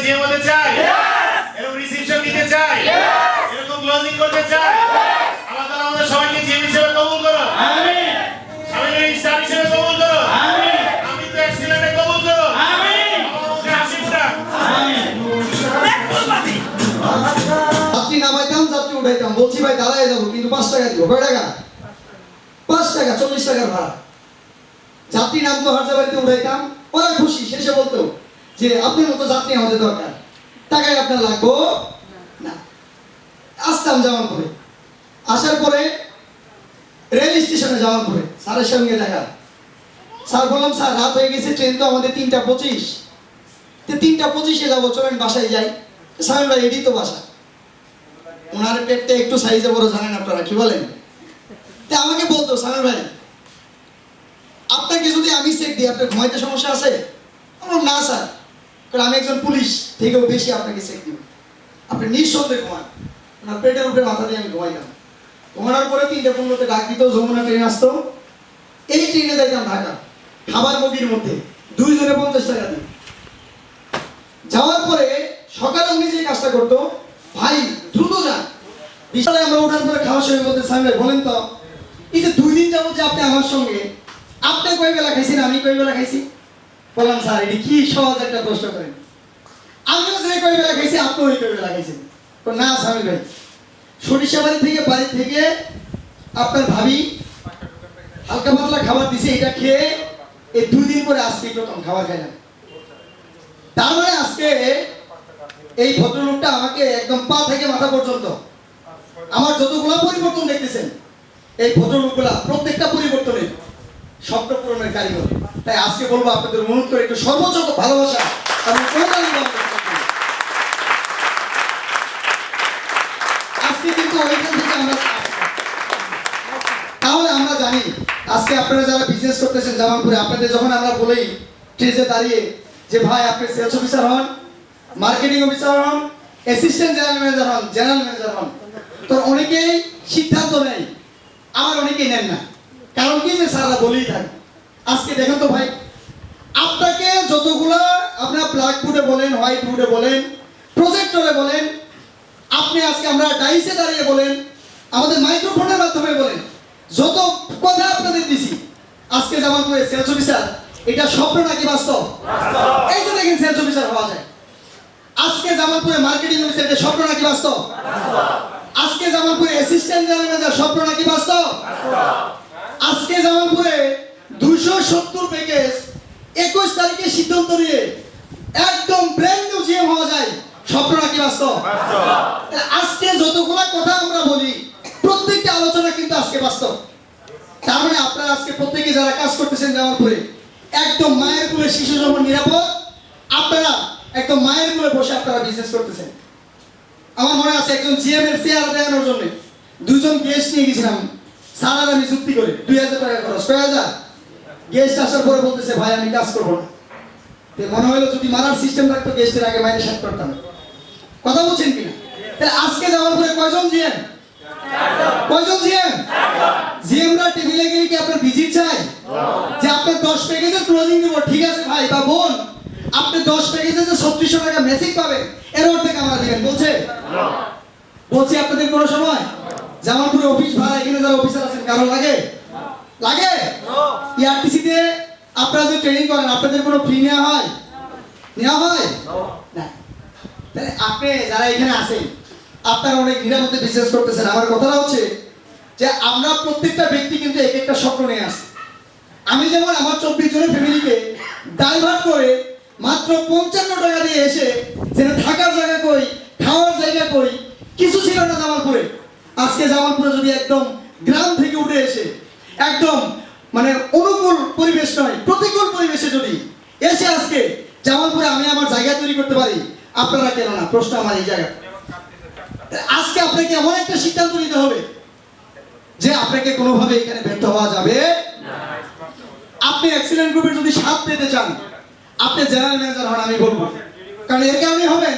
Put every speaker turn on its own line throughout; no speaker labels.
GM হতে চায়? এরকম রিসিপশন দিতে চায়? এরকম ক্লোজিং করতে চায়? আল্লাহ তাআলা আমাদের সবাইকে জিএম হিসেবে কবুল করো। আমিন। স্বামীর স্টার হিসেবে কবুল করো। আমিন। আমি তো এক্সিলেন্টে কবুল করো। আমিন। আমাকে হাসিবটা। আমিন।
যাত্রী নামাইতাম, যাত্রী উঠাইতাম, বলছি ভাই দাঁড়ায় যাবো, কিন্তু 5 টাকা দিব। কয় টাকা? 5 টাকা, 40 টাকার ভাড়া। যাত্রী নামতো, হাজার বাড়িতে উঠাইতাম, ওরা খুশি। শেষে বলতো যে আপনার মতো যাত্রী আমাদের দরকার, টাকায় আপনার লাগবো না। আসতাম জামালপুরে। আসার পরে রেল স্টেশনে যাওয়ার পরে স্যারের সঙ্গে দেখা। স্যার বললাম, স্যার রাত হয়ে গেছে, ট্রেন তো আমাদের 3:25, 3:25-এ যাবো, চলেন বাসায় যাই। স্যার ভাই এডি তো বাসা। ওনার পেটটা একটু সাইজে বড়, জানেন আপনারা, কি বলেন? তা আমাকে বলতো, স্যার ভাই আপনাকে যদি আমি চেক দিই, আপনার ঘুমাইতে সমস্যা আছে? আমার না স্যার, কারণ আমি একজন পুলিশ থেকেও বেশি আপনাকে চেক দিব, আপনি নিঃসন্দেহে ঘুমান। ওনার পেটের উপরে মাথা দিয়ে আমি ঘুমাইতাম। ঘুমানোর পরে 3:15-তে ডাক দিত, যমুনা ট্রেন আসতো। এই ট্রেনে যাইতাম ঢাকা, খাবার বগির মধ্যে 2 জনে 50 টাকা দিই। যাওয়ার পরে সকালে উনি যে কাজটা করতো, ভাই দ্রুত যান। বিশালে আমরা ওঠার পরে খাওয়ার সময় বলতে, স্যার বলেন তো, এই যে 2 দিন যাবো যে আপনি আমার সঙ্গে, আপনি কয় বেলা খাইছেন, আমি কয় বেলা খাইছি? বললাম, স্যার এটি কি সহজ একটা প্রশ্ন করেন, আমিও যে কয় বেলা খাইছি, আপনিও ওই কয় বেলা খাইছেন। না স্বামী ভাই, সরিষাবাড়ি থেকে আপনার ভাবি হালকা পাতলা খাবার দিছে, এটা খেয়ে এই 2 দিন পরে আজকে প্রথম খাবার খাইলাম। তার মানে আজকে এই ভদ্রলোকটা আমাকে একদম পা থেকে মাথা পর্যন্ত আমার যতগুলো পরিবর্তন দেখতেছেন, এই ভদ্রলোকগুলা প্রত্যেকটা পরিবর্তনে স্বপ্ন পূরণের কারিগর। তাই আজকে বলবো আপনাদের অনুরোধ করে একটু সর্বোচ্চ ভালোবাসা এবং আজকে কিন্তু ওইখান থেকে আমরা, তাহলে আমরা জানি আজকে আপনারা যারা বিজনেস করতেছেন জামালপুরে, আপনাদের যখন আমরা বলেই স্টেজে দাঁড়িয়ে যে ভাই আপনি সেলস অফিসার হন, মার্কেটিং অফিসার হন, অ্যাসিস্ট্যান্ট জেনারেল ম্যানেজার হন, জেনারেল ম্যানেজার হন, তো অনেকেই সিদ্ধান্ত নেয়, আবার অনেকেই নেন না। কারণ কি, যে স্যাররা বলেই থাকে। আজকে দেখেন তো ভাই, আপনাকে যতগুলা আপনার ব্ল্যাকবোর্ডে বলেন, হোয়াইট বোর্ডে বলেন, প্রজেক্টরে বলেন, আপনি আজকে আমরা ডাইসে দাঁড়িয়ে বলেন, আমাদের মাইক্রোফোনের মাধ্যমে বলেন, যত কথা আপনাদের দিছি, আজকে জামালপুরে সেলস অফিসার এটা স্বপ্ন নাকি বাস্তব? এই যে দেখেন সেলস অফিসার হওয়া যায়। আজকে জামালপুরে মার্কেটিং অফিসার এটা স্বপ্ন নাকি বাস্তব? আজকে জামালপুরে অ্যাসিস্ট্যান্ট জেনারেল ম্যানেজার স্বপ্ন নাকি বাস্তব? আজকে জামালপুরে 270 প্যাকেজ 21 তারিখে সিদ্ধান্ত নিয়ে একদম ব্র্যান্ড নিউ জিএম হওয়া যায়, স্বপ্ন নাকি বাস্তব? আজকে যতগুলা কথা আমরা বলি, প্রত্যেকটা আলোচনা কিন্তু আজকে বাস্তব। তার মানে আপনারা আজকে প্রত্যেকে যারা কাজ করতেছেন জামালপুরে, একদম মায়ের কোলে শিশু যেমন নিরাপদ, আপনারা একদম মায়ের কোলে বসে আপনারা বিজনেস করতেছেন। আমার মনে আছে একজন জিএম এর চেয়ার দেওয়ার জন্য 2 জন গেস্ট নিয়ে গেছিলাম, স্যার আর আমি চুক্তি করে 2000 টাকা খরচ। 2000 গেস্ট আসার পরে বলতেছে, ভাই আমি কাজ করবো না। মনে হলো যদি মারার সিস্টেম থাকতো, গেস্টের আগে মাইনে সাত করতাম। কথা বলছেন কিনা? তাহলে আজকে জামালপুরে কয়জন জিএম? কয়জন জিএম? জিএমরা টেবিলে গিয়ে কি আপনার ভিজিট চাই যে আপনার 10 প্যাকেজের ক্লোজিং দেব? ঠিক আছে ভাই বা বোন, আপনি 10 প্যাকেজে যে 3600 টাকা মেসিং পাবেন, এর অর্ধেক আমরা দিবেন বলছে? বলছি আপনাদের কোন সময় জামালপুরে অফিস ভাড়া, এখানে যারা অফিসার আছেন কারো লাগে? লাগে? ইআরটিসি তে আপনারা যে ট্রেনিং করেন, আপনাদের কোনো ফি নেওয়া হয়? নেওয়া হয় না। তাহলে আপনি যারা এখানে আছেন, আপনারা অনেক নিরাপদে বিজনেস করতেছেন। আমার কথাটা হচ্ছে যে আমরা প্রত্যেকটা ব্যক্তি কিন্তু এক একটা স্বপ্ন নিয়ে আসি। আমি যেমন আমার 24 জনের ফ্যামিলিকে ডাইভার্ট করে মাত্র 55 টাকা দিয়ে এসে, যেটা থাকার জায়গা কই, খাওয়ার জায়গা কই, কিছু ছিল না জামালপুরে। আজকে জামালপুরে যদি একদম গ্রাম থেকে উঠে এসে একদম মানে অনুকূল পরিবেশ নয়, প্রতিকূল পরিবেশে যদি এসে আজকে জামালপুরে আমি আমার জায়গা তৈরি করতে পারি, আপনারা কেন না? প্রশ্ন আমার এই জায়গা। আজকে আপনাকে এমন একটা সিদ্ধান্ত নিতে হবে যে আপনাকে কোনোভাবে এখানে ব্যর্থ হওয়া যাবে না। আপনি এক্সিলেন্ট গ্রুপের যদি স্বাদ পেতে চান, আপনি জেনারেল ম্যানেজার হন, আমি বলবো। কারণ এর কারণে হবে,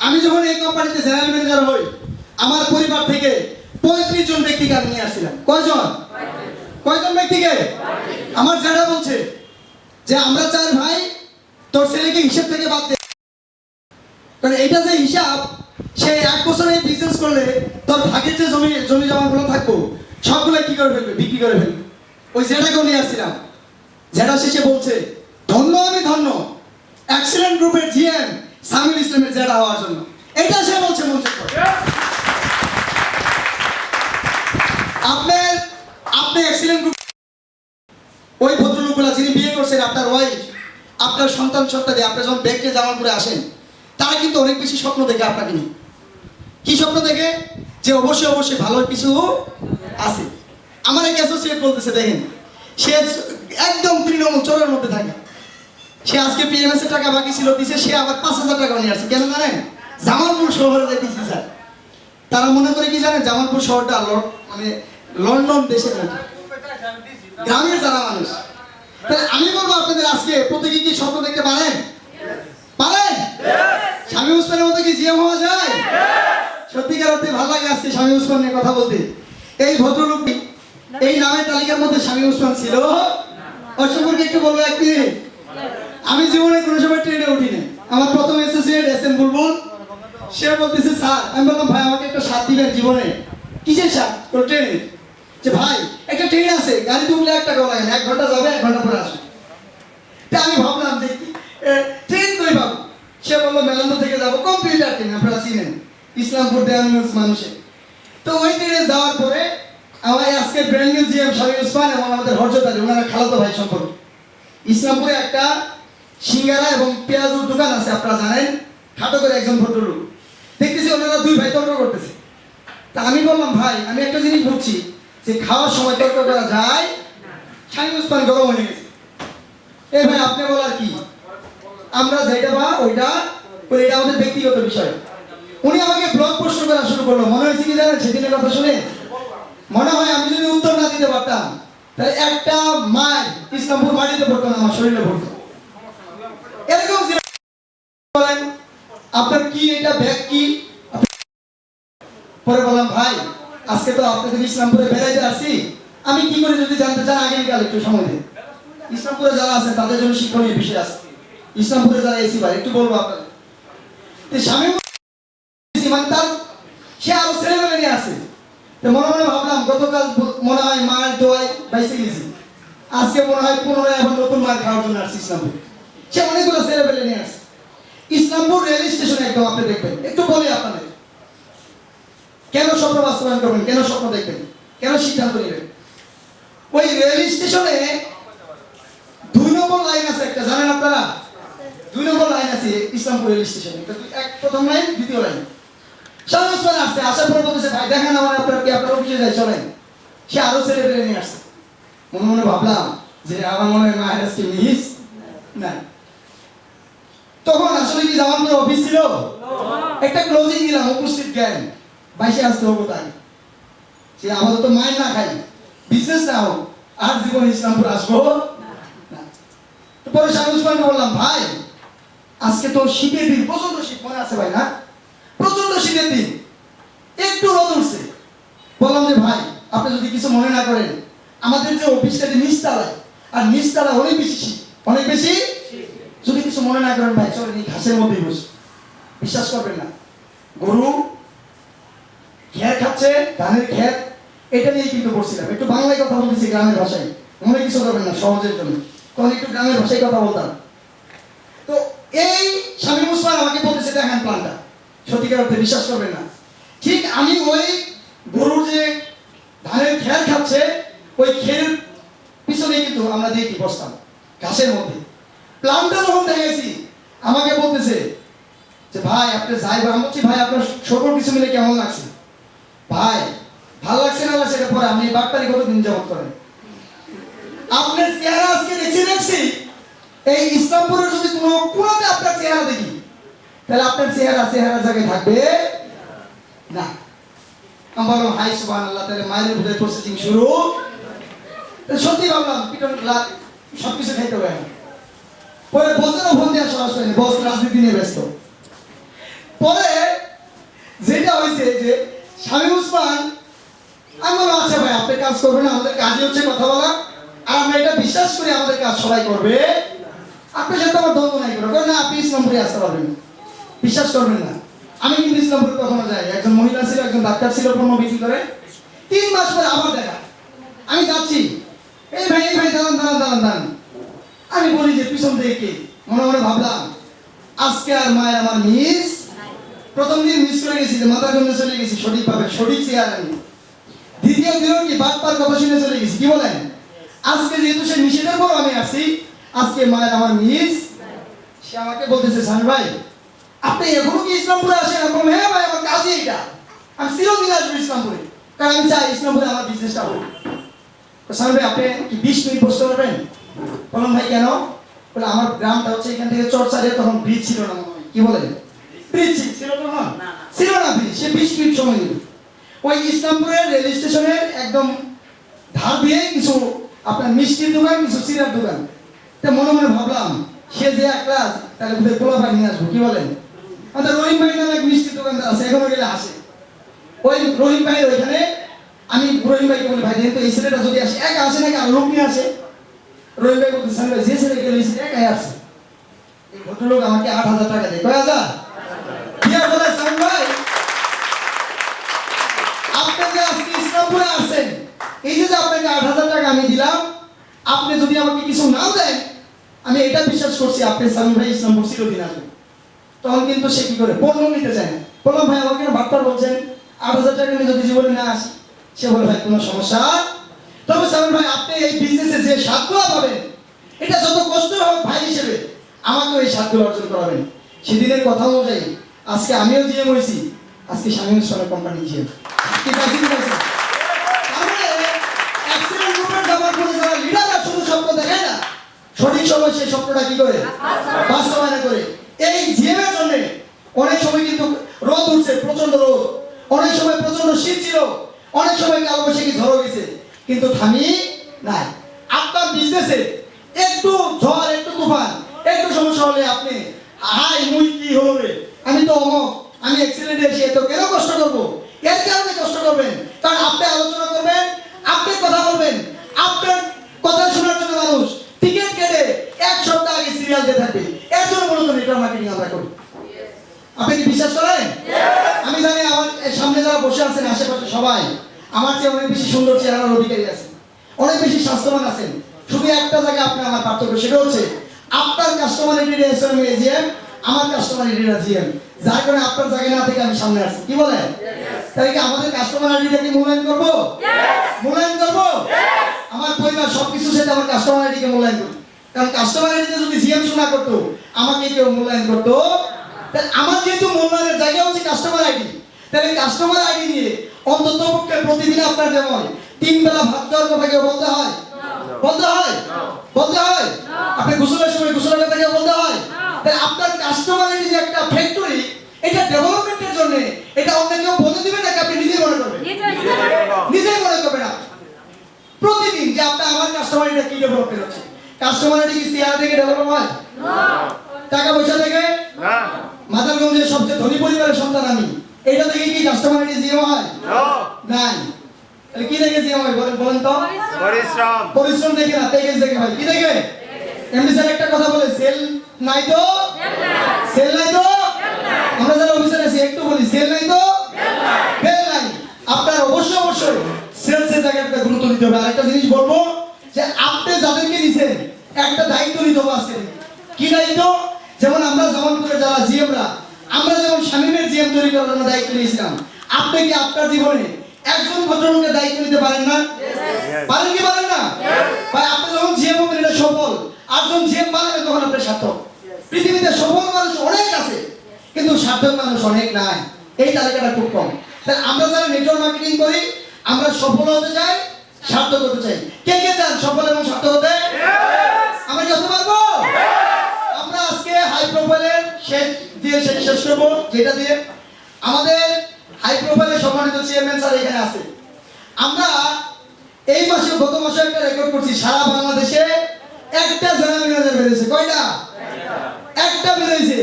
আমি যখন এই কোম্পানিতে জেনারেল ম্যানেজার হই, আমার পরিবার থেকে 35 জন ব্যক্তিকে আমি নিয়ে আসছিলাম। কয়জন ব্যক্তিকে? আমার যারা বলছে যে আমরা 4 ভাই, তোর ছেলেকে হিসাব থেকে বাদ দে। কারণ এটা যে হিসাব, সে 1 বছরে বিজনেস করলে তোর ভাগের যে জমি জমাগুলো থাকবো সবগুলো কি করে ফেলবে, বিক্রি করে ফেলবে। ওই যেটাকেও নিয়ে আসছিলাম, যেটা শেষে বলছে ধন্য আমি ধন্য এক্সিলেন্ট গ্রুপের জিএম সামিল ইসলামের জেরা হওয়ার জন্য। এটা সে বলছে মঞ্চে করে। আপনি এক্সিলেন্ট গ্রুপ, ওই ভদ্রলোকগুলা যিনি বিয়ে করছেন, আপনার ওয়াইফ, আপনার সন্তান সন্তানে আপনি যখন ব্যাগকে জামালপুরে আসেন, তারা কিন্তু অনেক বেশি স্বপ্ন দেখে আপনাকে নিয়ে। কি স্বপ্ন দেখে? যে অবশ্যই অবশ্যই ভালো কিছু আছে। আমার এক অ্যাসোসিয়েট বলতেছে, দেখেন সে একদম তৃণমূল চোরের মধ্যে থাকে। সে আজকে পিএমএস এর টাকা বাকি ছিল, দিছে, সে আবার 5,000 টাকা নিয়ে আসছে। কেন জানেন? জামালপুর শহরে যাইতেছি স্যার। তারা মনে করে কি জানেন, জামালপুর শহরটা মানে লন্ডন দেশের মতো, গ্রামের যারা মানুষ। তাহলে আমি বলবো আপনাদের, আজকে প্রত্যেকে কি স্বপ্ন দেখতে পারেন? পারেন? শামীম ওসমানের মতো কি জিএম হওয়া যায়? সত্যিকার অর্থে ভালো লাগে আজকে শামীম ওসমান নিয়ে কথা বলতে। এই ভদ্রলোকটি এই নামের তালিকার মধ্যে শামীম ওসমান ছিল। ওর সম্পর্কে একটু বলবো 1 মিনিট। আমি জীবনে কোনো সময় ট্রেনে উঠিনি। আমার প্রথম অ্যাসোসিয়েট এসএম বুলবুল, সে বলতেছে স্যার, আমি বললাম ভাই আমাকে একটা সাথ দিবেন জীবনে। কিসের সাথ? তোর ট্রেনে। যে ভাই একটা ট্রেন আছে, গাড়ি তুললে 1 টাকাও লাগে না, 1 ঘন্টা যাবে 1 ঘন্টা পরে আসবে। তা আমি ভাবলাম যে ট্রেন কই পাবো? সে বললো মেলান্দো থেকে যাবো, কম্পিউটার ট্রেন, আপনারা চিনেন ইসলামপুর দেওয়ানগঞ্জ মানুষে। তো ওই ট্রেনে যাওয়ার পরে আমার আজকে brand new GM Shamim Osman এবং আমাদের হরজত আলী, ওনারা খালাতো ভাই সম্পর্ক। ইসলামপুরে একটা সিঙ্গারা এবং পেঁয়াজুর দোকান আছে, আপনারা জানেন, খাটো করে একজন ভদ্রলোক। দেখতেছি ওনারা 2 ভাই তর্ক করতেছে। তা আমি বললাম ভাই, আমি একটা জিনিস বুঝছি যে খাওয়ার সময় তর্ক করা যায়। শামীম ওসমান গরম হয়ে গেছে। এই ভাই আপনি বলার কি, আমরা যেটা বা ওইটা বলে, এটা আমাদের ব্যক্তিগত বিষয়। উনি আমাকে ব্লগ প্রশ্ন করা শুরু করলো। মনে হয়েছে কি জানেন, সেদিনের কথা শুনে মনে হয় আমি যদি উত্তর না দিতে পারতাম তাহলে একটা মায়ের ইসলামপুর মাটিতে পড়তো না, আমার শরীরে পড়তো। এরকম বলেন আপনার কি, এটা ব্যাগ কি? পরে বললাম ভাই আজকে তো আপনাদের ইসলামপুরে বেড়াইতে আসছি, আমি কি করে যদি জানতে চান আগামীকাল একটু সময় দিন। ইসলামপুরে যারা আছেন তাদের জন্য শিক্ষণীয় বিষয় আছে। ইসলামপুরে যারা এসি ভাই একটু বলবো আপনাদের, শামীম মানে তার সে আরো ছেলেমেলে নিয়ে আসে। তো মনে মনে ভাবলাম গতকাল মনে হয় মায়ের দোয়ায় বাইসে গেছি, আজকে মনে হয় পুনরায় এখন নতুন মায়ের খাওয়ার জন্য আসছে ইসলামপুর। সে অনেকগুলো ছেলেমেলে নিয়ে আসে। ইসলামপুর রেল স্টেশনে একদম আপনি দেখবেন, একটু বলি আপনাদের কেন স্বপ্ন বাস্তবায়ন করবেন, কেন স্বপ্ন দেখবেন, কেন সিদ্ধান্ত নেবেন। ওই রেল স্টেশনে 2 নম্বর লাইন আছে একটা, জানেন আপনারা? 2 নম্বর লাইন আছে ইসলামপুর রেল স্টেশনে। প্রথম লাইন, দ্বিতীয় লাইন। শামীম ওসমান আসছে, আসার পরে বলতেছে ভাই দেখেন আমার আপনার কি, আপনার অফিসে যাই চলেন। সে আরো ছেলে পেলে নিয়ে আসছে। মনে মনে ভাবলাম যে আমার মনে হয় মায়ের আজকে মিস না। তখন আসলে কি জামালপুরে অফিস ছিল, একটা ক্লোজিং দিলাম, উপস্থিত জ্ঞান 22 আসতে হবো তাই। সে আমাদের তো মায়ের না খাই, বিজনেস না হোক, আর জীবন ইসলামপুর আসবো না। তো পরে শামীম ওসমানকে বললাম ভাই আজকে তো শীতের দিন, প্রচন্ড শীত, মনে আছে ভাই না? প্রচন্ড শীতের দিন, একটু রোদ উঠছে। বললাম যে ভাই আপনি যদি কিছু মনে না করেন, আমাদের যে অফিসটা নিচতলায়, আর নিচতলা অনেক বেশি শীত, অনেক বেশি। যদি কিছু মনে না করেন ভাই চলেন এই ঘাসের মধ্যেই বসে। বিশ্বাস করবেন না, গরু খের খাচ্ছে, ধানের খের, এটা নিয়ে কিন্তু বসছিলাম। একটু বাংলায় কথা বলতেছি, গ্রামের ভাষায়, মনে কিছু করবেন না, সহজের জন্য তখন একটু গ্রামের ভাষায় কথা বলতাম। তো এই শামীম ওসমান আমাকে বলতেছে দেখেন প্ল্যানটা, সত্যিকার অর্থে বিশ্বাস করবেন না, ঠিক আমি ওই গরুর যে ধানের খের খাচ্ছে, ওই খেরের পিছনে কিন্তু আমরা দেখি বসতাম ঘাসের মধ্যে। প্ল্যানটা যখন দেখেছি আমাকে বলতেছে যে ভাই আপনি যাই, আমি বলছি ভাই আপনার সকল কিছু মিলে কেমন লাগছে? ভাই ভালো লাগছে না লাগছে এটা পরে, আপনি বার্তারি কতদিন যাবত করেন, আপনার চেহারা আজকে দেখছি এই ইসলামপুরের যদি কোনো কোনাতে আপনার চেহারা দেখি তাহলে আপনার চেহারা জায়গায় থাকবে না। আমি বললাম হাই সুবহানাল্লাহ, তাহলে মায়ের ভিতরে প্রসেসিং শুরু। সত্যি ভাবলাম পিটন সবকিছু খাইতে হবে না। পরে বসেরও ফোন দেওয়া সহজ হয়নি, বস রাজনীতি নিয়ে ব্যস্ত। পরে যেটা হয়েছে যে শামীম ওসমান, আমি বললাম আচ্ছা ভাই আপনি কাজ করবেন, আমাদের কাজই হচ্ছে কথা বলা, আর আমরা এটা বিশ্বাস করি আমাদের কাজ সবাই করবে, আপনার সাথে আমার দ্বন্দ্ব নাই করো না, আপনি ইসলামপুরে আসতে পারবেন। বিশ্বাস করবেন না, আমি কিন্তু ইসলামপুরে কখনো যাই, একজন মহিলা ছিল, একজন ডাক্তার ছিল, পণ্য বিক্রি করে, 3 মাস পরে আবার দেখা, আমি যাচ্ছি, এই ভাই দাঁড়ান, আমি বলি যে পিছন থেকে কে? মনে মনে ভাবলাম আজকে আর মায়ের আমার মিস, প্রথম দিন মিস করে গেছি, যে মাথার জন্য চলে গেছি সঠিকভাবে, সঠিক চেয়ার আমি, দ্বিতীয় দিনও কি বাটপার কথা শুনে চলে গেছি, কি বলেন? আজকে যেহেতু সে নিষেধের পর আমি আসছি, আজকে মায়ের আমার মিস, সে আমাকে বলতেছে স্বামী ভাই আপনি এখনো কি ইসলামপুরে আসেন? আমি বললাম হ্যাঁ ভাই, আমার কাজই এটা, আমি চিরদিন আসবো ইসলামপুরে, কারণ আমি চাই ইসলামপুরে আমার বিজনেসটা হোক। স্বামী ভাই আপনি কি 20 মিনিট বসতে পারবেন? বললাম ভাই কেন? বলে আমার গ্রামটা হচ্ছে এখান থেকে চরচারে, তখন ব্রিজ ছিল না মনে হয়, কি বলেন? ব্রিজ ছিল তখন? ছিল না ব্রিজ, সে 20 মিনিট সময় দিল। ওই ইসলামপুরের রেল স্টেশনের একদম ধার দিয়ে কিছু আপনার মিষ্টির দোকান, কিছু সিরার দোকান, তা মনে মনে ভাবলাম সে যে একটা, তাহলে বোধহয় পোলা ভাই নিয়ে আসবো, কি বলেন? আমাদের রহিম ভাই নামে এক মিষ্টির দোকানদার আছে, এখনো গেলে আসে, ওই রহিম ভাইয়ের ওইখানে আমি রহিম ভাইকে বলি ভাই দেখেন তো এই ছেলেটা যদি আসে, একা আসে নাকি আর লোক নিয়ে আসে? রহিম ভাই বলতে স্বামী ভাই যে ছেলে গেলে একাই আসে, এই ভদ্রলোক আমাকে 8,000 টাকা দেয়, কয় হাজার দিয়া বলে স্বামী ভাই আপনি যে আজকে ইসলামপুরে আসছেন, এই যে আপনাকে 8,000 টাকা আমি দিলাম, আপনি যদি আমাকে কিছু না দেন, আমি এটা বিশ্বাস করছি আপনি স্বামী ভাই ইসলামপুর চিরদিন আসবেন। তখন কিন্তু সে কি করে পণ্য নিতে চায় না, বললাম ভাই আমাকে বাটপার বলছেন, 8,000 টাকা নিয়ে যদি জীবনে না আসি, সে বলে ভাই কোনো সমস্যা, তবে স্বামী ভাই আপনি এই বিজনেসে যে স্বাদগুলো পাবেন, এটা যত কষ্ট হোক ভাই হিসেবে আমাকে এই স্বাদগুলো অর্জন করাবেন। সেদিনের কথা অনুযায়ী আজকে আমিও জিএম হয়েছি, আজকে স্বামী সোনার কোম্পানি জিএম, কি পাইছি কি পাইছি। তাহলে এক্সেলেন্ট গ্রুপের ব্যবহার করে যারা লিডাররা শুধু স্বপ্ন দেখে না, সঠিক সময় সেই স্বপ্নটা কি করে বাস্তবায়ন করে। এই জিএম এর জন্য অনেক সময় কিন্তু রোদ উঠছে, প্রচন্ড রোদ, অনেক সময় প্রচন্ড শীত ছিল, অনেক সময় কালবৈশাখী ঝড় গেছে, কিন্তু থামি নাই। আপনার বিজনেসে একটু ঝড়, একটু তুফান, একটু সমস্যা হলে আপনি হাই মুই কি হবে, আমি তো অমক, আমি অ্যাক্সিডেন্টে এসে এত কেন কষ্ট করবো? এর কারণে কষ্ট করবেন, কারণ আপনি আলোচনা করবেন, আপনি কথা বলবেন, আপনার কথা শোনার জন্য মানুষ টিকিট কেটে 1 সপ্তাহ আগে সিরিয়াল দিয়ে থাকবে। এর জন্য মূলত নেটওয়ার্ক মার্কেটিং আমরা করি। আপনি কি বিশ্বাস করেন? আমি জানি আমার সামনে যারা বসে আছেন আশেপাশে সবাই আমার চেয়ে অনেক বেশি সুন্দর চেহারার অধিকারী আছেন, অনেক বেশি স্বাস্থ্যবান আছেন। শুধু একটা জায়গায় আপনি আমার পার্থক্য, সেটা হচ্ছে আপনার কাস্টমার এডিট এসএম এজিএম, আমার কাস্টমার এডিট জিএম, যার কারণে আপনার জায়গায় না থেকে আমি সামনে আসছি, কি বলেন? তাই কি আমাদের কাস্টমার আইডিটা কি মূল্যায়ন করব? মূল্যায়ন করব। আমার পরিবার সবকিছু সেটা আমার কাস্টমার আইডিকে মূল্যায়ন করব, কারণ কাস্টমার আইডিতে যদি জিএম শোনা করতো, আমাকে কেউ মূল্যায়ন করতো। তাহলে আমার যেহেতু মূল্যায়নের জায়গা হচ্ছে কাস্টমার আইডি, তাহলে কাস্টমার আইডি নিয়ে অন্তত পক্ষে প্রতিদিন আপনার যেমন 3 বেলা ভাত খাওয়ার কথা কেউ বলতে হয়, বলতে হয়, বলতে হয়, আপনি গোসলের সময় গোসলের কথা কেউ বলতে হয়। তাহলে আপনার কাস্টমার আইডি যে একটা ফ্যাক্টরি, এটা ডেভেলপমেন্টের জন্য, এটা অন্য কেউ বলে দিবে নাকি আপনি নিজেই মনে করবেন? নিজেই মনে করবেন আপনি প্রতিদিন যে আপনি আমার কাস্টমার আইডিটা কি ডেভেলপমেন্ট হচ্ছে। কাস্টমার আইডি কি চেহারা থেকে ডেভেলপ হয়? টাকা পয়সা থেকে না। মাদারগঞ্জের সবচেয়ে ধনী পরিবারের সন্তান আমি, এটা থেকে কি কাস্টমার আইডি জিএম হয়? নাই। তাহলে কি দেখে জিএম হয় বলেন তো? পরিশ্রম। পরিশ্রম দেখে না, তেজ দেখে ভাই। কি দেখে? এমডি স্যার একটা কথা বলে, সেল নাই তো সেল নাই তো, আমরা যারা অফিসার আছি একটু বলি, সেল নাই তো বেল নাই। আপনার অবশ্যই সেলসের জায়গাটা গুরুত্ব দিতে হবে। আরেকটা জিনিস বলবো যে আপনি যাদেরকে দিবেন একটা দায়িত্ব নিতে হবে আজকে। কি দায়িত্ব? যেমন আমরা জামালপুরের যারা জিএমরা, আমরা যেমন শামীমের জিএম তৈরি করার জন্য দায়িত্ব নিয়েছিলাম, আপনি কি আপনার জীবনে একজন ভদ্রলোকের দায়িত্ব নিতে পারেন না? পারেন কি পারেন না? ভাই আপনি যখন জিএম হবেন এটা সফল, আটজন জিএম বানাবেন তখন আপনি সার্থক। পৃথিবীতে সফল মানুষ অনেক আছে, কিন্তু সার্থক মানুষ অনেক নাই, এই তালিকাটা খুব কম। তাই আমরা যারা নেটওয়ার্ক মার্কেটিং করি, আমরা সফল হতে চাই, সার্থক হতে চাই। কে কে চান সফল এবং সার্থক হতে? আমরা কি হতে পারবো? আমরা আজকে হাই প্রোফাইলের শেষ করবো, যেটা দিয়ে আমাদের হাই প্রোফাইলের সম্মানিত চেয়ারম্যান স্যার এখানে আছে। আমরা এই মাসে, গত মাসে একটা রেকর্ড করছি, সারা বাংলাদেশে একটা জেনারেল ম্যানেজার বেরিয়েছে। কয়টা? একটা বেরিয়েছে।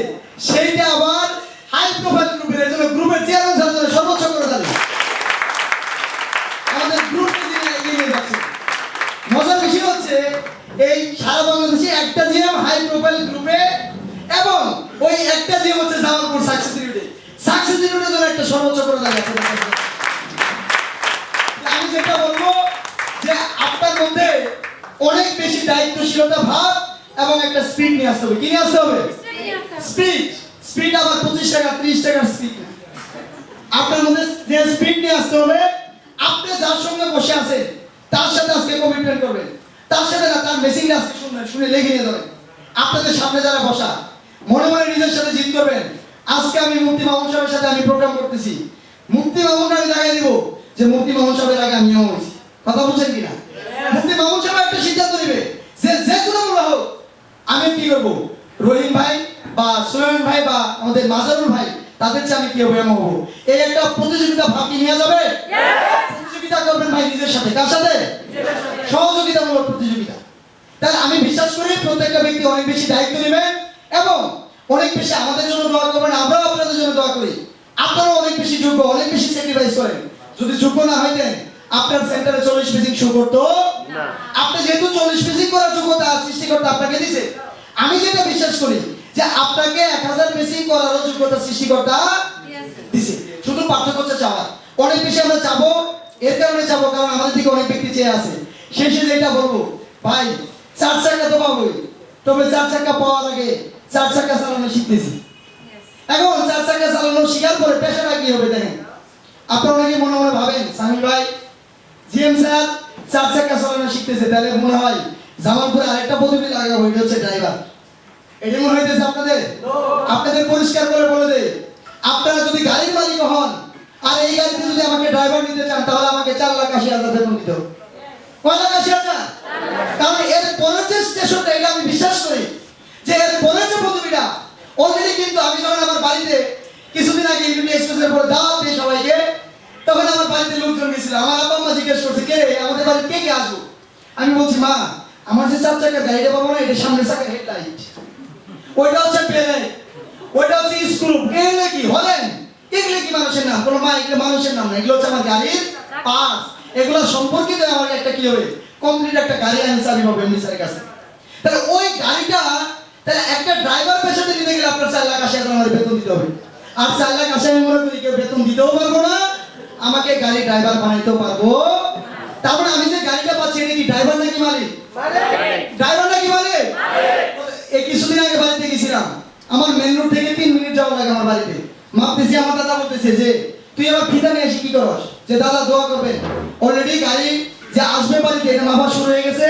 সেইটা আবার হাই প্রোফাইল গ্রুপের, এর জন্য গ্রুপের চেয়ারম্যান স্যার জন্য সর্বোচ্চ করে দাঁড়িয়ে আমাদের গ্রুপকে যিনি এগিয়ে নিয়ে যাচ্ছে। মজার বিষয় হচ্ছে এই সারা বাংলাদেশে একটা জিএম হাই প্রোফাইল গ্রুপে, এবং ওই একটা জিএম হচ্ছে জামালপুর সাকসেস ইউনিটে। সাকসেস ইউনিটের জন্য একটা সর্বোচ্চ করে দাঁড়িয়ে আছে। আমি যেটা বলবো যে আপনার মধ্যে অনেক বেশি দায়িত্বশীলতা ভাব এবং একটা স্পিড নিয়ে আসতে হবে। কি নিয়ে আসতে হবে? স্পিড। স্পিড আবার 25 টাকা 30 টাকার স্পিড। আপনার মধ্যে যে স্পিড নিয়ে আসতে হবে, আপনি যার সঙ্গে বসে আছেন তার সাথে আজকে কমিটমেন্ট করবেন, তার সাথে না তার মেসিংটা আজকে শুনবেন, শুনে লেগে নিয়ে যাবেন। আপনাদের সামনে যারা বসা মনে মনে নিজের সাথে জিত করবেন। আজকে আমি মুফতি মামুন সাহেবের সাথে আমি প্রোগ্রাম করতেছি, মুফতি মামুনকে আমি জায়গায় দিব যে মুফতি মামুন সাহেবের আগে আমিও হয়েছি। কথা বলছেন কিনা? মুফতি মামুন সাহেব একটা সিদ্ধান্ত নেবে যে যে কোনো মূল্য হোক আমি কি করবো, রহিম ভাই বা সুলেমান ভাই বা আমাদের মাজারুল ভাই তাদের চেয়ে আমি কি হবে এমন হবো। এই একটা প্রতিযোগিতা ভাবি নিয়ে যাবে। প্রতিযোগিতা করবেন ভাই নিজের সাথে। কার সাথে? সহযোগিতামূলক প্রতিযোগিতা। তাই আমি বিশ্বাস করি প্রত্যেকটা ব্যক্তি অনেক বেশি দায়িত্ব নেবেন এবং অনেক বেশি আমাদের জন্য দোয়া করবেন, আমরাও আপনাদের জন্য দোয়া করি। আপনারাও অনেক বেশি যোগ্য, অনেক বেশি স্যাক্রিফাইস করেন। যদি যোগ্য না হইতেন আপনার সেন্টারে 40 পেজিং শো করতো না। আপনি যেহেতু 40 পেজিং করার যোগ্যতা সৃষ্টিকর্তা আপনাকে দিয়েছে, আমি যেটা বিশ্বাস করি যে আপনাকে 1000 পেজিং করার যোগ্যতা সৃষ্টিকর্তা দিয়েছে। শুধু পার্থক্য হচ্ছে চাওয়া। অনেক বেশি আমরা চাবো, এর কারণে চাবো কারণ আমাদের থেকে অনেক ব্যক্তি চেয়ে আছে। শেষে যেটা বলবো ভাই, 4 চাকা তো পাবোই, তবে 4 চাকা পাওয়ার আগে 4 চাকা চালানো শিখতেছি। এখন 4 চাকা চালানো শিখার পরে পেশাটা কি হবে দেখেন। আপনারা অনেকে মনে মনে ভাবেন সামিল ভাই জিএম স্যার 4 চাকা চালানো শিখতেছে, তাহলে মনে হয় জামালপুরে আরেকটা পদবি লাগাবো, এটা হচ্ছে ড্রাইভার। এটা মনে হইতেছে আপনাদের? আপনাদের পরিষ্কার করে বলে দেই, আপনারা যদি গাড়ির মালিক হন আর এই গাড়িতে যদি আমাকে ড্রাইভার নিতে চান তাহলে আমাকে 4,80,000 বেতন দিতে হবে। কয় লাখ 80,000? কারণ এর পরের যে স্টেশনটা, এটা আমি বিশ্বাস করি যে এর পরের যে পদবিটা অলরেডি কিন্তু আমি যখন আমার বাড়িতে কিছুদিন আগে ইউনিটি এক্সপ্রেসের পরে দাওয়াত দিই সবাইকে, তখন আমার বাড়িতে লোকজন গেছিল। আমার আব্বা আম্মা জিজ্ঞেস করছে কে আমাদের বাড়িতে কে কে আসবো। আমি বলছি মা আমার যে 4 চাকার গাড়িটা পাবো না, এটা সামনের চাকার হেডলাইট, ওইটা হচ্ছে পেলে, ওইটা হচ্ছে স্ক্রু। এগুলো কি হলেন? এগুলো কি মানুষের নাম? কোনো মা এগুলো মানুষের নাম না, এগুলো হচ্ছে আমার গাড়ির পার্টস। এগুলো সম্পর্কিত আমার একটা কি হবে কমপ্লিট একটা গাড়ি আমি চাবি পাবো এমনি স্যারের কাছে। তাহলে ওই গাড়িটা তাহলে একটা ড্রাইভার পেশাতে নিতে গেলে আপনার 4,80,000 আমাদের বেতন দিতে হবে। আর 4,80,000 আমি মনে করি কেউ বেতন দিতেও পারবো না, আমাকে গাড়ি ড্রাইভার বানাইতেও পারবো। তারপরে আমি যে গাড়িটা পাচ্ছি এটা কি ড্রাইভার নাকি মালিক? ড্রাইভার নাকি মালিক? এই কিছুদিন আগে বাড়িতে গেছিলাম, আমার মেন রোড থেকে 3 মিনিট যাওয়া লাগে আমার বাড়িতে। মাপতেছি, আমার দাদা বলতেছে যে তুই আবার ফিতা নিয়ে এসে কি করস? যে দাদা দোয়া করবেন, অলরেডি গাড়ি যে আসবে বাড়িতে এটা মাপা শুরু হয়ে গেছে।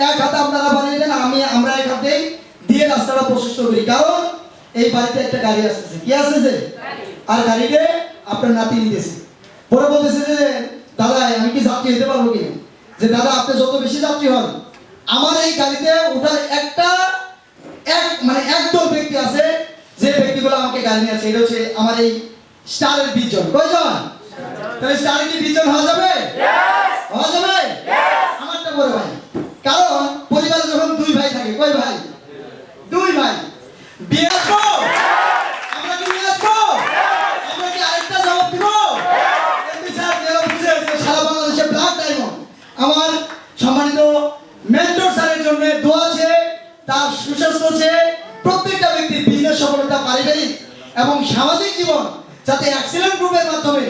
এক হাতে আপনারা বানিয়ে দেন, আমরা এক হাতে দিয়ে রাস্তাটা প্রশস্ত করি, কারণ এই বাড়িতে একটা গাড়ি আসতেছে। কি আসতেছে? আর গাড়িতে আপনার নাতি নিতেছে। পরে বলতেছে যে দাদা আমি কি যাত্রী হতে পারবো কিনা? যে দাদা আপনি যত বেশি যাত্রী হন আমার এই গাড়িতে ওঠার মানে একদল ব্যক্তি আছে, যে ব্যক্তিগুলো আমাকে গাড়ি নিয়ে আছে। এটা হচ্ছে আমার এই স্টারের 20 জন। কয়জন? তাহলে স্টারে কি 20 জন হওয়া যাবে? হওয়া যাবে? আমারটা বড় ভাই, কারণ পরিবারে যখন 2 ভাই থাকে, কয় ভাই? 2 ভাই। বিয়ে আসবো? আমরা কি বিয়ে আসবো? আমরা কি আরেকটা জবাব দিব? এমনি স্যার যেটা বুঝে যে সারা বাংলাদেশে ব্ল্যাক ডায়মন্ড আমার সম্মানিত মেন্টর স্যারের জন্য দোয়া আছে, তার সুস্বাস্থ্য আছে, প্রত্যেকটা ব্যক্তির বিজনেস সফলতা, পারিবারিক এবং সামাজিক জীবন যাতে এক্সিলেন্ট গ্রুপের মাধ্যমে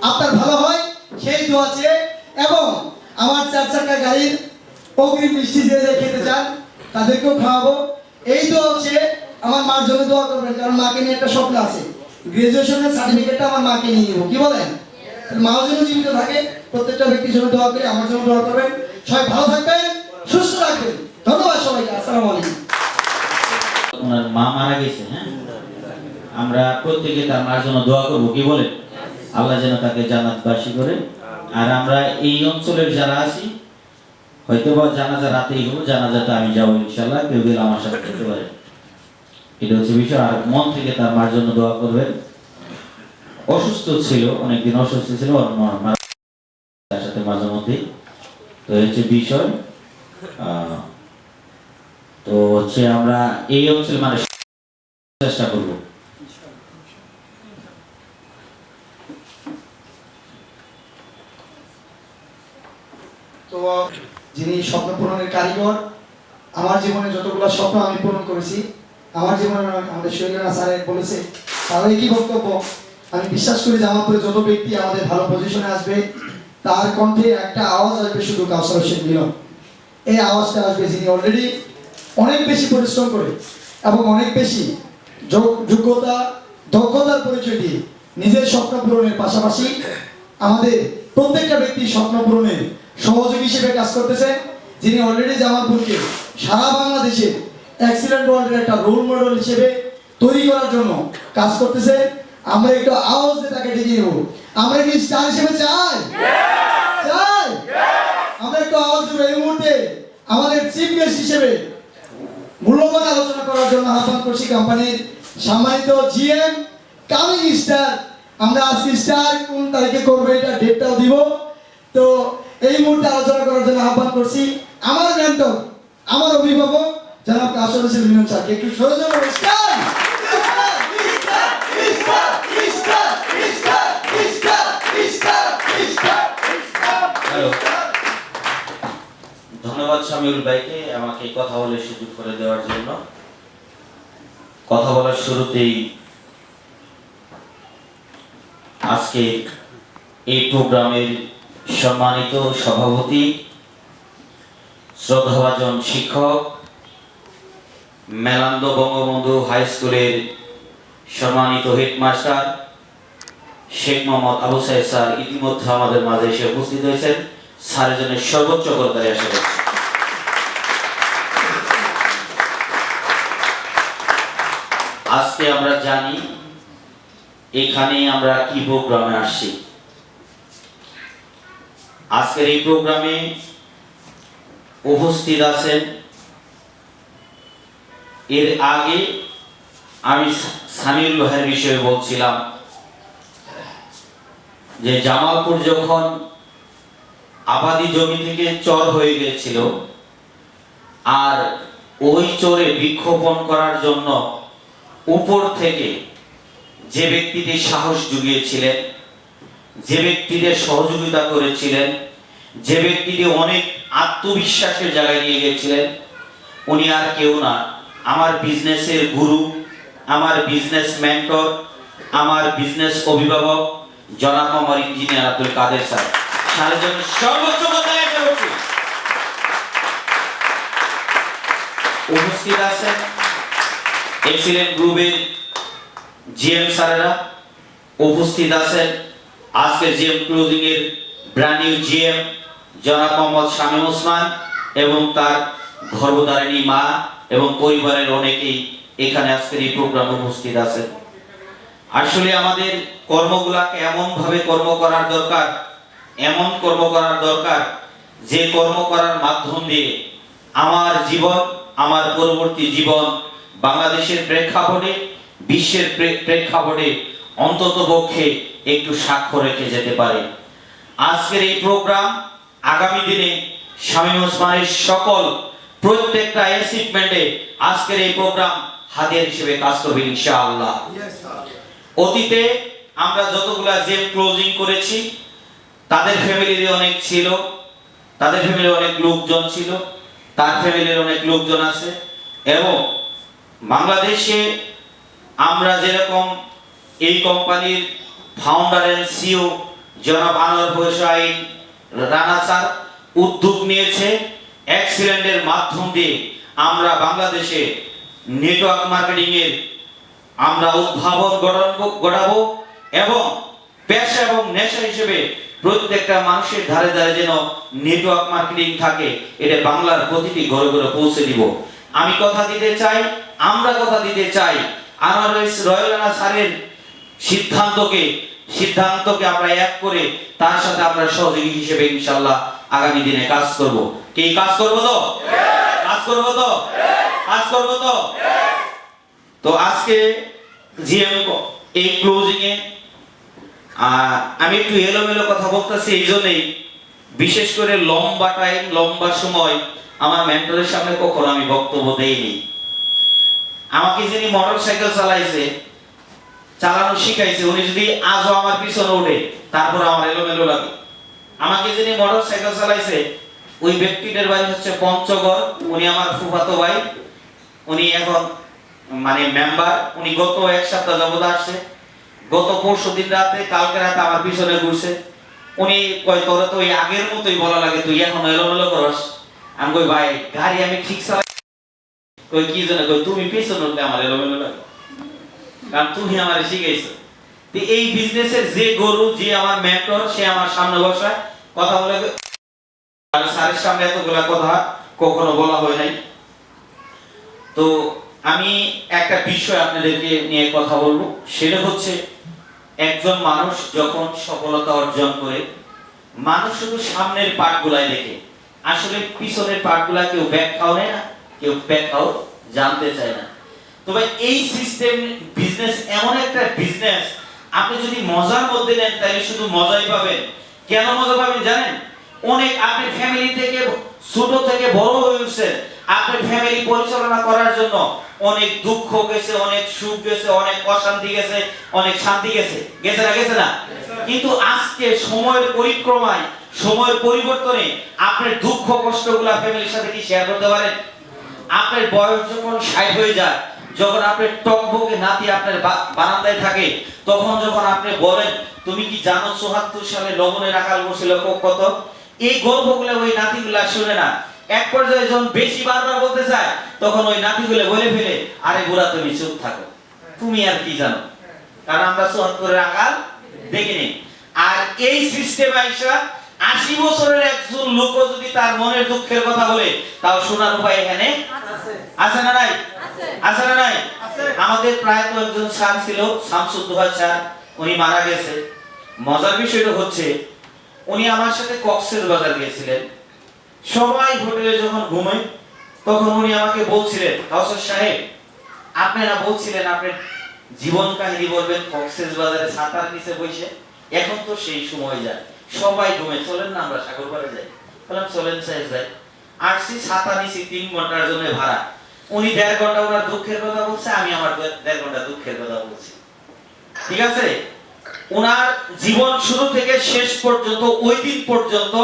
আপনার ভালো হয় সেই দোয়া আছে। এবং আমার 4 চাকা গাড়ির অগ্রিম মিষ্টি যে খেতে চান তাদেরকেও খাওয়াবো। এই দোয়া হচ্ছে আমার মার জন্য দোয়া করবেন, কারণ মাকে নিয়ে একটা স্বপ্ন আছে, গ্রাজুয়েশনের সার্টিফিকেটটা আমার মাকে নিয়ে নেবো। কি বলেন? মাও যেন জীবিত থাকে, প্রত্যেকটা ব্যক্তির জন্য দোয়া করি, আমার জন্য দোয়া করবেন। সবাই ভালো থাকবেন, সুস্থ থাকবেন। ধন্যবাদ সবাইকে। আসসালামু আলাইকুম।
ওনার মা মারা গেছে, হ্যাঁ, আমরা প্রত্যেকে তার মার জন্য দোয়া করবো। কি বলে? আল্লাহ যেন তাকে জান্নাতবাসী করে। আর আমরা এই অঞ্চলের যারা আছি হয়তো বা জানাজা রাতেই হবো, জানাজাটা আমি যাবো ইনশাল্লাহ, কেউ গেলে আমার সাথে করতে পারে, এটা হচ্ছে বিষয়। আর মন থেকে তার মার জন্য দোয়া করবেন। অসুস্থ ছিল, অনেকদিন অসুস্থ ছিল, তার সাথে মাঝে মধ্যে, তো হচ্ছে বিষয়। তো হচ্ছে আমরা এই অঞ্চলে মানে চেষ্টা করবো।
তো যিনি স্বপ্ন পূরণের কারিগর, আমার জীবনে যতগুলো স্বপ্ন আমি পূরণ করেছি আমার জীবনে আমাদের শৈলেনা স্যার বলেছে, তার একই বক্তব্য। আমি বিশ্বাস করি জামালপুরে যত ব্যক্তি আমাদের ভালো পজিশনে আসবে তার কণ্ঠে একটা আওয়াজ আসবে, শুধু কাউসার হোসেন মিলন। এই আওয়াজটা আসবে যিনি অলরেডি অনেক বেশি পরিশ্রম করে এবং অনেক বেশি যোগ্যতা দক্ষতার পরিচয় দিয়ে নিজের স্বপ্ন পূরণের পাশাপাশি আমাদের প্রত্যেকটা ব্যক্তির স্বপ্ন পূরণের সহযোগী হিসেবে কাজ করতেছেন, যিনি অলরেডি জামালপুরকে সারা বাংলাদেশে এক্সিলেন্ট ওয়ার্ল্ডের একটা রোল মডেল হিসেবে তৈরি করার জন্য কাজ করতেছে। আমরা একটু আওয়াজ দিয়ে তাকে ডেকে নেব। আমরা কি স্টার হিসেবে চাই? চাই। আমরা একটু আওয়াজ দেব এই মুহূর্তে আমাদের চিফ গেস্ট হিসেবে মূল্যবান আলোচনা করার জন্য আহ্বান করছি কোম্পানির সম্মানিত জিএম কামিং স্টার। আমরা আজকে স্টার কোন তারিখে করবো এটা ডেটটাও দিব। তো এই মুহূর্তে আলোচনা করার জন্য আহ্বান করছি আমার মেন্টর, আমার অভিভাবক জনাব কাউসার হোসেন মিলন স্যারকে। একটু সহযোগ স্টার।
ধন্যবাদ শামিউল ভাইকে আমাকে কথা বলার সুযোগ করে দেওয়ার জন্য। কথা বলার শুরুতেই আজকে এই প্রোগ্রামের সম্মানিত সভাপতি, শ্রদ্ধাভাজন শিক্ষক, মেলান্দ বঙ্গবন্ধু হাই স্কুলের সম্মানিত হেডমাস্টার শেখ মোহাম্মদ আবু সাইদ স্যার ইতিমধ্যে আমাদের মাঝে এসে উপস্থিত হয়েছেন। স্যারের জন্য সর্বোচ্চ করতালি আশা করছি। আজকে আমরা জানি এখানে আমরা কি প্রোগ্রামে আসছি। আজকের এই প্রোগ্রামে উপস্থিত আছেন, এর আগে আমি সামিউল ভাইয়ের বিষয়ে বলছিলাম যে জামালপুর যখন আবাদি জমি থেকে চর হয়ে গেছিল আর ওই চরে বৃক্ষরোপণ করার জন্য উপর থেকে যে ব্যক্তিটি সাহস জুগিয়েছিলেন, যে ব্যক্তিদের সহযোগিতা করেছিলেন, যে ব্যক্তিটি অনেক আত্মবিশ্বাসের জায়গায় নিয়ে গেছিলেন, উনি আর কেউ না, আমার বিজনেসের গুরু, আমার বিজনেস মেন্টর, আমার বিজনেস অভিভাবক জনাব মোহাম্মদ ইঞ্জিনিয়ার আব্দুল কাদের স্যার। স্যারের জন্য সর্বোচ্চ করতালি করছি। উপস্থিত আছেন এক্সিলেন্ট গ্রুপের জিএম স্যারেরা, উপস্থিত আছেন আজকে জিএম ক্লোজিং এর ব্র্যান্ড নিউ জিএম জনাব মোহাম্মদ শামীম ওসমান এবং তার গর্ভধারিণী মা এবং পরিবারের অনেকেই এখানে আজকের এই প্রোগ্রামে উপস্থিত আছেন। আসলে আমাদের কর্মগুলাকে এমন ভাবে কর্ম করার দরকার, এমন কর্ম করার দরকার যে কর্ম করার মাধ্যম দিয়ে আমার জীবন, আমার পরবর্তী জীবন বাংলাদেশের প্রেক্ষাপটে, বিশ্বের প্রেক্ষাপটে অন্তত পক্ষে একটু সাক্ষ্য রেখে যেতে পারে। আজকের এই প্রোগ্রাম আগামী দিনে শামীম ওসমানের সকল প্রত্যেকটা অ্যাচিভমেন্টে আজকের এই প্রোগ্রাম হাতিয়ার হিসেবে কাজ করবে ইনশাআল্লাহ। অতীতে আমরা যতগুলা জেম ক্লোজিং করেছি তাদের ফ্যামিলির অনেক ছিল, তাদের ফ্যামিলির অনেক লোকজন ছিল, তার ফ্যামিলির অনেক লোকজন আছে এবং বাংলাদেশে আমরা যেরকম এই কোম্পানির ফাউন্ডার এন্ড সিইও জনাব আনোয়ার হোসেন রানা স্যার উদ্যোগ নিয়েছে এক্সিলেন্টের মাধ্যম দিয়ে আমরা বাংলাদেশে নেটওয়ার্ক মার্কেটিং এর আমরা উদ্ভাবন গড়াবো এবং পেশা এবং নেশা হিসেবে প্রত্যেকটা মানুষের ধারে ধারে যেন নেটওয়ার্ক মার্কেটিং থাকে, এটা বাংলার প্রতিটি ঘরে ঘরে পৌঁছে দিব। আমি কথা দিতে চাই, আমরা কথা দিতে চাই আনোয়ার রয়্যাল স্যারের সিদ্ধান্তকে আমরা এক করে তার সাথে আমরা সহযোগী হিসেবে ইনশাআল্লাহ আগামী দিনে কাজ করব। কি কাজ করব তো? কাজ করব তো? কাজ করব তো? তো আজকে জিএম এই ক্লোজিং এ আমি একটু এলোমেলো কথা বলতেছি এই জন্যই, বিশেষ করে লম্বা টাইম, লম্বা সময় আমার মেন্টরের সামনে কখনো আমি বক্তব্য দেইনি। আমাকে যিনি মোটরসাইকেল চালানো শিখাইছে, উনি যদি আজও আমার পিছনে ওঠে তারপর আমার এলোমেলো লাগে। আমাকে যিনি মোটরসাইকেল চালাইছে ওই ব্যক্তিটার বাড়ি হচ্ছে পঞ্চগড়, উনি আমার ফুফাতো ভাই, উনি এখন মানে মেম্বার, উনি গত এক সপ্তাহ যাবত আসছে। গত পরশুদিন রাতে, কালকে রাতে আমার পিছনে ঘুরছে। উনি কয় তোরা তো ওই আগের মতোই বলা লাগে, তুই এখন এলোমেলো করস। আমি কই ভাই গাড়ি আমি ঠিক চালাই। কই কি জানো, কই তুমি পিছনে উঠলে আমার এলোমেলো লাগে, কারণ তুমি আমারে শিখাইছো। তো এই বিজনেসের যে গরু, যে আমার মেন্টর, সে আমার সামনে বসা কথা বলে। আর স্যারের সামনে এতগুলা কথা কখনো বলা হয় নাই। তো আমি একটা বিষয় আপনাদেরকে নিয়ে কথা বলবো, সেটা হচ্ছে একজন মানুষ যখন সফলতা অর্জন করে, মানুষ শুধু সামনের পার্টগুলাই দেখে, আসলে পিছনের পার্টগুলা কেউ ব্যাখ্যাও নেয় না, কেউ ব্যাখ্যাও জানতে চায় না। তবে এই সিস্টেম বিজনেস এমন একটা বিজনেস, আপনি যদি মজার মধ্যে নেন তাহলে শুধু মজাই পাবেন। কেন মজা পাবেন জানেন? অনেক আপনি ফ্যামিলি থেকে ছোট থেকে বড় হয়ে উঠছেন, আপনার ফ্যামিলি পরিচালনা করার জন্য অনেক দুঃখ গেছে, অনেক সুখ গেছে, অনেক অশান্তি গেছে, অনেক শান্তি গেছে, গেছে না গেছে না? কিন্তু আজকে সময়ের পরিক্রমায়, সময়ের পরিবর্তনে আপনার দুঃখ কষ্টগুলা ফ্যামিলির সাথে কি শেয়ার করতে পারেন? আপনার বয়স যখন 60 হয়ে যায়, যখন আপনার টকবকে নাতি আপনার বারান্দায় থাকে, তখন যখন আপনি বলেন তুমি কি জানো 74 সালে লবণের আকাল পড়ছিল কত, এই গল্পগুলো ওই নাতিগুলা শুনে না। এক পর্যায়ে যখন বেশি বারবার বলতে চায়, তখন ওই নাতিগুলো বলে ফেলে, আরে বুড়া তুমি চুপ থাকো, তুমি আর কি জানো, কারণ আমরা 74 এর আকাল দেখিনি। আর এই সিস্টেম আইসা 80 বছরের একজন লোক যদি তার মনের দুঃখের কথা বলে, তাও শোনার উপায় এখানে আছে না নাই? আছে না নাই? আমাদের প্রায় তো একজন স্যার ছিল, শামসুদ্দোহা স্যার, উনি মারা গেছে। মজার বিষয়টা হচ্ছে উনি আমার সাথে কক্সবাজার গিয়েছিলেন। সবাই হোটেলে যখন ঘুমায়, তখন উনি আমাকে বলছিলেন, কাউসার সাহেব আপনারা বলছিলেন আপনার জীবন কাহিনী বলবেন কক্সবাজারে ছাতার নিচে বসে, এখন তো সেই সময় যায়, সবাই ঘুমায়, চলেন না আমরা সাগর পাড়ে যাই। বললাম চলেন সাহেব যাই। আসছি ছাতা নিচে 3 ঘন্টার জন্য ভাড়া। উনি 1.5 ঘন্টা ওনার দুঃখের কথা বলছে, আমি আমার 1.5 ঘন্টা দুঃখের কথা বলছি। ঠিক আছে? ওনার জীবন শুরু থেকে শেষ পর্যন্ত, ওই দিন পর্যন্ত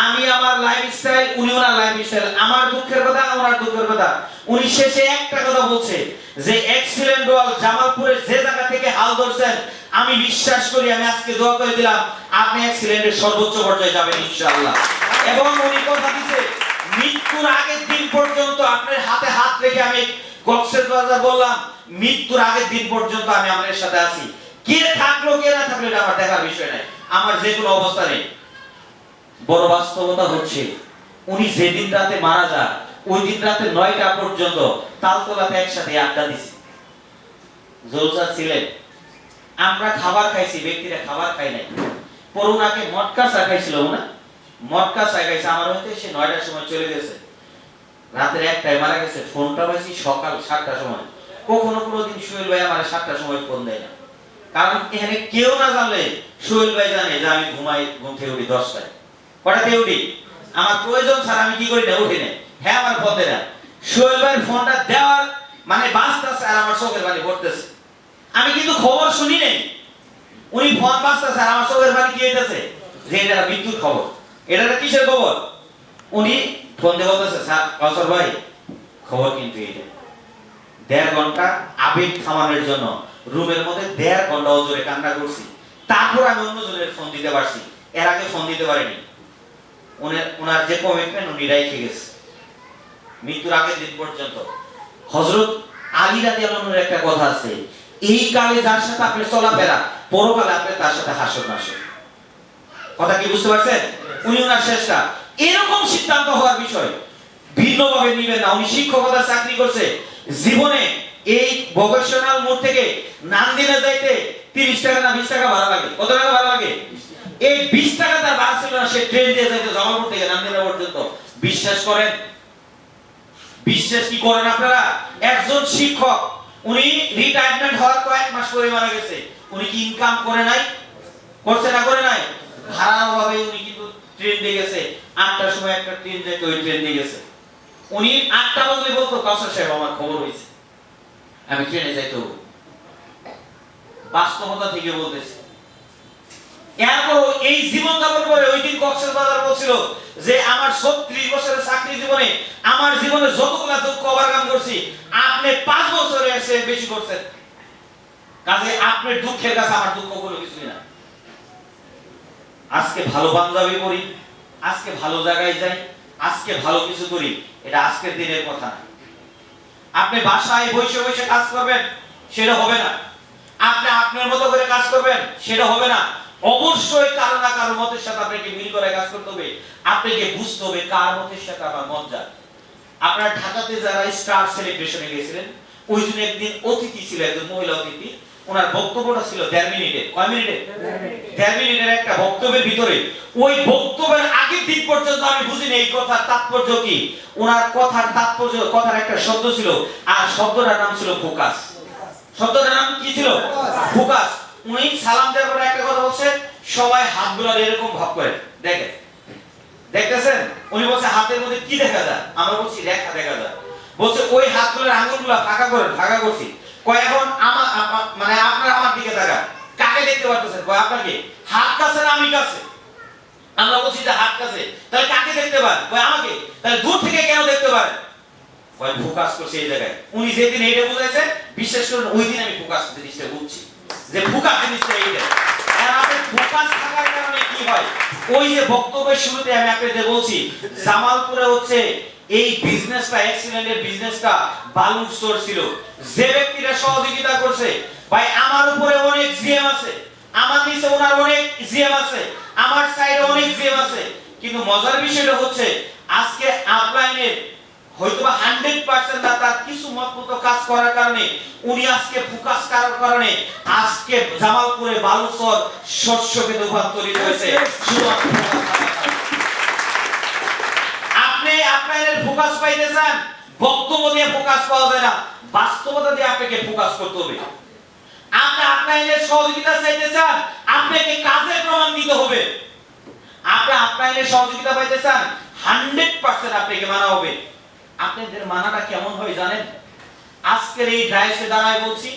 আমি আমার লাইফস্টাইল, উনি ওনার লাইফস্টাইল, আমার দুঃখের কথা, ওনার দুঃখের কথা। উনি শেষে একটা কথা বলছে যে এক্সিলেন্ট ওয়াল জামালপুরের যে জায়গা থেকে হাল ধরছেন, আমি বিশ্বাস করি, আমি আজকে দোয়া করে দিলাম আপনি এক্সিলেন্টের সর্বোচ্চ পর্যায়ে যাবেন ইনশাআল্লাহ। এবং উনি কথা দিয়েছে মৃত্যুর আগের দিন পর্যন্ত আপনার হাতে হাত রেখে, আমি কক্সবাজার বললাম মৃত্যুর আগের দিন পর্যন্ত আমি আপনার সাথে আছি। কে থাকলো কে না থাকলো এটা আমার দেখার বিষয় নাই, আমার যে কোনো অবস্থা নেই। বড় বাস্তবতা হচ্ছে উনি যেদিন রাতে মারা যায়, ওই দিন রাতে 9টা পর্যন্ত তালতলাতে একসাথে আড্ডা দিছি, জলসা ছিলেন। আমরা খাবার খাইছি, ব্যক্তিরা খাবার খাই নাই। পরুনাকে মটকা চা খাইছিল না, মটকা চা খাইছে। আমার হইতে সে 9টার সময় চলে গেছে, রাতের 1টায় মারা গেছে। ফোনটা পাইছি সকাল 7টার সময়। কখনো কোনোদিন সোহেল ভাই আমার 7টার সময় ফোন দেয় না, কারণ এখানে কেউ না জানলে সোহেল ভাই জানে যে আমি ঘুম থেকে উঠি 10টায়। কটাতে উঠি? আমার প্রয়োজন ছাড়া আমি কি করি না, উঠি না। হ্যাঁ আমার পথে না। সোহেল ভাইয়ের ফোনটা দেওয়ার মানে বাঁচতেছে আর আমার চোখের পানি পড়তেছে। আমি কিন্তু খবর শুনি নাই, উনি ফোন বাঁচতেছে আর আমার চোখের পানি কি হইতেছে যে এটা মৃত্যুর খবর, এটা কিসের খবর। উনি ফোন দিয়ে বলতেছে, স্যার কাউসার ভাই খবর কিন্তু এটা। 1.5 ঘন্টা আবেগ থামানোর জন্য রুমের মধ্যে 1.5 ঘন্টা জোরে কান্না করছি, তারপর আমি অন্যজনের ফোন দিতে পারছি, এর আগে ফোন দিতে পারিনি। ওনার যে কমিটমেন্ট উনি রেখে গেছে মৃত্যুর আগের দিন পর্যন্ত। হযরত আলী রাদিয়াল্লাহু আনহুর একটা কথা আছে, এই কালে যার সাথে আপনি চলাফেরা, পরকালে আপনি তার সাথে হাসর নাসর। কথা কি বুঝতে পারছেন? উনি ওনার শেষটা এরকম সিদ্ধান্ত হওয়ার বিষয় ভিন্নভাবে নিবেন না। উনি শিক্ষকতার চাকরি করছে, জীবনে এই ভোকেশনাল মোড় থেকে নান্দিনে যাইতে 30 টাকা না 20 টাকা ভাড়া লাগে। কত টাকা ভাড়া লাগে? এই 20 টাকা তার ভাড়া ছিল না, সে ট্রেন দিয়ে যাইতে জামালপুর থেকে নান্দিনা পর্যন্ত। বিশ্বাস করেন? বিশ্বাস কি করেন আপনারা? একজন শিক্ষক, উনি রিটায়ারমেন্ট হওয়ার কয়েক মাস পরে মারা গেছে। উনি কি ইনকাম করে নাই? করছে না করে নাই? ভাড়ার অভাবে উনি কিন্তু ট্রেন দিয়ে গেছে। 8টার সময় একটা ট্রেন যেত, ওই ট্রেন দিয়ে গেছে। উনি 8টা বাজলে বলতো, কাউসার সাহেব আমার খবর হয়েছে, আমি ট্রেনে যাইতে হবে। বাস্তবতা থেকে বলতেছি। এরপর এই জীবন যাপন করে ওই দিন কক্সবাজার বলছিল যে আমার 36 বছরের চাকরি জীবনে আমার জীবনে যতগুলা দুঃখ ওভারকাম করছি আপনি 5 বছরে এসে বেশি করছেন। কাজে আপনার দুঃখের কাছে আমার দুঃখ কোনো কিছুই না। আজকে ভালো পাঞ্জাবি পরি, আজকে ভালো জায়গায় যাই, আজকে ভালো কিছু করি, এটা আজকের দিনের কথা না। আপনি বাসায় বসে বসে কাজ করবেন সেটা হবে না, আপনি আপনার মতো করে কাজ করবেন সেটা হবে না। অবশ্যই কারো না কারো মতের সাথে আপনাকে মিল করে কাজ করতে হবে। আপনাকে বুঝতে হবে কার মতের সাথে আমার মত যায়। আপনারা ঢাকাতে যারা স্টার সেলিব্রেশনে গিয়েছিলেন, ওই দিন একদিন অতিথি ছিল, একজন মহিলা অতিথি। ওনার বক্তব্যটা ছিল 1.5 মিনিটের। কয় মিনিটের? 1.5 মিনিটের একটা বক্তব্যের ভিতরে ওই বক্তব্যের আগের দিন পর্যন্ত আমি বুঝিনি এই কথার তাৎপর্য কি। ওনার কথার তাৎপর্য, কথার একটা শব্দ ছিল, আর শব্দটার নাম ছিল ফোকাস। শব্দটার নাম কি ছিল? ফোকাস। উনি সালাম দেওয়ার পরে একটা কথা বলছে, সবাই হাতগুলো এরকম ভাব করে দেখেন, দেখতেছেন? উনি বলছে হাতের মধ্যে কি দেখা যায়? আমরা বলছি রেখা দেখা যায়। বলছে ওই হাতগুলোর আঙ্গুলগুলো ফাঁকা করেন। ফাঁকা করছি। কয় এখন আমার মানে আপনারা আমার দিকে তাকান, কাকে দেখতে পারতেছেন? কয় আপনাকে। হাত কাছে না আমি কাছে? আমরা বলছি যে হাত কাছে। তাহলে কাকে দেখতে পান? কয় আমাকে। তাহলে দূর থেকে কেন দেখতে পারেন? কয় ফোকাস করছে এই জায়গায়। উনি যেদিন এটা বুঝাইছে, বিশেষ করে ওই দিন আমি ফোকাস জিনিসটা বুঝছি যে ফোকাস জিনিসটা এইটা। আর আপনি ফোকাস থাকার কারণে কি হয়? ওই যে বক্তব্যের শুরুতে আমি আপনাদের বলছি, জামালপুরে হচ্ছে এই বিজনেসটা, এক্সিলেন্টের বিজনেসটা বালুর স্টোর ছিল। যে ব্যক্তিরা সহযোগিতা করছে, ভাই আমার উপরে অনেক জিএম আছে, আমার নিচে ওনার অনেক জিএম আছে, আমার সাইডে অনেক জিএম আছে। কিন্তু মজার বিষয়টা হচ্ছে আজকে আপলাইনের হয়তোবা 100% না, তার কিছু মতমতো কাজ করার কারণে উনি আজকে ফোকাস করার কারণে আজকে জামালপুরে বালুচর শস্যকে রূপান্তরিত হয়েছে। শুধুমাত্র আপনি আপনাদের ফোকাস পাইতে চান, বক্তব্য দিয়ে ফোকাস পাওয়া যায় না, বাস্তবতা দিয়ে আপনাকে ফোকাস করতে হবে। আপনি আপনাদের সহযোগিতা চাইতে চান, আপনাকে কাজের প্রমাণ দিতে হবে। আপনি আপনাদের সহযোগিতা পাইতে চান, 100% আপনাকে মানা হবে। আপনাদের মানাটা কেমন হয় জানেন? আজকের এই ডাইসে দাঁড়ায় বলছি,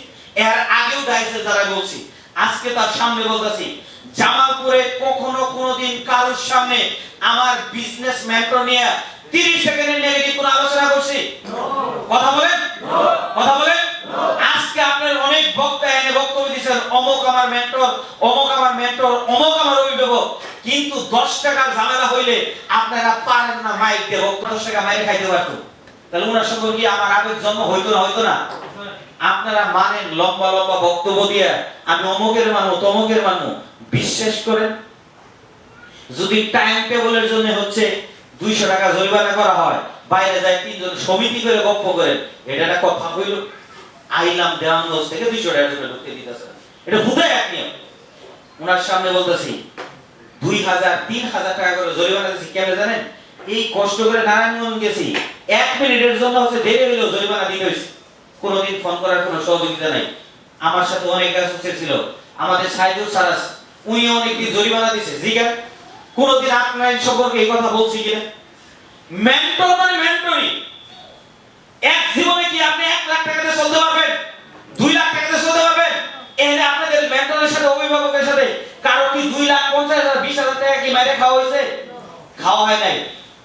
এর আগেও ডাইসে দাঁড়ায় বলছি, আজকে তার সামনে বলতেছি, জামালপুরে কখনো কোনোদিন কারোর সামনে আমার বিজনেস মেন্টর নিয়ে 30 সেকেন্ডের নেগেটিভ কোনো আলোচনা করছি? কথা বলেন, কথা বলেন। আজকে আপনার অনেক বক্তা এনে বক্তব্য দিচ্ছেন, অমুক আমার মেন্টর, অমুক আমার মেন্টর, অমুক আমার অভিভাবক। কিন্তু 10 টাকার ঝামেলা হইলে আপনারা পারেন না মাইক দিয়ে বক্তব্য 10 টাকা মাইরে খাইতে পারতো। তাহলে ওনার সঙ্গে কি আমার আবেগ জন্ম হইতো না? হইতো না। আপনারা মানেন লম্বা লম্বা বক্তব্য দিয়ে আমি অমুকের মানবো, তমুকের মানবো। বিশ্বাস করেন, যদি টাইম টেবলের জন্য হচ্ছে 200 টাকা জরিমানা করা হয়, বাইরে যায় 3 জন সমিতি করে গপ্প করেন, এটা একটা কথা হইল? আইলাম দেওয়ানগঞ্জ থেকে 200 টাকা জরিমানা ঢুকতে দিতেছে, এটা ভুতাই এক নিয়ম। ওনার সামনে বলতেছি 2000 3000 টাকা করে জরিমানা দিচ্ছি। কেন জানেন? এই কষ্ট করে নারায়ণগঞ্জ গেছি, 1 মিনিটের জন্য হচ্ছে দেরি হইলো জরিমানা দিতে হইছে। কোনোদিন ফোন করার কোনো সহযোগিতা নাই। আমার সাথে অনেক অ্যাসোসিয়েট ছিল, আমাদের সাইদুল সারাস, উনি অনেকদিন জরিমানা দিয়েছে। জিজ্ঞাসা কোনোদিন আপনার সম্পর্কে এই কথা বলছি কিনা? মেন্টর মানে মেন্টরই। এক জীবনে কি আপনি 1 লাখ টাকাতে চলতে পারবেন? 2 লাখ টাকাতে চলতে পারবেন? এখানে আপনাদের মেন্টরের সাথে, অভিভাবকের সাথে কারো কি 2,50,000 20,000 টাকা কি মাইরে খাওয়া হয়েছে? খাওয়া হয় নাই।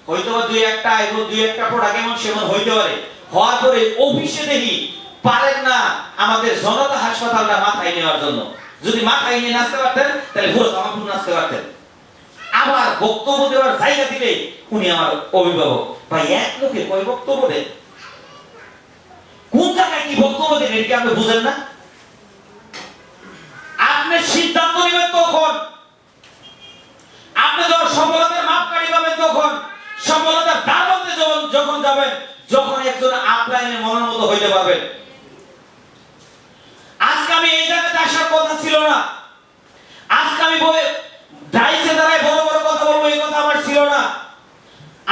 হয়তো বা 2-1টা এবং 2-1টা প্রোডাক্ট এমন সেমন হইতে পারে। হওয়ার পরে অফিসে দেখি পারেন না আমাদের জনতা হাসপাতালটা মাথায় নেওয়ার জন্য। যদি মাথায় নিয়ে নাচতে পারতেন তাহলে পুরো জামালপুর নাচতে পারতেন। আবার বক্তব্য দেওয়ার জায়গা দিলে উনি আমার অভিভাবক। ভাই এক লোকে কয় বক্তব্য দেন? কোন জায়গায় কি বক্তব্য দেন এটা আপনি বুঝেন না? আপনি সিদ্ধান্ত নেবেন তখন, আপনি যখন সফলতার মাপকাঠি পাবেন তখন, সফলতার দারবাতে যখন যাবেন, যখন একজন আপলাইনের মনের মতো হইতে পারবেন। আজকে আমি এই জায়গাতে আসার কথা ছিল না। আজকে আমি ডাইসে দাঁড়ায় বড় বড় কথা বলবো, এই কথা আমার ছিল না।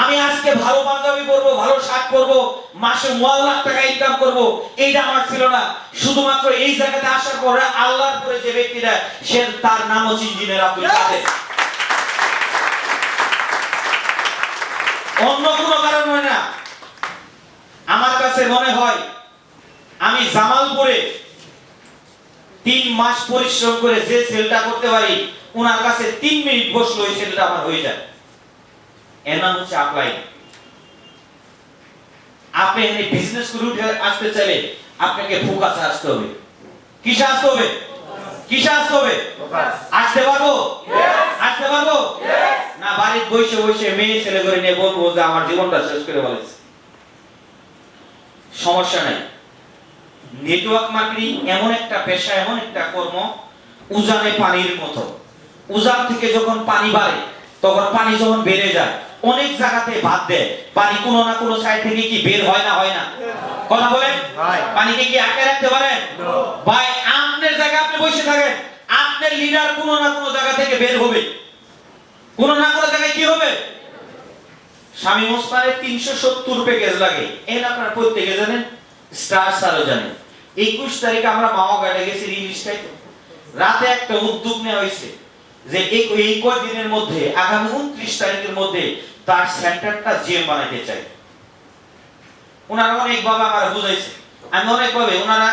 আমি আজকে ভালো পাঞ্জাবি পরবো, ভালো শার্ট পরবো, মাসে 1 লাখ টাকা ইনকাম করবো, এইটা আমার ছিল না। শুধুমাত্র এই জায়গাতে আসার পরে আল্লাহর পরে যে ব্যক্তিটা, সে তার নাম হচ্ছে ইঞ্জিনিয়ার আব্দুল কাদের। অন্য কোনো কারণ হয় না। আমার কাছে মনে হয় আমি জামালপুরে 3 মাস পরিশ্রম করে যে সেলটা করতে পারি, ওনার কাছে 3 মিনিট বসলে ওই সেলটা আমার হয়ে যায়। এর নাম হচ্ছে আপলাইন। আপনি এখানে বিজনেস করে উঠে আসতে চাইলে আপনাকে ফোকাসে আসতে হবে। কিসে আসতে হবে? কিসে আসতে হবে? আসতে পারবো? আসতে পারবো না বাড়ির বসে বসে মেয়ে ছেলে করে নিয়ে বলবো যে আমার জীবনটা শেষ করে বলেছে? সমস্যা নাই। নেটওয়ার্ক মার্কেটিং এমন একটা পেশা, এমন একটা কর্ম, উজানে পানির মতো। উজান থেকে যখন পানি বাড়ে, তখন পানি যখন বেড়ে যায় অনেক জায়গাতে বাদ দেয়, পানি কোনো না কোনো সাইড থেকে কি বের হয় না? হয় না? কথা বলেন। পানিকে কি আটকে রাখতে পারেন? ভাই আপনার জায়গা আপনি বসে থাকেন, আপনার লিডার কোনো না কোনো জায়গা থেকে বের হবে, কোনো না কোনো জায়গায় কি হবে? স্বামী ওসমানের 370 প্যাকেজ লাগে, এর আপনারা প্রত্যেকে জানেন, স্টার স্যারও জানেন। 21 তারিখে আমরা মামাঘাটে গেছি রিলিজটাই, রাতে একটা উদ্যোগ নেওয়া হয়েছে যে এই কয়েকদিনের মধ্যে আগামী 29 তারিখের মধ্যে তার সেন্টারটা জিএম বানাইতে চাই। ওনারা অনেকভাবে আমার বুঝাইছে, আমি অনেকভাবে, ওনারা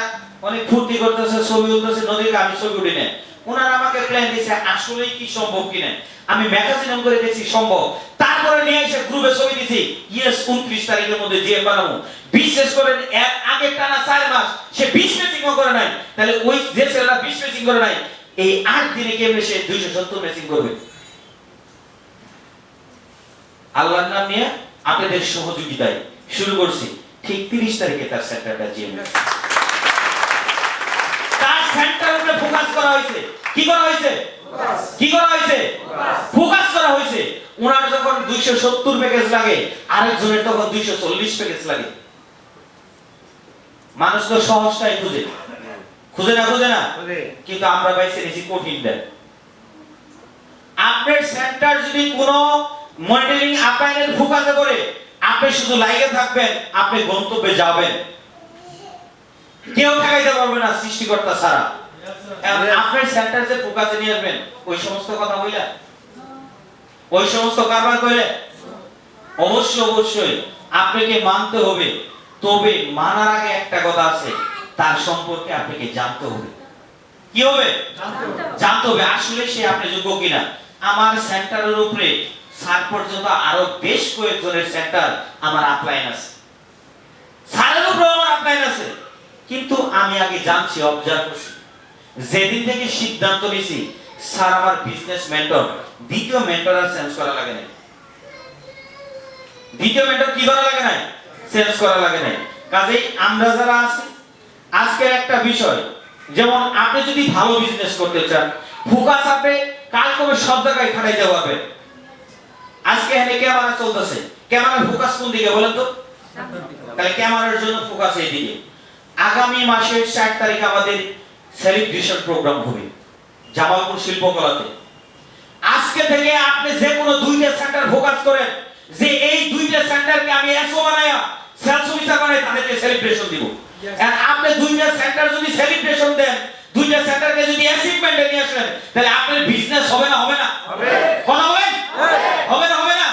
অনেক ফুর্তি করতেছে, ছবি উঠতেছে, নদীর আমি ছবি উঠি না। ওনারা আমাকে প্ল্যান দিয়েছে আসলেই কি সম্ভব কিনা। আমি ম্যাগাজিন করে দেখছি সম্ভব, তারপরে নিয়ে এসে গ্রুপে ছবি দিছি, ইয়েস 29 তারিখের মধ্যে জিএম বানাবো। বিশেষ করে এর আগে টানা 4 মাস সে 20 ম্যাচিং করে নাই, তাহলে ওই যে ছেলেটা 20 ম্যাচিং করে নাই, এই 8 দিনে কেমনে সে 270 ম্যাচিং করবে? আল্লাহর নাম নিয়ে আপনাদের সহযোগিতায় শুরু করছি। ঠিক 30 তারিখে তার সেন্টারটা জিএম, তার সেন্টারের উপরে ফোকাস করা হয়েছে। কি করা হয়েছে? কি করা হয়েছে? ফোকাস করা হয়েছে। ওনার যখন 270 প্যাকেজ লাগে, আরেকজনের তখন 240 প্যাকেজ লাগে। মানুষ তো সহজটাই খুঁজে, খুঁজে না? খুঁজে না? কিন্তু আমরা পাইছি বেশি কঠিন দেন। আপনার সেন্টার যদি কোনো মনিটরিং আপাইনের ফোকাসে করে, আপনি শুধু লাইগে থাকবেন, আপনি গন্তব্যে যাবেন, কেউ ঠেকাইতে পারবে না সৃষ্টিকর্তা ছাড়া। আপনার সেন্টার যে ফোকাসে নিয়ে আসবেন, ওই সমস্ত কথা বইলা, ওই সমস্ত কারবার করে অবশ্যই আপনাকে মানতে হবে। তবে মানার আগে একটা কথা আছে, তার সম্পর্কে আপনাকে জানতে হবে। কি হবে? জানতে হবে আসলে সে আপনি যোগ্য কিনা। আমার সেন্টারের উপরে স্যার পর্যন্ত আরো বেশ কয়েকজনের সেন্টার আমার আপলাইন আছে, স্যারের উপরে আমার আপলাইন আছে, কিন্তু আমি আগে জানছি, অবজার্ভ করছি। যেদিন থেকে সিদ্ধান্ত নিয়েছি স্যার আমার বিজনেস মেন্টর, দ্বিতীয় মেন্টর আর চেঞ্জ করা লাগে না। দ্বিতীয় মেন্টর কি করা লাগে না? চেঞ্জ করা লাগে না। কাজেই আমরা যারা আছি, আজকের একটা বিষয়, যেমন আপনি যদি ভালো বিজনেস করতে চান, ফোকাস আপনি কাল কবে সব জায়গায় খাটাইতে পারবেন। আজকে এখানে ক্যামেরা চলতেছে, ক্যামেরার ফোকাস কোন দিকে বলেন তো? তাহলে ক্যামেরার জন্য ফোকাস এই দিকে। আগামী মাসের 4 তারিখ আমাদের সেলিব্রেশন প্রোগ্রাম হবে জামালপুর শিল্পকলাতে। আজকে থেকে আপনি যে কোনো 2টা সেন্টার ফোকাস করেন, যে এই 2টা সেন্টারকে আমি এসও বানায়া সেলস অফিসার বানাই, তাদেরকে সেলিব্রেশন দিব। আর আপনি 2টা সেন্টার যদি সেলিব্রেশন দেন, 2টা সেন্টারকে যদি অ্যাচিভমেন্টে নিয়ে আসেন, তাহলে আপনার বিজনেস হবে না? হবে না? কথা বলেন, হবে না? হবে না?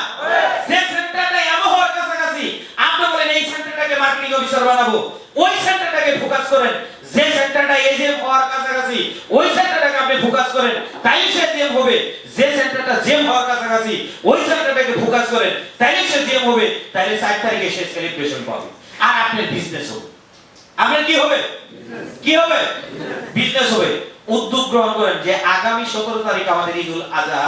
যে সেন্টারটা এমন হওয়ার কাছাকাছি, আপনি বলেন এই সেন্টারটাকে মার্কেটিং অফিসার বানাবো, ওই সেন্টারটাকে ফোকাস করেন। যে সেন্টারটা এজেম হওয়ার কাছাকাছি, ওই সেন্টারটাকে আপনি ফোকাস করেন, তাইলে সে জেম হবে। যে সেন্টারটা জেম হওয়ার কাছাকাছি, ওই সেন্টারটাকে ফোকাস করেন, তাইলে সে জেম হবে। তাইলে 4 তারিখে সে সেলিব্রেশন পাবে, আর আপনার বিজনেস হবে। আপনার কি হবে? কি হবে? বিজনেস হবে। উদ্যোগ গ্রহণ করেন যে আগামী 17 তারিখ আমাদের ঈদুল আজহা,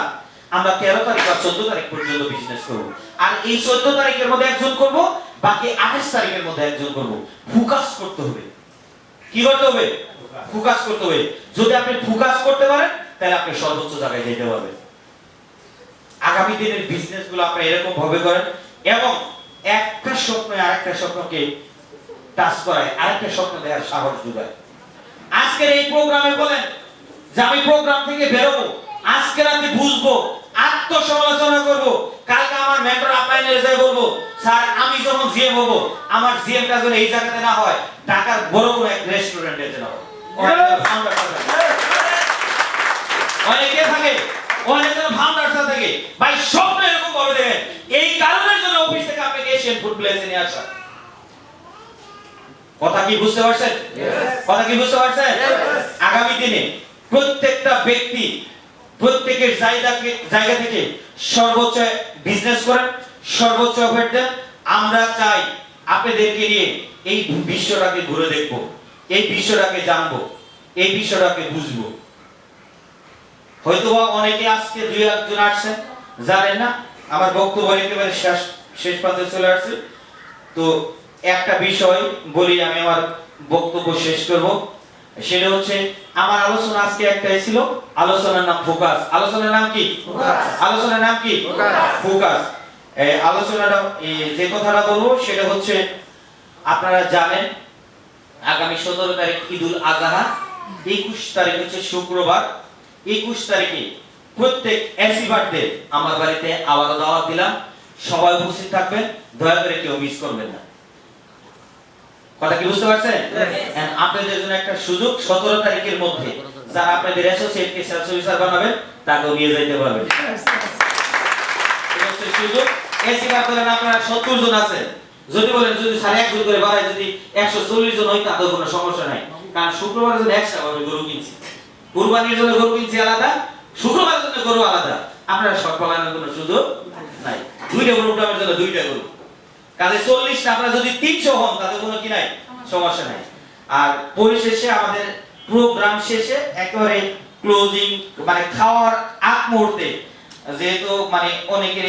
আমরা 13 তারিখ বা 14 তারিখ পর্যন্ত বিজনেস করব। আর এই 14 তারিখের মধ্যে একজন করব, বাকি 28 তারিখের মধ্যে একজন করব। ফোকাস করতে হবে। কি করতে হবে? ফোকাস করতে হবে। যদি আপনি ফোকাস করতে পারেন, তাহলে আপনি সর্বোচ্চ জায়গায় যেতে পারবেন। আগামী দিনের বিজনেসগুলো আপনি এরকম ভাবে করেন, এবং একটা স্বপ্ন আরেকটা স্বপ্নকে টাচ করায়, আরেকটা স্বপ্ন দেওয়ার সাহস যোগায়। আজকের এই প্রোগ্রামে বলেন যে আমি প্রোগ্রাম থেকে বেরোবো, আজকে রাতে বুঝবো, আত্মসমালোচনা করব, কালকে আমার মেন্টর আপলাইনে যাই বলবো, স্যার আমি যখন জিএম হব, আমার জিএমটা যেন এই জায়গাতে না হয়, ঢাকার বড় কোনো এক রেস্টুরেন্টে যেন হয়। অনেকে থাকে, অনেক যেন ফাউন্ডারটা থাকে। ভাই স্বপ্ন এরকম ভাবে দেখেন। এই কারণের জন্য অফিস থেকে আপনাকে এশিয়ান ফুড প্লেসে নিয়ে আসা। কথা কি বুঝতে পারছেন? কথা কি বুঝতে পারছেন? আগামী দিনে প্রত্যেকটা ব্যক্তি প্রত্যেকের জায়গা থেকে সর্বোচ্চ বিজনেস করেন, সর্বোচ্চ এফর্ট দেন। আমরা চাই আপনাদেরকে নিয়ে এই বিশ্বটাকে ঘুরে দেখব, এই বিশ্বটাকে জানবো, এই বিশ্বটাকে বুঝবো। হয়তোবা অনেকে আজকে দুই একজন আসছেন জানেন না। আমার বক্তব্য একেবারে শেষ পথে চলে আসছে। তো একটা বিষয় বলি, আমি আমার বক্তব্য শেষ করব। সেটা হচ্ছে আমার আলোচনা আজকে একটাই ছিল, আলোচনার নাম ফোকাস। আলোচনার নাম কি? আলোচনার নাম কি? ফোকাস। এই আলোচনাটা যে কথাটা বলবো সেটা হচ্ছে, আপনারা জানেন আগামী 17 তারিখ ঈদুল আজহা, 21 তারিখ হচ্ছে শুক্রবার। 21 তারিখে প্রত্যেক এসিবারদের আমার বাড়িতে আবারও দাওয়াত দিলাম, সবাই উপস্থিত থাকবেন, দয়া করে কেউ মিস করবেন না। কথা কি বুঝতে পারছেন? আপনাদের জন্য একটা সুযোগ, 17 তারিখের মধ্যে যারা আপনাদের অ্যাসোসিয়েটকে সেলস অফিসার বানাবেন তাকেও নিয়ে যেতে পারবেন। এটা হচ্ছে সুযোগ। এসিবার ধরেন আপনারা 70 জন আছেন, যদি বলেন যদি 1.5 জন করে বাড়ায় যদি 140 জন হয় তাতেও কোনো সমস্যা নাই। কারণ শুক্রবারের জন্য এক্সট্রা ভাবে গরু কিনছি, কুরবানির জন্য গরু কিনছি আলাদা, শুক্রবারের জন্য গরু আলাদা। আপনারা সব পালানোর কোনো সুযোগ নাই। দুইটা প্রোগ্রামের জন্য দুইটা গরু, কাজে 40টা আপনারা যদি 300 হন তাতে কোনো কি নাই, সমস্যা নাই। আর পরিশেষে আমাদের প্রোগ্রাম শেষে একেবারে ক্লোজিং মানে খাওয়ার আগ মুহূর্তে, যেহেতু মানে অনেকের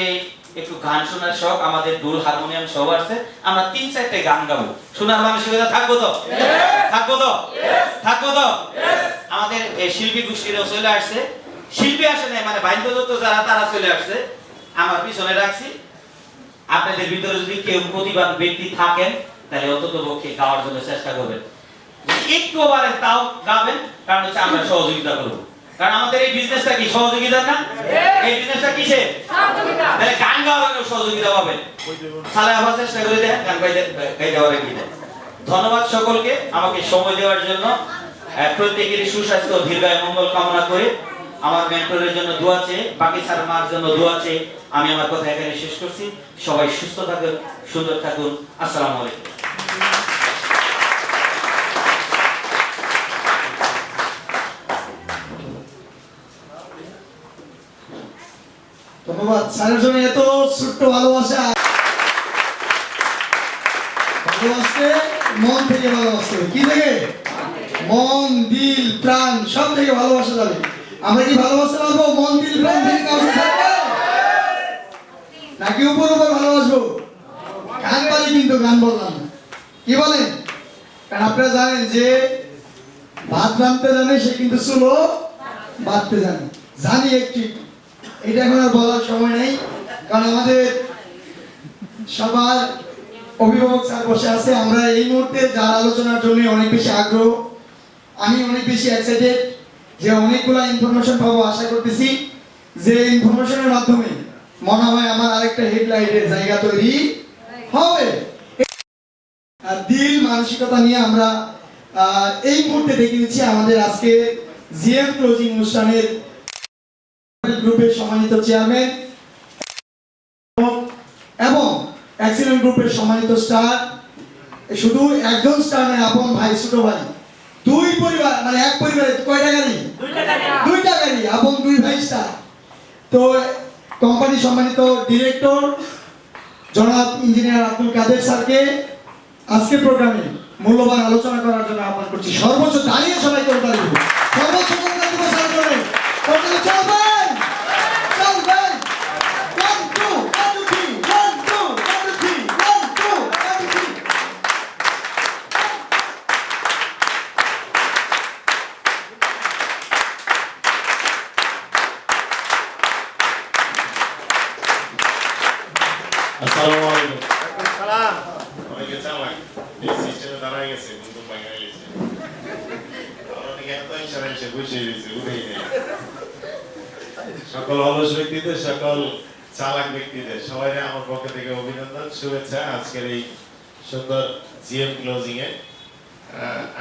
একটু গান শোনার শখ, আমাদের দুল হারমোনিয়াম সব আছে, আমরা 3-4টা গান গাবো। শোনার মানসিকতা থাকবো তো? থাকবো তো? থাকবো তো? আমাদের শিল্পী গোষ্ঠীরাও চলে আসছে, শিল্পী আসে নাই মানে বাদ্যযন্ত্র যারা তারা চলে আসছে, আমার পিছনে রাখছি। আপনাদের ভিতরে যদি কেউ প্রতিভাবান ব্যক্তি থাকেন তাহলে অন্তত পক্ষে গাওয়ার জন্য চেষ্টা করবেন, একটু পারেন তাও গাবেন, কারণ হচ্ছে আমরা সহযোগিতা করব। কারণ আমাদের এই বিজনেসটা কি সহযোগিতা না? এই বিজনেসটা কিসে? সহযোগিতা। তাহলে গান গাওয়ার জন্য সহযোগিতা পাবেন। তাহলে আবার চেষ্টা করে দেখেন গান গাইতে পারে কি। ধন্যবাদ সকলকে আমাকে সময় দেওয়ার জন্য। প্রত্যেকেরই সুস্বাস্থ্য দীর্ঘায়ু মঙ্গল কামনা করে আমার মেন্টরের জন্য দোয়া চেয়ে, বাকি স্যার মার জন্য দোয়া চেয়ে আমি আমার কথা এখানে শেষ করছি। সবাই সুস্থ থাকুন, সুন্দর থাকুন। আসসালামু আলাইকুম।
ধন্যবাদ স্যারের জন্য এত ছোট্ট ভালোবাসা। ভালোবাসতে মন থেকে ভালোবাসতে হবে। কি থেকে? মন, দিল, প্রাণ সব থেকে ভালোবাসা যাবে। আমরা কি ভালোবাসতে পারবো মন, দিল, প্রাণ থেকে কাউকে থাকবে? নাকি উপর উপর ভালোবাসবো? গান পারি কিন্তু গান বললাম না। কি বলেন? কারণ আপনারা জানেন যে ভাত রাঁধতে জানে সে কিন্তু চুলো বাঁধতে জানে। জানি একটু, এটা এখন আর বলার সময় নেই, কারণ আমাদের সবার অভিভাবক স্যার বসে আছে। আমরা এই মুহূর্তে যার আলোচনার জন্য অনেক বেশি আগ্রহ, আমি অনেক বেশি এক্সাইটেড যে অনেকগুলো ইনফরমেশন পাবো। আশা করতেছি যে ইনফরমেশনের মাধ্যমে মনে হয় আমার আরেকটা হেডলাইটের জায়গা তৈরি হবে। আর দিল মানসিকতা নিয়ে আমরা এই মুহূর্তে দেখে নিচ্ছি আমাদের আজকে জিএম ক্লোজিং অনুষ্ঠানের গ্রুপের সম্মানিত চেয়ারম্যান এবং এক্সিলেন্ট গ্রুপের সম্মানিত স্টার। শুধু একজন স্টার নয়, আপন ভাই, ছোট ভাই, দুই পরিবার মানে এক পরিবারে কয়টা গাড়ি? দুইটা গাড়ি, আপন দুই ভাই স্টার। তো কোম্পানি সম্মানিত ডিরেক্টর জনাব ইঞ্জিনিয়ার আব্দুল কাদের স্যারকে আজকে প্রোগ্রামে মূল্যবান আলোচনা করার জন্য আহ্বান করছি। সর্বোচ্চ দাঁড়িয়ে সবাই করতে পারবে, সর্বোচ্চ করতে দিব স্যার করে করতে চলবেন চলবেন। 1 2 1 2 3 1 2 1 2 3 1 2 1 2 3।
আসসালামু আলাইকুম।
সালাম। অনেকে চালাক, এই সিস্টেমে দাঁড়ায় গেছে, বন্ধু ভাঙা গেছে। অনেকে এত ইশারা এসে বসে রয়েছে, উঠেই নেই। সকল অলস ব্যক্তিদের, সকল চালাক ব্যক্তিদের সবাই আমার পক্ষ থেকে অভিনন্দন, শুভেচ্ছা আজকের এই সুন্দর জিএম ক্লোজিং এ।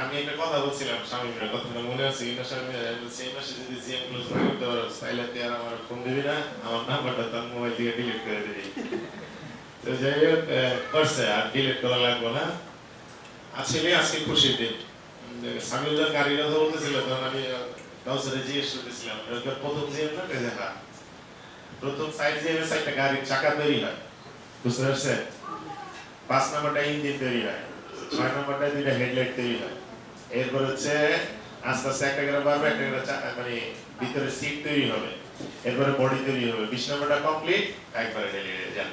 আমি একটা কথা বলছিলাম স্বামীর কথাটা মনে আছে কিনা, স্বামী বলছে এই মাসে যদি জিএম ক্লোজ না করতে পারো তাহলে তুই আর আমার ফোন দিবি না, আমার নাম্বারটা তার মোবাইল থেকে ডিলিট করে দিবি। তো যাই হোক করছে, আর ডিলিট করা লাগবে না। আসলে আজকে খুশির দিন। সামিউল যখন গাড়ির কথা বলতেছিল তখন আমি কাউসারে জিজ্ঞেস করতেছিলাম প্রথম জিএম না হ্যাঁ, প্রথম সাইড জিএম এর সাইডটা গাড়ির চাকা তৈরি হয়, বুঝতে পারছেন? 5 নাম্বারটা ইঞ্জিন তৈরি হয়, 6 নাম্বারটা দুইটা হেডলাইট তৈরি হয়, এরপর হচ্ছে আস্তে আস্তে একটা করে বাড়বে, একটা করে মানে ভিতরে সিট তৈরি হবে, এরপরে বডি তৈরি হবে। 20 নাম্বারটা কমপ্লিট, একবারে ডেলিভারি যান।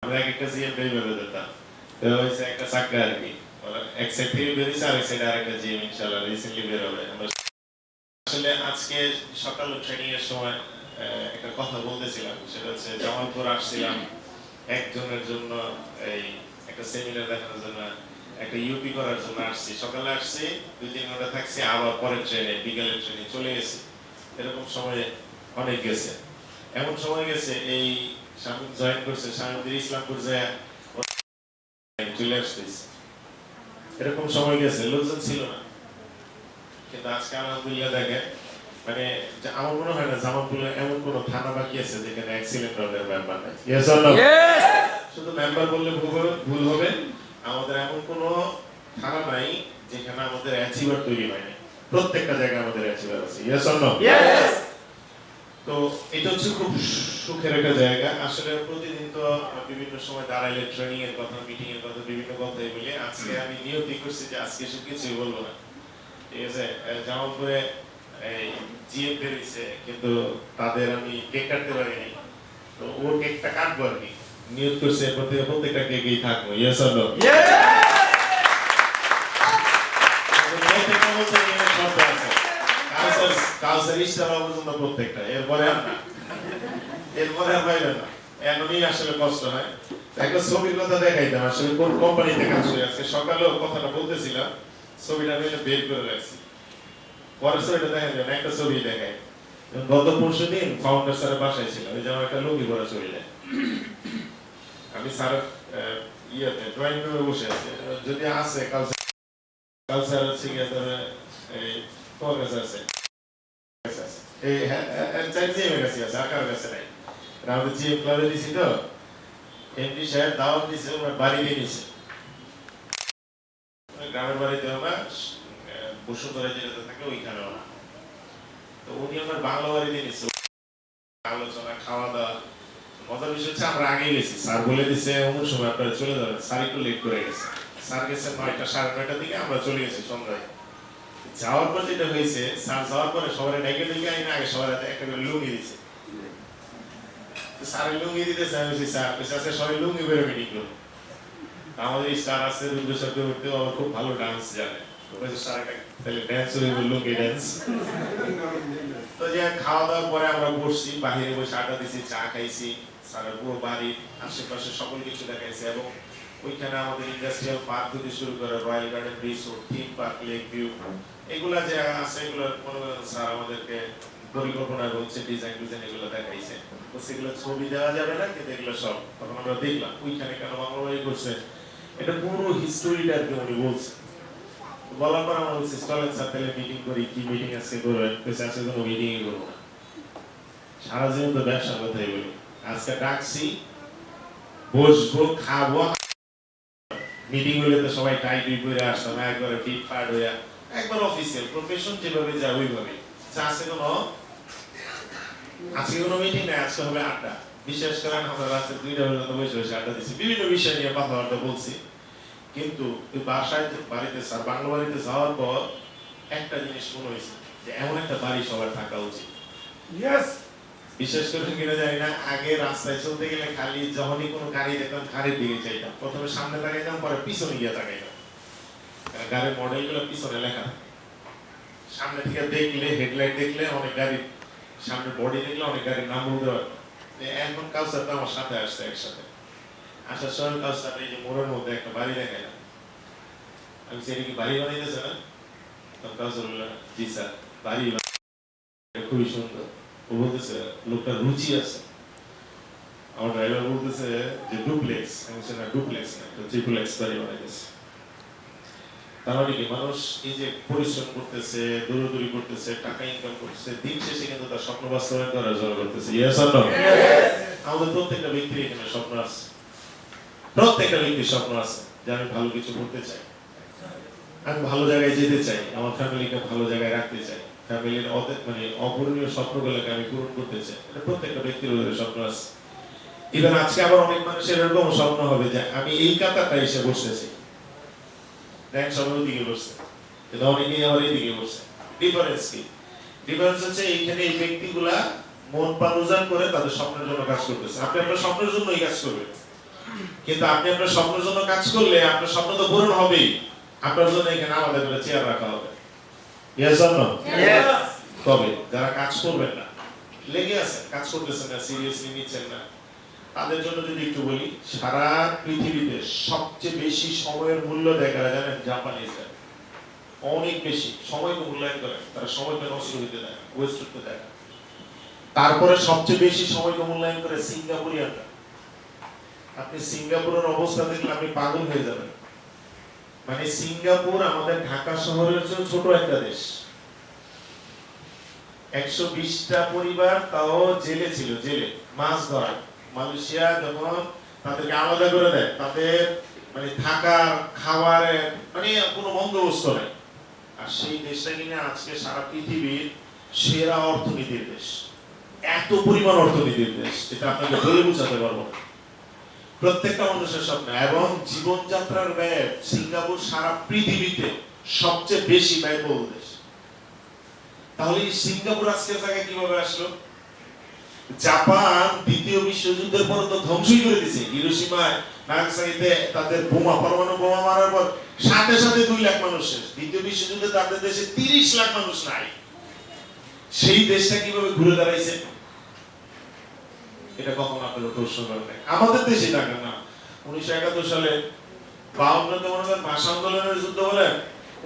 আমরা একটা জিএম ডেলিভারি দিতাম, তো হইছে একটা চাকা আর কি, এক সাইড থেকে বেরিয়েছে আর এক সাইডে আরেকটা জিএম ইনশাআল্লাহ রিসেন্টলি বের হবে। আমরা আসলে আজকে সকালে ট্রেনিং এর সময় একটা কথা বলতেছিলাম, সেটা হচ্ছে জামালপুর আসছিলাম একজনের জন্য, এই একটা সেমিনার দেখানোর জন্য, একটা ইউপি করার জন্য আসছি। সকালে আসছি, 2-3 ঘন্টা থাকছি, আবার পরের ট্রেনে বিকালের ট্রেনে চলে গেছি। এরকম সময় অনেক গেছে। এমন সময় গেছে এই শামীম জয়েন করছে, শামীমদের ইসলামপুর যায় চলে আসতেছে, এরকম সময় গেছে, লোকজন ছিল না। কিন্তু আজকে আলহামদুলিল্লাহ দেখেন, মানে আমার মনে হয় না জামালপুরে এমন কোন থানা বাকি আছে যেখানে অ্যাক্সিডেন্ট রোডের মেম্বার নেই। Yes or no? শুধু মেম্বার বললে ভুল হবে। আমাদের এমন কোন থানা নাই যেখানে আমাদের অ্যাচিভার তৈরি হয়নি। প্রত্যেকটা জায়গায় আমাদের অ্যাচিভার আছে। Yes or no? তো এটা হচ্ছে খুব সুখের একটা জায়গা। আসলে প্রতিদিন তো বিভিন্ন সময় দাঁড়াইলে ট্রেনিং এর কথা, মিটিং এর কথা, বিভিন্ন কথাই বলি। আজকে আমি নিয়তি করছি যে আজকে সব কিছুই বলবো না, ঠিক আছে? জামালপুরে এই জিএম বেরিয়েছে, কিন্তু তাদের আমি কেক কাটতে পারিনি, তো ওর কেকটা কাটবো আর কি নিয়ত করছে। এরপর থেকে প্রত্যেকটা কেকেই থাকবো। Yes or no? প্রত্যেকটা বলতে গেলে শর্ত আছে, কালচার ইস্টার পর্যন্ত প্রত্যেকটা, এরপরে আর না, এরপরে আর বাইরে না। এমনই আসলে কষ্ট হয়। একটা ছবির কথা দেখাইতাম, আসলে কোন কোম্পানিতে কাজ করে। আজকে সকালেও কথাটা বলতেছিলাম, ছবিটা আমি বের করে রাখছি, পরের ছবিটা দেখা যায় না, একটা ছবি দেখায়। গত পরশু দিন ফাউন্ডার স্যারের বাসায় ছিল, ওই যে আমার একটা লুঙ্গি পরা ছবি দেয়। আমি স্যার ইয়েতে ড্রয়িং রুমে বসে আছি, যদি আসে কালচার হচ্ছে গিয়ে ধরে এই তোমার কাছে আছে, এই চাই জিএমের কাছে আছে, আর কারোর কাছে নাই। আমাদের জিএম ক্লাবে দিছি, তো এমডি সাহেব দাওয়াত দিছে, ওনার বাড়িতে নিছে, গ্রামের বাড়িতে আমরা বসুন্ধরা যেটাতে থাকে ওইখানে ওরা, তো উনি আমার বাংলা বাড়িতে নিচ্ছে, আলোচনা, খাওয়া দাওয়া। মজার বিষয় হচ্ছে আমরা আগে গেছি, স্যার বলে দিছে অমুক সময় আপনারা চলে যাবেন। স্যার একটু লেট করে গেছে, স্যার গেছে 9টা 9:30 দিকে, আমরা চলে গেছি সন্ধ্যায়। যাওয়ার পর যেটা হয়েছে, স্যার যাওয়ার পরে সবাই ডেকে ডেকে আইনা আগে সবার হাতে একটা করে লুঙ্গি দিছে। স্যার লুঙ্গি দিতেছে, আমি বলছি স্যার আজকে সবাই লুঙ্গি বেরো মিটিং করবো। আমাদের স্টার আছে রুদ্র চক্রবর্তী, আমার খুব ভালো ডান্স জানে, স্যার তাহলে ড্যান্স হইব, লুঙ্গি ড্যান্স। তো যে খাওয়া দাওয়ার পরে আমরা বসছি, বাহিরে বসে আড্ডা দিছি, চা খাইছি, স্যারের পুরো বাড়ির আশেপাশে সকল কিছু দেখাইছে। এবং ওইখানে আমাদের ইন্ডাস্ট্রিয়াল পার্ক থেকে শুরু করে royal garden resort, theme park, lake view, এগুলা যে আছে, এগুলো মনে করেন স্যার আমাদেরকে পরিকল্পনা করছে, ডিজাইন এগুলো দেখাইছে। তো সেগুলো ছবি দেওয়া যাবে না, কিন্তু এগুলো সব তখন আমরা দেখলাম ওইখানে কেন বাংলাবাড়ি করছে, এটা পুরো হিস্টোরিটা আর কি উনি বলছে। বলার পর আমরা বলছি চলেন স্যার তাহলে মিটিং করি, কি মিটিং আছে করবেন? আজকে কোনো মিটিংই করবো না, সারা জীবন তো ব্যবসার কথাই বলি। আজকে ডাকছি, বসবো, খাবো, মিটিং হলে তো সবাই টাই টুই করে আসতাম, একবারে ফিট ফাট হইয়া, একবার অফিসিয়াল প্রফেশন যেভাবে যায় ওইভাবে। আজকে কোনো মিটিং নাই, আজকে হবে আড্ডা। বিশেষ করে আমরা রাতে 2টা পর্যন্ত বসে বসে আড্ডা দিচ্ছি, বিভিন্ন বিষয় নিয়ে কথাবার্তা বলছি। কিন্তু বাড়িতে স্যার বাংলা বাড়িতে যাওয়ার পর একটা জিনিস মনে হয়েছে যে এমন একটা বাড়ি সবার থাকা উচিত। বিশেষ করে কিনা জানি না, আগে রাস্তায় চলতে গেলে খালি যখনই কোনো গাড়ি দেখতাম গাড়ির দিকে চাইতাম, প্রথমে সামনে তাকাইতাম, পরে পিছনে গিয়ে তাকাইতাম। গাড়ির মডেল গুলো পিছনে লেখা, সামনে থেকে দেখলে হেডলাইট দেখলে অনেক গাড়ির, সামনে বডি দেখলে অনেক গাড়ির নাম বলতে পারবে। এখন কাউসার তো আমার সাথে আসছে, একসাথে আসার সময় কাউসার এই যে মোড়ের মধ্যে একটা বাড়ি দেখাইলাম। আমি সেটা কি বাড়ি বানাইতেছে না? কাউসার বললাম জি স্যার, বাড়ি খুবই সুন্দর। ও বলতেছে লোকটা রুচি আছে। আমার ড্রাইভার বলতেছে যে ডুপ্লেক্স, আমি বলছি না ডুপ্লেক্স না, ট্রিপ্লেক্স বাড়ি বানাইতেছে। তার মানে কি, মানুষ এই যে পরিশ্রম করতেছে, দৌড়াদৌড়ি করতেছে, টাকা ইনকাম করতেছে, দিন শেষে কিন্তু তার স্বপ্ন বাস্তবায়ন করার জন্য করতেছে। Yes or no? আমাদের প্রত্যেকটা ব্যক্তির এখানে স্বপ্ন আছে, প্রত্যেকটা ব্যক্তির স্বপ্ন আছে যে আমি ভালো কিছু করতে চাই, আমি ভালো জায়গায় যেতে চাই, আমার ফ্যামিলিকে ভালো জায়গায় রাখতে চাই, ফ্যামিলির মানে অপূরণীয় স্বপ্নগুলোকে আমি পূরণ করতে চাই। এটা প্রত্যেকটা ব্যক্তির স্বপ্ন আছে। ইভেন আজকে আবার অনেক মানুষের এরকম স্বপ্ন হবে যে আমি এই কাতারটা এসে বসতেছি, দেখেন সবাই ওদিকে বসছে, কিন্তু অনেকেই আবার এইদিকে বসছে। ডিফারেন্স কি? ডিফারেন্স হচ্ছে এইখানে এই ব্যক্তিগুলা মন প্রাণ উজাড় করে তাদের স্বপ্নের জন্য কাজ করতেছে। আপনি আপনার স্বপ্নের জন্যই কাজ করবেন, কিন্তু আপনি আপনার স্বপ্নের জন্য কাজ করলে আপনার স্বপ্ন তো পূরণ হবেই, আপনার জন্য এখানে আমাদের করে চেয়ার রাখা হবে। Yes or no? তবে যারা কাজ করবেন না, লেগে আছে, কাজ করতেছেন না, সিরিয়াসলি নিচ্ছেন না, তাদের জন্য যদি একটু বলি, সারা পৃথিবীতে সবচেয়ে বেশি সময়ের মূল্য দেয় কারা জানেন? জাপানিজরা। অনেক বেশি সময়কে মূল্যায়ন করে, তারা সময়কে নষ্ট হইতে দেয়, ওয়েস্ট করতে দেয় না। তারপরে সবচেয়ে বেশি সময়কে মূল্যায়ন করে সিঙ্গাপুরিয়ানরা। আপনি সিঙ্গাপুরের অবস্থা দেখলে আপনি পাগল হয়ে যাবেন। মানে সিঙ্গাপুর আমাদের ঢাকা শহরের চেয়ে ছোট একটা দেশ। 120টা পরিবার তাও জেলে ছিল, জেলে মাছ ধরা। মালয়েশিয়া যখন তাদেরকে আলাদা করে দেয়, তাদের মানে থাকার খাবারের মানে কোনো বন্দোবস্ত নেই। আর সেই দেশটা কিনা আজকে সারা পৃথিবীর সেরা অর্থনীতির দেশ, এত পরিমাণ অর্থনীতির দেশ, এটা আপনাকে বলে বোঝাতে পারবো না। প্রত্যেকটা মানুষের স্বপ্ন এবং জীবনযাত্রার ব্যয় সিঙ্গাপুর সারা পৃথিবীতে সবচেয়ে বেশি ব্যয়বহুল দেশ। তাহলে এই সিঙ্গাপুর আজকের জায়গায় কিভাবে আসলো? জাপান দ্বিতীয় বিশ্বযুদ্ধের পর তো ধ্বংসই করে দিয়েছে। হিরোশিমায় নাগাসাকিতে তাদের বোমা, পরমাণু বোমা মারার পর সাথে সাথে 2 লাখ মানুষ শেষ। দ্বিতীয় বিশ্বযুদ্ধে তাদের দেশে 30 লাখ মানুষ নাই। সেই দেশটা কিভাবে ঘুরে দাঁড়াইছে? এটা কখনো আপনারা প্রশ্ন করেন নাই। আমাদের দেশে দেখেন না, 1971 সালে 52তে মনে করেন ভাষা আন্দোলনের যুদ্ধ বলেন,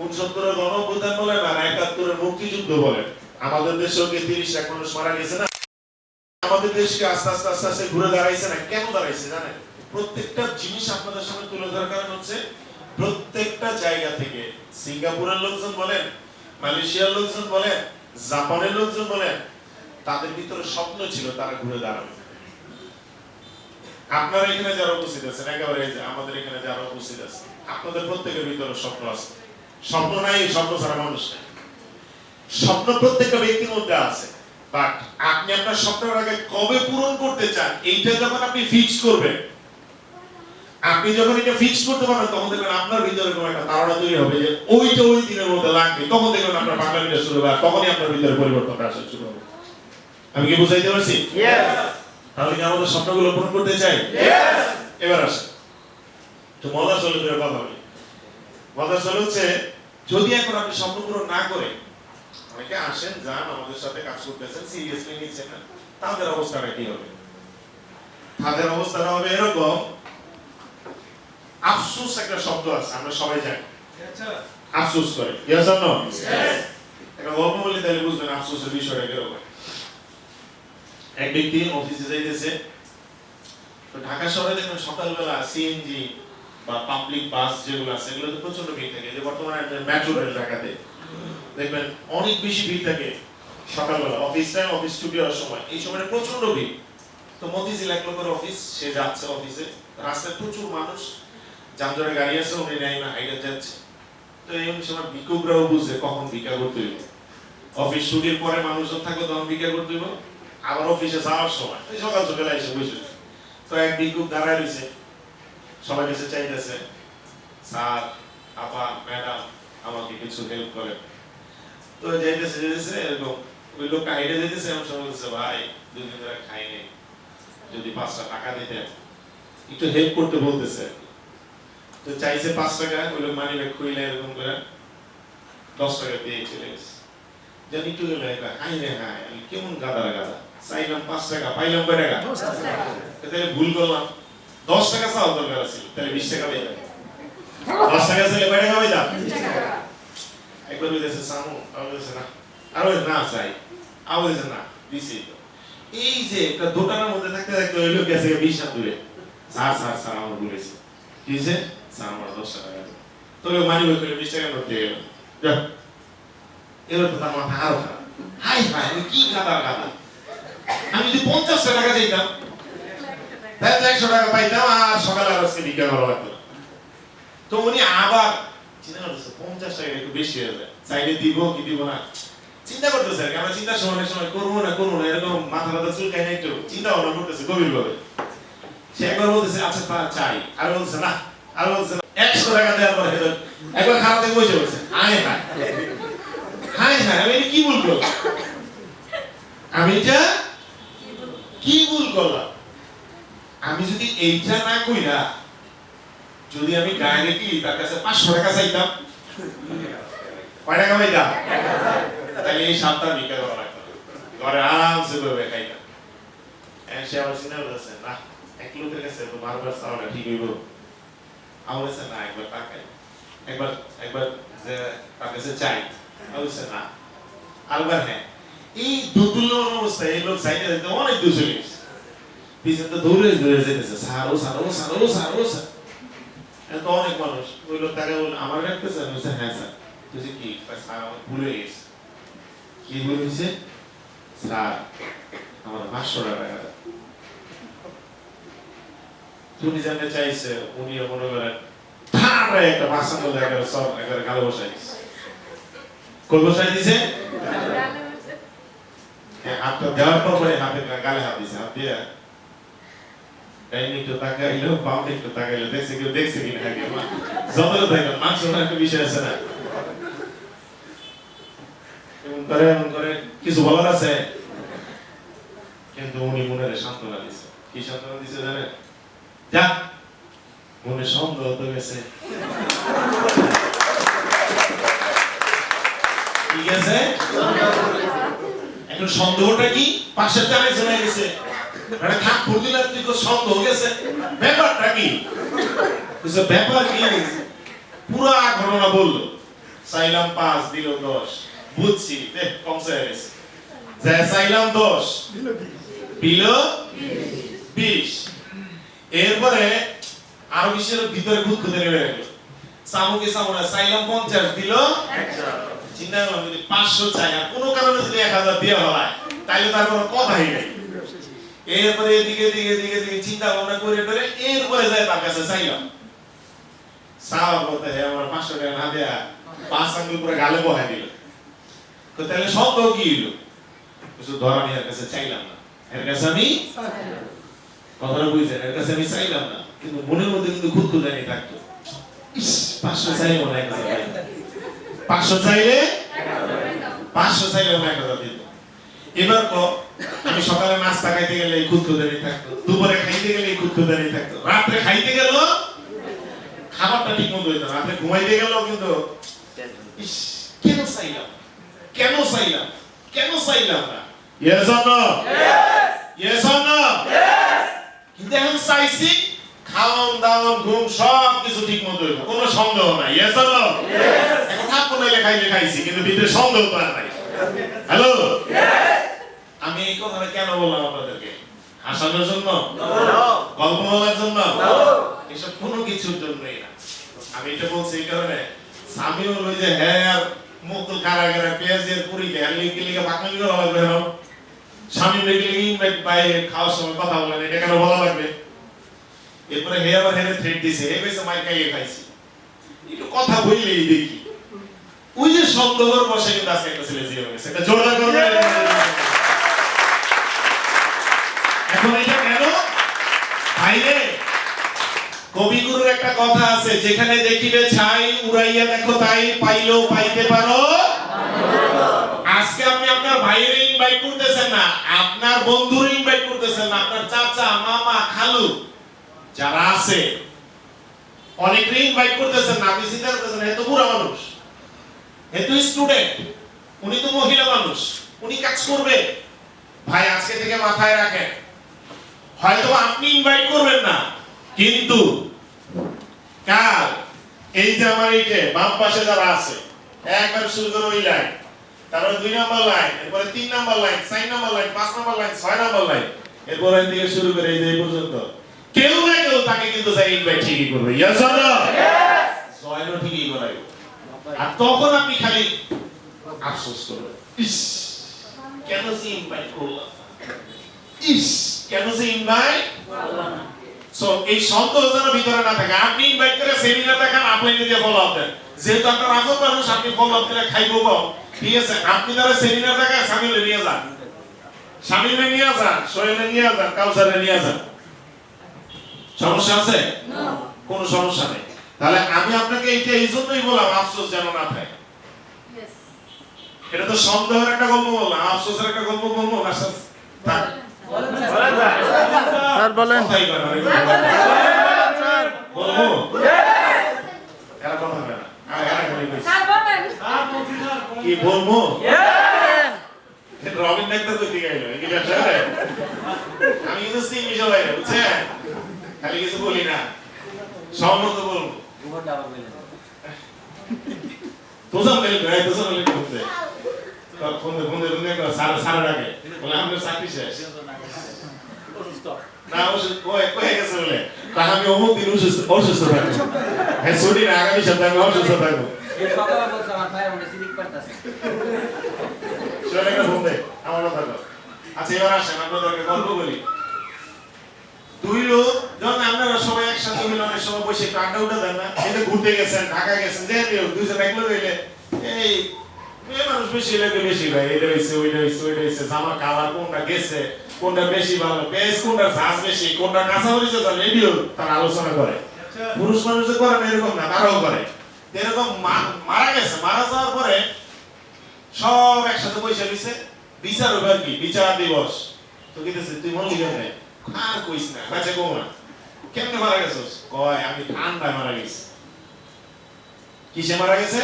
69-এর গণঅভ্যুত্থান বলেন, আর 71-এর মুক্তিযুদ্ধ বলেন, আমাদের দেশেও কি 30 লাখ মানুষ মারা গেছে না? আমাদের দেশকে আস্তে আস্তে আস্তে আস্তে ঘুরে দাঁড়াইছে না। কেন দাঁড়াইছে জানেন? প্রত্যেকটা জিনিস আপনাদের সামনে তুলে ধরার কারণ হচ্ছে প্রত্যেকটা জায়গা থেকে, সিঙ্গাপুরের লোকজন বলেন, মালয়েশিয়ার লোকজন বলেন, জাপানের লোকজন বলেন, তাদের ভিতরে স্বপ্ন ছিল তারা ঘুরে দাঁড়াবে। আপনারা এখানে যারা উপস্থিত আছেন, একেবারে আমাদের এখানে যারা উপস্থিত আছে, আপনাদের প্রত্যেকের ভিতরে স্বপ্ন আছে। স্বপ্ন নাই, স্বপ্ন ছাড়া মানুষ নাই। স্বপ্ন প্রত্যেকটা ব্যক্তির মধ্যে আছে, বাট আপনি আপনার স্বপ্নের আগে কবে পূরণ করতে চান এইটা যখন আপনি ফিক্স করবেন, আপনি যখন এটা ফিক্স করতে পারবেন, তখন দেখবেন আপনার ভিতরে কোনো একটা ধারণা তৈরি হবে যে ওইটা ওই দিনের মধ্যে লাগবে। তখন দেখবেন আপনার বাংলাটা শুরু হবে, তখনই আপনার ভিতরে পরিবর্তনটা আসা শুরু হবে। আমি কি বুঝাইতে পারছি? তাহলে কি আমাদের স্বপ্নগুলো পূরণ করতে চাই? এবার আসে তো মজা চলে করে কথা বলি। মজা চলে হচ্ছে, যদি এখন আপনি স্বপ্ন পূরণ না করে, অনেকে আসেন যান আমাদের সাথে কাজ করতেছেন, সিরিয়াসলি নিচ্ছেন না, তাদের অবস্থাটা কি হবে? তাদের অবস্থাটা হবে এরকম, আফসোস একটা শব্দ আছে, আমরা সবাই জানি, আফসোস করে। Yes or no? একটা গল্প বলি তাহলে বুঝবেন আফসোসের বিষয়টা কিরকম। এক ব্যক্তি অফিসে যাইতেছে, তো ঢাকা শহরে দেখুন সকালবেলা সিএনজি বা পাবলিক বাস যেগুলো আছে এগুলোতে প্রচন্ড ভিড় থাকে। যে বর্তমানে মেট্রো রেল ঢাকাতে দেখবেন অনেক বেশি ভিড় থাকে সকালবেলা, অফিস টাইম, অফিস ছুটি হওয়ার সময়, এই সময় প্রচন্ড ভিড়। তো মতিঝিল এক লোকের অফিস, সে যাচ্ছে অফিসে, রাস্তায় প্রচুর মানুষ, যানজটে গাড়ি আছে, উনি নাইমা হাইটে যাচ্ছে। তো এই সময় ভিক্ষুকরাও বুঝে কখন ভিক্ষা করতে হইব, অফিস ছুটির পরে মানুষজন থাকবে তখন ভিক্ষা করতে হইব, আবার অফিসে যাওয়ার সময় সকাল সকালে এসে বসে। তো এক ভিক্ষুক দাঁড়ায় রয়েছে, সবাই কাছে চাইতেছে, স্যার, আপা, ম্যাডাম, আমাকে কিছু হেল্প করেন। তো যাইতেছে যাইতেছে এরকম, ওই লোকটা হাইটে যাইতেছে, এমন সময় বলছে, ভাই 2 দিন ধরে খাইনি, যদি 5টা টাকা দিতেন, একটু হেল্প করতে বলতেছে। তো চাইছে 5 টাকা, ওই লোক মানি ব্যাগ খুইলে এরকম করে 10 টাকা দিয়ে চলে গেছে। জানি একটু গেলে হাই রে হাই, আমি কেমন গাদা গাদা, চাইলাম 5 টাকা, পাইলাম কয় টাকা? তাহলে ভুল করলাম, 10 টাকা চাওয়া দরকার ছিল, তাহলে 20 টাকা দিয়ে 10 টাকা চাইলে কয় টাকা পাইতাম? একবার বলেছে সামু, আর বলেছে না, আর বলেছে না চাই, আর বলেছে না দিছি। তো এই যে একটা দোকানের মধ্যে থাকতে থাকতে ওই লোক গেছে 20 হাত দূরে, স্যার স্যার স্যার আমার বলেছে কি হয়েছে, স্যার আমার 10 টাকা দেন। তো লোক মানি বই করে 20 টাকা নোট দিয়ে গেল। যা, এবার তো তার মাথা আরো খারাপ, হাই হাই আমি কি গাদা গাদা, আমি যদি 50 টাকা চাইতাম তাহলে 100 টাকা পাইতাম, আর সকালে আর আজকে ভিক্ষা করা লাগতো না। তো উনি আবার চিন্তা করতেছে 50 টাকা একটু বেশি হয়ে যায়, চাইলে দিব কি দিব না চিন্তা করতেছে। আমরা চিন্তা অনেক সময় করবো না এরকম মাথা ব্যথা চুলকায় না, একটু চিন্তা ভাবনা করতেছে গভীরভাবে। সে একবার বলতেছে আচ্ছা চাই, আর বলছে না, আর বলছে না, 100 টাকা দেওয়ার পরে একবার খারাপ থেকে বসে বলছে হায় হায় হায় হায়, আমি এটা কি ভুল করলাম, আমি এটা কি ভুল করলাম। আমি যদি এইটা না কইরা যদি আমি ডাইরেক্টলি তার কাছে 500 টাকা চাইতাম, কয় টাকা পাইতাম? তাহলে এই সাতটা বিক্রি করা লাগতো, ঘরে আরামসে বসে খাইতাম। সে আমার চিন্তা করতেছে না, এক লোকের কাছে তো বারবার চাওয়াটা ঠিক হইব। আমার কাছে না, একবার টাকাই, একবার একবার যে তার কাছে চাই, বলছে না, আলবার হ্যাঁ। এই দুতুল্যমান অবস্থায় এই লোক চাইতে চাইতে অনেক দূর চলে গেছে, পিছনে তো দৌড়ে দৌড়ে যেতেছে, সারো সারো সারো সারো সার। তো অনেক মানুষ ওই লোক তাকে বলল আমার রাখতেছেন? বলছে হ্যাঁ স্যার। তুই কি স্যার আমার ভুলে গেছে। কি ভুল হয়েছে? স্যার আমার 500 টাকা। তুমি জানতে চাইছে, উনি মনে করেন ঠাড়া একটা ভাষণ বলে একবার সব একবার গালে বসাই দিছে। কই বসাই দিছে? হাতটা দেওয়ার পরে হাতে গালে হাত দিছে, হাত দিয়ে ডাইনি একটু তাকাইলো, বাম একটু তাকাইলো, দেখছে কেউ দেখছে কিনা আগে যত দেখেন মানুষ একটা বিষয় আছে না, এমন করে কিছু বলার আছে, কিন্তু উনি মনের সান্ত্বনা দিছে। কি সান্ত্বনা দিছে জানেন? যা মনে সন্দেহ তো গেছে, ঠিক আছে। এখন সন্দেহটা কি? পাশের চালে চলে গেছে, মানে থাক পড়দিলার তুই তো সন্দেহ গেছে, ব্যাপারটা কি? ব্যাপার কি? পুরা ঘটনা বললো, চাইলাম 5 দিল 10, বুঝছি দেখ কমছে গেছে, যা চাইলাম 10 দিল 20। এরপরে আরো 20 ভিতরে খুদ খুদে নেমে গেল, সামুকে সামুনা চাইলাম 50 দিল 100। চিন্তা করলাম যদি 500 চাই আর কোনো কারণে যদি 1000 দেওয়া হয় তাহলে তার কোনো কথাই নেই। এরপরে এদিকে দিকে দিকে দিকে চিন্তা ভাবনা করে করে এরপরে যায় তার কাছে চাইলাম, সাওয়া বলতে হয় আমার 500 টাকা না দেয়া 5 আঙ্গুল পুরো গালে বহাই দিল। তো তাহলে সন্দেহ কি হলো? কিছু ধরা নিয়ে কাছে চাইলাম না, এর কাছে আমি কথাটা বুঝছেন, এর কাছে আমি চাইলাম না, কিন্তু মনের মধ্যে কিন্তু খুদ খুদ জানি থাকতো, ইস 500 চাইলে মনে হয় 500 চাইলে 500 চাইলে মনে হয় দিত। এবার তো আমি সকালে নাস্তা খাইতে গেলে এই খুদ খুদানি থাকতো, দুপুরে খাইতে গেলে এই খুদ খুদানি থাকতো, রাতে খাইতে গেল খাবারটা ঠিক মতো হইতো, রাতে ঘুমাইতে গেল কিন্তু ইস কেন চাইলাম, কেন চাইলাম, কেন চাইলাম না? Yes or no? Yes or no? কিন্তু এখন চাইছি, খাওন দাওন ঘুম সব কিছু ঠিক মতো হইতো, কোনো সন্দেহ নাই। Yes or no? এখন থাকবো নাইলে খাইলে খাইছি, কিন্তু ভিতরে সন্দেহ তো আর নাই। হ্যালো, আমি এই কথাটা কেন বললাম আপনাদেরকে? হাসানোর জন্য? গল্প বলার জন্য? এসব কোনো কিছুর জন্যই না। আমি এটা বলছি এই কারণে, স্বামী হলো যে হ্যাঁ আর মুকুল কারাগারে পেঁয়াজের পুরি দেয় লিখে লিখে বাকলি করা লাগবে না, স্বামী লিখে লিখে ইনভাইট পাই খাওয়ার সময় কথা বলেন, এটা কেন বলা লাগবে? এরপরে হে আবার হেরে থ্রেট দিছে, হে বেশি মাইর খাইয়ে খাইছি, একটু কথা বললেই দেখি ওই যে সন্দেহর বসে কিন্তু আজকে একটা ছেলে জিয়ে গেছে, একটা জোরদার করবে। এখন এটা কেন ভাইরে? কবিগুরুর একটা কথা আছে, যেখানে দেখিবে ছাই উড়াইয়া দেখো তাই, পাইলেও পাইতে পারো। আজকে আপনি আপনার ভাইয়ের ইনভাইট করতেছেন না, আপনার বন্ধুর ইনভাইট করতেছেন না, আপনার চাচা মামা খালু যারা আছে অনেককে ইনভাইট করতেছেন না। আপনি চিন্তা করতেছেন এত বুড়া মানুষ, এত স্টুডেন্ট, উনি তো মহিলা মানুষ, উনি কাজ করবে। ভাই আজকে থেকে মাথায় রাখেন, হয়তো আপনি ইনভাইট করবেন না, কিন্তু কাল এই যে আমার এই যে বাম পাশে যারা আছে, একবার শুরু করে ওই লাইন, তারপরে 2 নাম্বার লাইন, এরপরে 3 number line, 4 number line, 5 number line, 6 number line, এরপর এই দিকে শুরু করে এই যে এই পর্যন্ত কেউ না কেউ তাকে কিন্তু যাই ইনভাইট ঠিকই করবে। Yes or no? জয়ও ঠিকই করাইবে। আর তখন আপনি খালি আফসোস করবেন, ইস কেন যে ইনভাইট করলাম, ইস কেন যে ইনভাইট করলাম। সো এই সন্দেহ যেন ভিতরে না থাকে। আপনি ইনভাইট করে সেমিনার দেখান, আপনি নিজে ফলো আপ দেন, যেহেতু আপনার আপন মানুষ আপনি ফলো আপ দিলে খাইবো কম, ঠিক আছে? আপনি তারা সেমিনার দেখায় সামিলে নিয়ে যান, সামিলে নিয়ে যান, সোহেলে নিয়ে যান, কাউসারে নিয়ে যান, সমস্যা আছে? কোনো সমস্যা নেই। তাহলে আমি আপনাকে এইটা এই জন্যই বললাম আফসোস যেন না থাকে। এটা তো সন্দেহের একটা গল্প বললাম, আফসোসের একটা গল্প বলবো না স্যার? থাক।
স্যার বলেন।
কথাই কয় না, বলবো? এরা কথা বলে না। এরা খালি কইছে। কি বলবো? রবিন ডাক্তার তো ঠিক আইলো, কি ব্যবসা করে? আমি কিন্তু সিমি সবাই বুঝছেন? খালি কিছু বলি না, সম্মত বলবো। তোজা মেলে গায়, তোজা মেলে করতে। তোর ফোনে করে সারা ডাকে। বলে আমি চাকরি শেষ। না ওষুধ কয়ে গেছে বলে। তা আমি অমুক দিন অসুস্থ থাকবো। হ্যাঁ ছুটি না, আগামী সপ্তাহে আমি অসুস্থ থাকবো। চলে একটা ফোন দে, আমার কথা কর। আচ্ছা এবার আসেন আপনাদেরকে গল্প বলি। দুই লোক যখন আপনারা সবাই একসাথে মিলনের সময় বসে কান্ডা উঠে দেন না, এই যে ঘুরতে গেছেন, ঢাকা গেছেন, যে দুইজন একলো হইলে এই মেয়ে মানুষ বেশি লাগে বেশি ভাই, এটা হইছে ওইটা হইছে ওইটা হইছে, জামা কালার কোনটা গেছে, কোনটা বেশি ভালো, পেস কোনটা ঝাঁজ বেশি, কোনটা কাঁচা হয়েছে, তার রেডিও তার আলোচনা করে। পুরুষ মানুষ যে করে না এরকম না, তারাও করে। এরকম মারা গেছে, মারা যাওয়ার পরে সব একসাথে পয়সা দিছে, বিচার হবে আর কি, বিচার দিবস। তো কিতেছে তুই মন লিখে নেই, আর কইস না, বাচ্চা কম না। কেমনে মারা গেছিস? কয় আমি ঠান্ডায় মারা গেছি। কিসে মারা গেছে?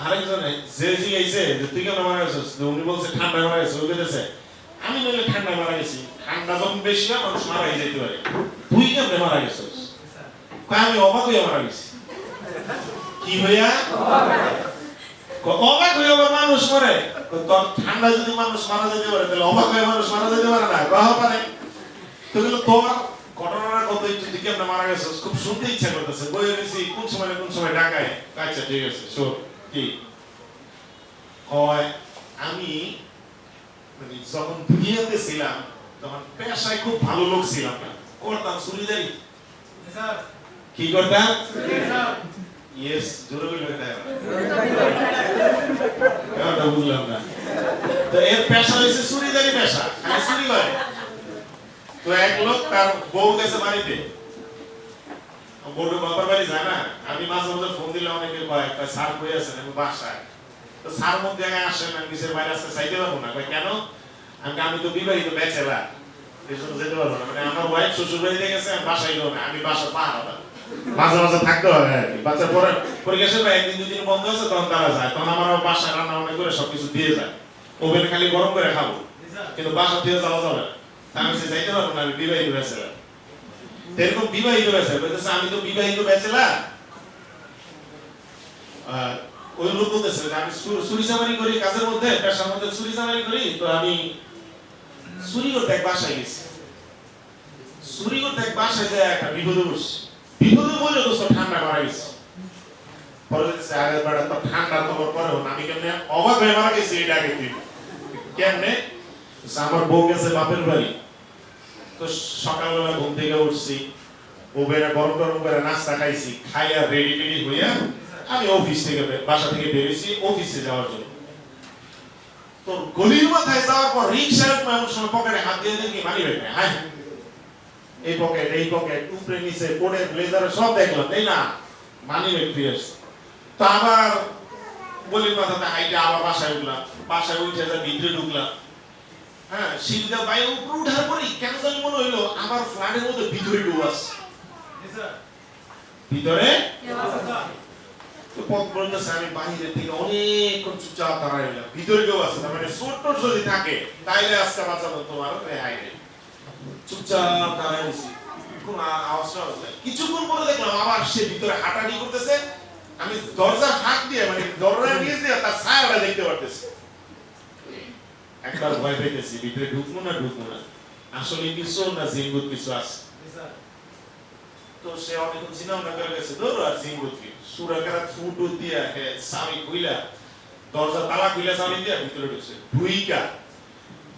আরেকজনে যে জিজ্ঞাসা যে তুই কেমন মারা গেছিস, উনি বলছে ঠান্ডায় মারা গেছে। ও বলতেছে আমি বললে ঠান্ডায় মারা গেছি, ঠান্ডা যখন বেশি হয় মানুষ মারা যেতে পারে, তুই কেমনে মারা গেছিস? কয় আমি অবাক হইয়া মারা গেছি। কি হইয়া? অবাক হয়ে আবার মানুষ মরে। তোর ঠান্ডা যদি মানুষ মারা যেতে পারে, তাহলে অবাক হয়ে মানুষ মারা যেতে পারে না? কহ পারে। তো গেল তোর ঘটনাটা কত একটু দিকে আমরা মারা গেছে, খুব শুনতে ইচ্ছা করতেছে। বইয়ে গেছি কোন সময় ঢাকায়। আচ্ছা ঠিক আছে শোন। কি কয় আমি মানে যখন দুনিয়াতে ছিলাম তখন পেশায় খুব ভালো লোক ছিলাম না, করতাম চুরিদারি। কি করতাম? ইয়েস, জোরে বলবে এটা। এটা বুঝলাম না। তো এর পেশা হইছে চুরিদারি পেশা, খালি চুরি করে। তো এক লোক তার বউ গেছে বাড়িতে, বউর বাবার বাড়ি যায় না। আমি মাঝে মাঝে ফোন দিলে অনেকে কয় স্যার কই আছেন, আমি বাসায়। তো স্যার মধ্যে জায়গায় আসেন, আমি কিসের বাইরে আসতে চাইতে পারবো না। কয় কেন? আমি তো বিবাহিত ব্যাচেলার, এই জন্য যেতে পারবো না। মানে আমার ওয়াইফ শ্বশুর বাড়িতে গেছে, আমি বাসায় গেল না, আমি বাসা পাহাড়া মাঝে মাঝে থাকতে হবে আর কি। বাচ্চা পরে পরীক্ষা শেষ হয়, একদিন দুদিন বন্ধ আছে, তখন তারা যায়। তখন আমার বাসায় রান্না বান্না করে সবকিছু দিয়ে যায়, ওভেনে খালি গরম করে খাবো, কিন্তু বাসা থেকে যাওয়া যাবে না। আমি সে যাইতে পারবো না, আমি বিবাহিত ব্যাচেলার। এরকম বিবাহিত ব্যাচেলার বলতেছে আমি তো বিবাহিত ব্যাচেলার। ওই লোক বলতেছে আমি চুরি চামারি করি, কাজের মধ্যে পেশার মধ্যে চুরি চামারি করি। তো আমি চুরি করতে এক বাসায় গেছি, চুরি করতে এক বাসায় যায় একটা বিপদে বসছি। বিপদে বলে দোস্ত ঠান্ডা মারা গেছে। পরে দেখছে আগের বেড়া তো ঠান্ডার খবর পরেও আমি কেমনে অবাক হয়ে মারা গেছি। এটা আগে দিন কেমনে? আমার বউ গেছে বাপের বাড়ি। তো সকালবেলা ঘুম থেকে উঠছি, ওবেরা গরম গরম করে নাস্তা খাইছি, খাইয়া রেডি টেডি হইয়া আমি অফিস থেকে বাসা থেকে বেরিয়েছি অফিসে যাওয়ার জন্য। তো গলির মাথায় যাওয়ার পর রিক্সার এমন সময় পকেটে হাত দিয়ে দেখি মানি ব্যাগ নেই। হ্যাঁ এই পকেট উপরে নিচে কোটের ব্লেজারে সব দেখলাম, তাই না? মানি ব্যাগ ফিরে। তো আবার গলির মাথাতে হাইটে আবার বাসায় উঠলাম, বাসায় উঠে যা ভিতরে ঢুকলাম। হ্যাঁ সিঁড়িটা বাইরে উপরে উঠার পরে কেন জানি মনে হইলো আমার ফ্ল্যাটের মধ্যে ভিতরে কেউ আছে। ভিতরে তো পথ বলতেছে, আমি বাইরে থেকে অনেকক্ষণ চুপচাপ দাঁড়াই রইলাম, ভিতরে কেউ আছে। তার মানে ছোট্ট যদি থাকে তাইলে আজকে বাঁচাবো তোমার রেহাই নেই। চুপচাপ দাঁড়াই রয়েছি, কোন আওয়াজ নাই। কিছুক্ষণ পরে দেখলাম আবার সে ভিতরে হাঁটাহাঁটি করতেছে। আমি দরজা ফাঁক দিয়ে মানে দরজার নিচ দিয়ে তার ছায়াটা দেখতে পারতেছি। একবার ভয় পেয়েছি, ভিতরে ঢুকবো না আসলে কিছু না জিনগুত কিছু আছে। তো সে অনেকক্ষণ চিন্তা ভাবনা করে গেছে, ধরো আর জিনগুত কি সুরাকারা ফুটো দিয়া স্বামী খুইলা দরজা তালা খুইলা স্বামী দিয়া ভিতরে ঢুকছে। ঢুইকা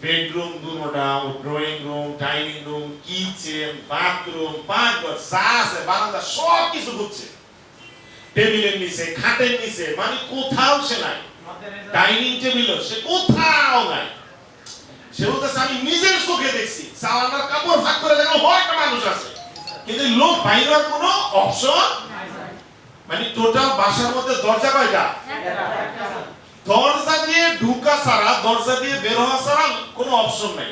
বেডরুম দুটা, drawing room, dining room, kitchen, bathroom, পাকঘর যা আছে বারান্দা সব কিছু ঢুকছে। টেবিলের নিচে, খাটের নিচে, মানে কোথাও সে নাই। ডাইনিং টেবিলও সে কোথাও নাই। সে বলতেছে আমি নিজের চোখে দেখছি, সালামার কাপড় ভাগ করে দেখলাম একটা মানুষ আছে। কিন্তু লোক বাইরের কোনো অপশন, মানে টোটাল বাসার মধ্যে দরজা কয়টা? দরজা দিয়ে ঢুকা ছাড়া, দরজা দিয়ে বের হওয়া ছাড়া কোনো অপশন নাই।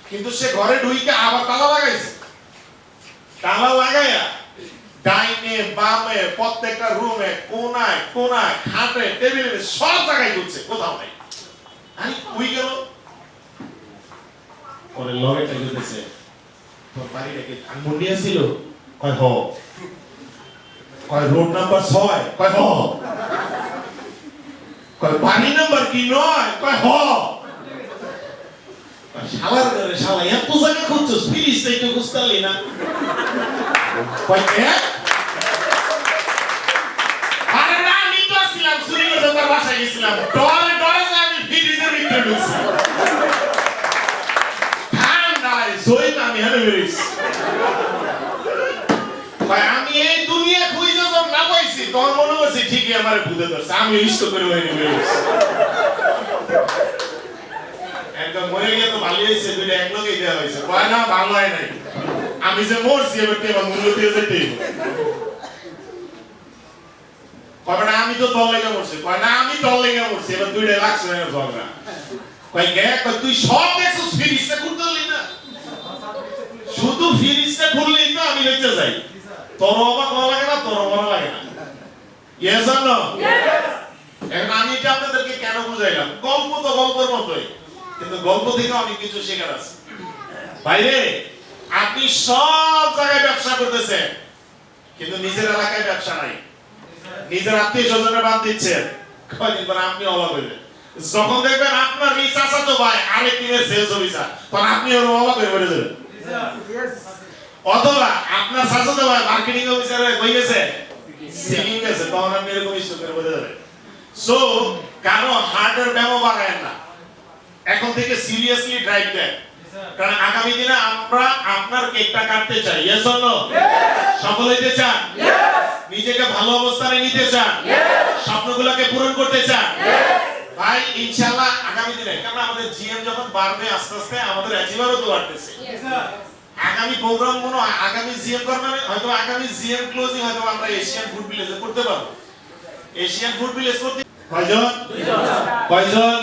কিন্তু সে ঘরে ঢুকে আবার তালা লাগাইছে। তালা লাগাইয়া ডাইনে বামে প্রত্যেকটা রুমে কোনায় কোনায় খাটে টেবিলে সব জায়গায় ঘুরছে, কোথাও নাই। আমি কই গেল পরে লগে টাইতেছে, তোর বাড়িটা কি ধানমন্ডিয়া ছিল? কয় হ। কয় রোড নাম্বার 6? কয় হ। কয় বাড়ি নাম্বার কি নয়? কয় হ। শালার ঘরে শালা এত জায়গা খুঁজছস, ফিরিস একটু খুঁজতালি না? কয় কে? আরে না, আমি তো আসছিলাম চুরি করতে, তোর বাসায় গেছিলাম, ডরে ডরে যে আমি ফ্রিজের ভিতরে ঢুকছি। ঠান্ডায় জয় না, আমি হেলে বেরিয়েছি। কয় আমি এই দুনিয়া খুঁজে যখন না পাইছি, তখন মনে করছি ঠিকই আমার ভূতে ধরছে, আমি ইষ্ট করে হয়ে বেরিয়েছি। একদম মরে গিয়ে তো ভালো হয়েছে, দুইটা এক লোকেই দেওয়া হয়েছে। কয় না, ভালো হয় নাই, আমি যে মরছি এবার কেবা মূল্য দিয়ে যেতে। কয় না, আমি তো দল লেগে মরছি। কয় না, আমি দল লেগে মরছি, এবার দুইটা লাগছে না ঝগড়া। কয় গে, কয় তুই সব দেখছিস, ফিরিসটা খুলতে পারলি না? শুধু ফিরিসটা খুললেই তো আমি রেখে যাই। তোর অবাক ভালো লাগে না, তোর ভালো লাগে না? Yes or no? এখন আমি এটা আপনাদেরকে কেন বুঝাইলাম? গল্প তো গল্পের মতোই, কিন্তু গল্প থেকে অনেক কিছু শেখার আছে। বাইরে আপনি সব জায়গায় ব্যবসা করতেছেন, কিন্তু নিজের এলাকায় ব্যবসা নাই। নিজের আত্মীয় স্বজনের বাদ দিচ্ছেন, কয়দিন পর আপনি অবাক হইবেন যখন দেখবেন আপনার এই চাচাতো ভাই আরেক টিমের সেলস অফিসার, তখন আপনি ওর অবাক হয়ে পড়ে যাবেন। অথবা আপনার চাচাতো ভাই মার্কেটিং অফিসার হয়ে গেছে, সিলিং গেছে, তখন আপনি এরকম ইস্যু করে বলে যাবেন। সো কারো হার্টের ব্যামো বাড়ায় না, এখন থেকে সিরিয়াসলি ড্রাইভ দেন, কারণ আগামী দিনে আমরা আপনার কেকটা কাটতে চাই। Yes or no? সফল হইতে চান? নিজেকে ভালো অবস্থানে নিতে চান? স্বপ্নগুলোকে পূরণ করতে চান? ভাই ইনশাআল্লাহ আগামী দিনে, কারণ আমাদের জিএম যখন বাড়বে আস্তে আস্তে, আমাদের অ্যাচিভারও তো বাড়তেছে। আগামী প্রোগ্রাম মনে হয় আগামী জিএম করবেন, হয়তো আগামী জিএম ক্লোজিং হয়তো আমরা এশিয়ান ফুড ভিলেজে করতে পারবো। এশিয়ান ফুড ভিলেজ করতে কয়জন? কয়জন?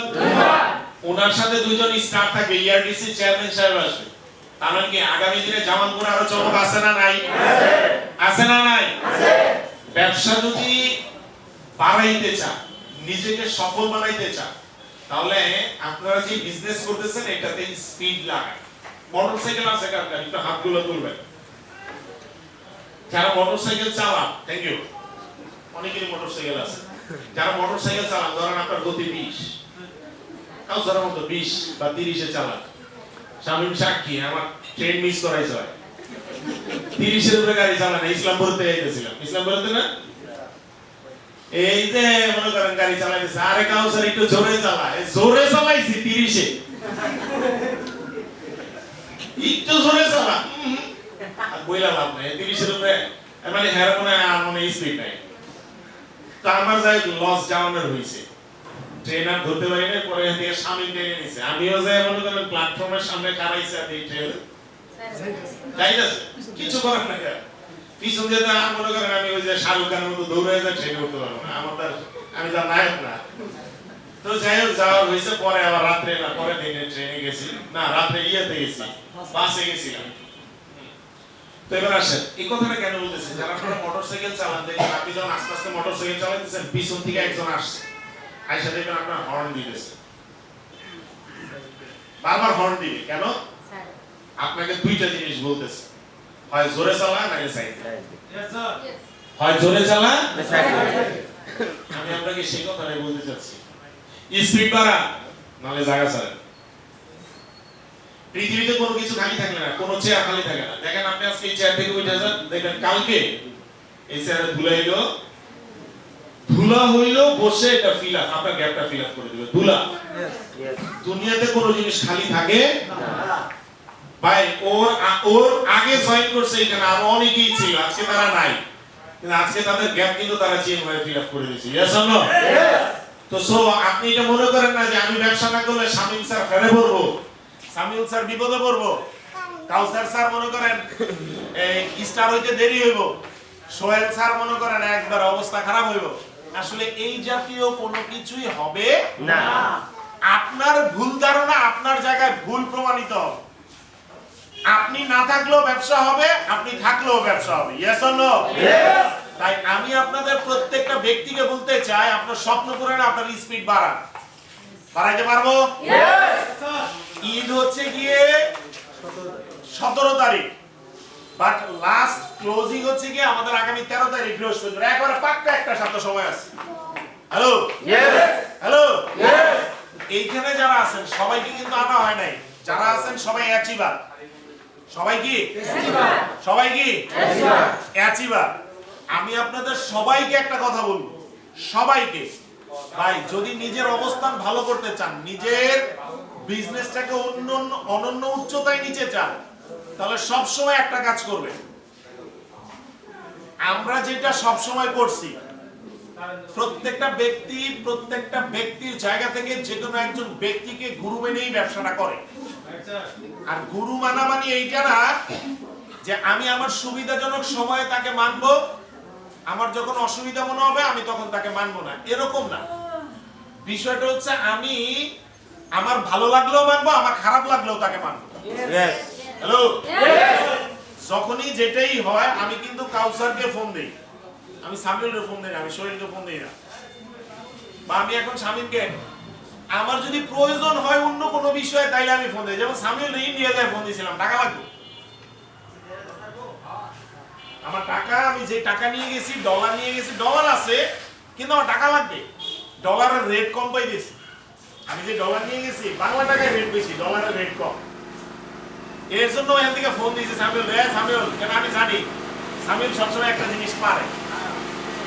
ওনার সাথে দুইজন স্টাফ থাকবে, ইআরডিসি চেয়ারম্যান সাহেব আসবে। তার মানে কি আগামী দিনে জামালপুরে আরো চমক আছে না নাই? আছে না নাই? ব্যবসা যদি বাড়াইতে চান, নিজেকে সফল বানাইতে চান, তাহলে আপনারা যে বিজনেস করতেছেন এটাতে স্পিড লাগান। মোটরসাইকেল আছে কার কার? একটু হাতগুলো তুলবেন। যারা মোটরসাইকেল চালান, থ্যাংক ইউ, অনেকেরই মোটরসাইকেল আছে। যারা মোটরসাইকেল চালান, ধরেন আপনার গতি 20, কাউসারের মতো 20 বা 30-এ চালান। শামীম সাক্ষী, আমার ট্রেন মিস করাইছে হয় 30-এর উপরে গাড়ি চালান। ইসলামপুরতে গেছিলাম, ইসলামপুরতে না, এই যে মনে করেন গাড়ি চালাইতেছে, আরে কাউসার একটু জোরে চালা, জোরে চালাইছি 30-এ, একটু জোরে চালা, আর বইলা লাভ নাই 30-এর উপরে, মানে হের মনে স্পিড নাই। তো আমার যাই লস জামানের হয়েছে, ট্রেনার ধরতে পারি না, পরে থেকে শামিল টেনে নিছে। আমিও যাই মনে করেন প্ল্যাটফর্মের সামনে খাড়াইছে, আর এই ট্রেন যাইতেছে, কিছু করার না। পিছন দিয়ে মনে করেন আমি ওই যে শাহরুখ খানের মতো দৌড়ে যায়, ট্রেনে উঠতে পারবো না, আমার তার, আমি তার নায়ক না। তো যাই হোক, যাওয়ার হয়েছে। পরে আবার রাত্রে না, পরে দিনে ট্রেনে গেছি না, রাত্রে ইয়েতে গেছি, বাসে গেছিলাম। তো এবার আসেন, এই কথাটা কেন বলতেছি? যারা আপনারা মোটরসাইকেল চালান, দেখেন আপনি যখন আস্তে আস্তে মোটরসাইকেল চালাইতেছেন, পিছন থেকে একজন আসছে, আইসা দেখবেন আপনার হর্ন দিতেছে, বারবার হর্ন দিবে। কেন? আপনাকে দুইটা জিনিস বলতেছে, হয় জোরে চালা নাকি সাইড, হয় জোরে চালা। আমি আপনাকে সেই কথাটাই বলতে চাচ্ছি, স্পিড বাড়া নাহলে জায়গা ছাড়েন। পৃথিবীতে কোনো কিছু খালি থাকে না, কোনো চেয়ার খালি থাকে না। দেখেন আপনি আজকে এই চেয়ার থেকে উঠে যান, দেখেন কালকে এই চেয়ারে ধুলাইলো, ধুলা হইলো, বসে এটা ফিল আপ, আপনার গ্যাপটা ফিল আপ করে দিবে ধুলা। দুনিয়াতে কোনো জিনিস খালি থাকে না ভাই। ওর আগে জয়েন করছে এখানে আরো অনেকেই ছিল, আজকে তারা নাই, কিন্তু আজকে তাদের গ্যাপ কিন্তু তারা চেঞ্জ হয়ে ফিল আপ করে দিয়েছে। Yes or no? তো সো আপনি এটা মনে করেন না যে আমি ব্যবসা না করলে শামীম স্যার ফেলে পড়বো, শামীম স্যার বিপদে পড়বো। কাউসার স্যার মনে করেন স্টার হইতে দেরি হইব, সোহেল স্যার মনে করেন একবার অবস্থা খারাপ হইব। আসলে এই জাতীয় কোনো কিছুই হবে না। আপনার ভুল ধারণা আপনার জায়গায় ভুল প্রমাণিত হবে। আপনি না থাকলেও ব্যবসা হবে, আপনি থাকলেও ব্যবসা হবে। Yes or no? তাই আমি আপনাদের প্রত্যেকটা ব্যক্তিকে বলতে চাই, আপনার স্বপ্ন পূরণে আপনার স্পিড বাড়ান। বাড়াইতে পারবো? ঈদ হচ্ছে গিয়ে 17 তারিখ, বাট লাস্ট ক্লোজিং হচ্ছে গিয়ে আমাদের আগামী 13 তারিখ বৃহস্পতিবার। একবারে পাক্কা একটা সপ্তাহ সময় আছে। হ্যালো হ্যালো, এইখানে যারা আছেন সবাইকে কিন্তু আনা হয় নাই। যারা আছেন সবাই অ্যাচিভার। সবাই কি সবাই কি অ্যাচিভার? আমি আপনাদের সবাইকে একটা কথা বলবো, সবাইকে, ভাই যদি নিজের অবস্থান ভালো করতে চান, নিজের বিজনেসটাকে অনন্য উচ্চতায় নিতে চান, তাহলে সব সময় একটা কাজ করবে। আমরা যেটা সব সময় করছি, প্রত্যেকটা ব্যক্তির জায়গা থেকে যে কোনো একজন ব্যক্তিকে গুরু মেনেই ব্যবসাটা করে। আর গুরু মানা মানে এইটা না যে আমি আমার সুবিধাজনক সময়ে তাকে মানবো, আমার যখন অসুবিধা মনে হবে আমি তখন তাকে মানবো না, এরকম না। বিষয়টা হচ্ছে আমি আমার ভালো লাগলেও মানবো, আমার খারাপ লাগলেও তাকে মানবো। হ্যালো, যখনই যেটাই হয় আমি কিন্তু কাউসারকে ফোন দেই, আমি সামিউলকে ফোন দেই না, আমি সোহেলকে ফোন দেই না, বা আমি এখন শামীমকে, আমার যদি প্রয়োজন হয় অন্য কোনো বিষয়ে তাইলে আমি ফোন দিই। যেমন সামিউল ইন্ডিয়া যায় ফোন দিয়েছিলাম, টাকা লাগবে, আমার টাকা, আমি যে টাকা নিয়ে গেছি, ডলার নিয়ে গেছি, ডলার আছে কিন্তু আমার টাকা লাগবে, ডলারের রেট কম পাই দিয়েছি। আমি যে ডলার নিয়ে গেছি বাংলা টাকায় রেট বেশি, ডলারের রেট কম। এর জন্য এখান থেকে ফোন দিয়েছি সামিউল, সামিউল কেন, আমি জানি সামিউল সবসময় একটা জিনিস পারে,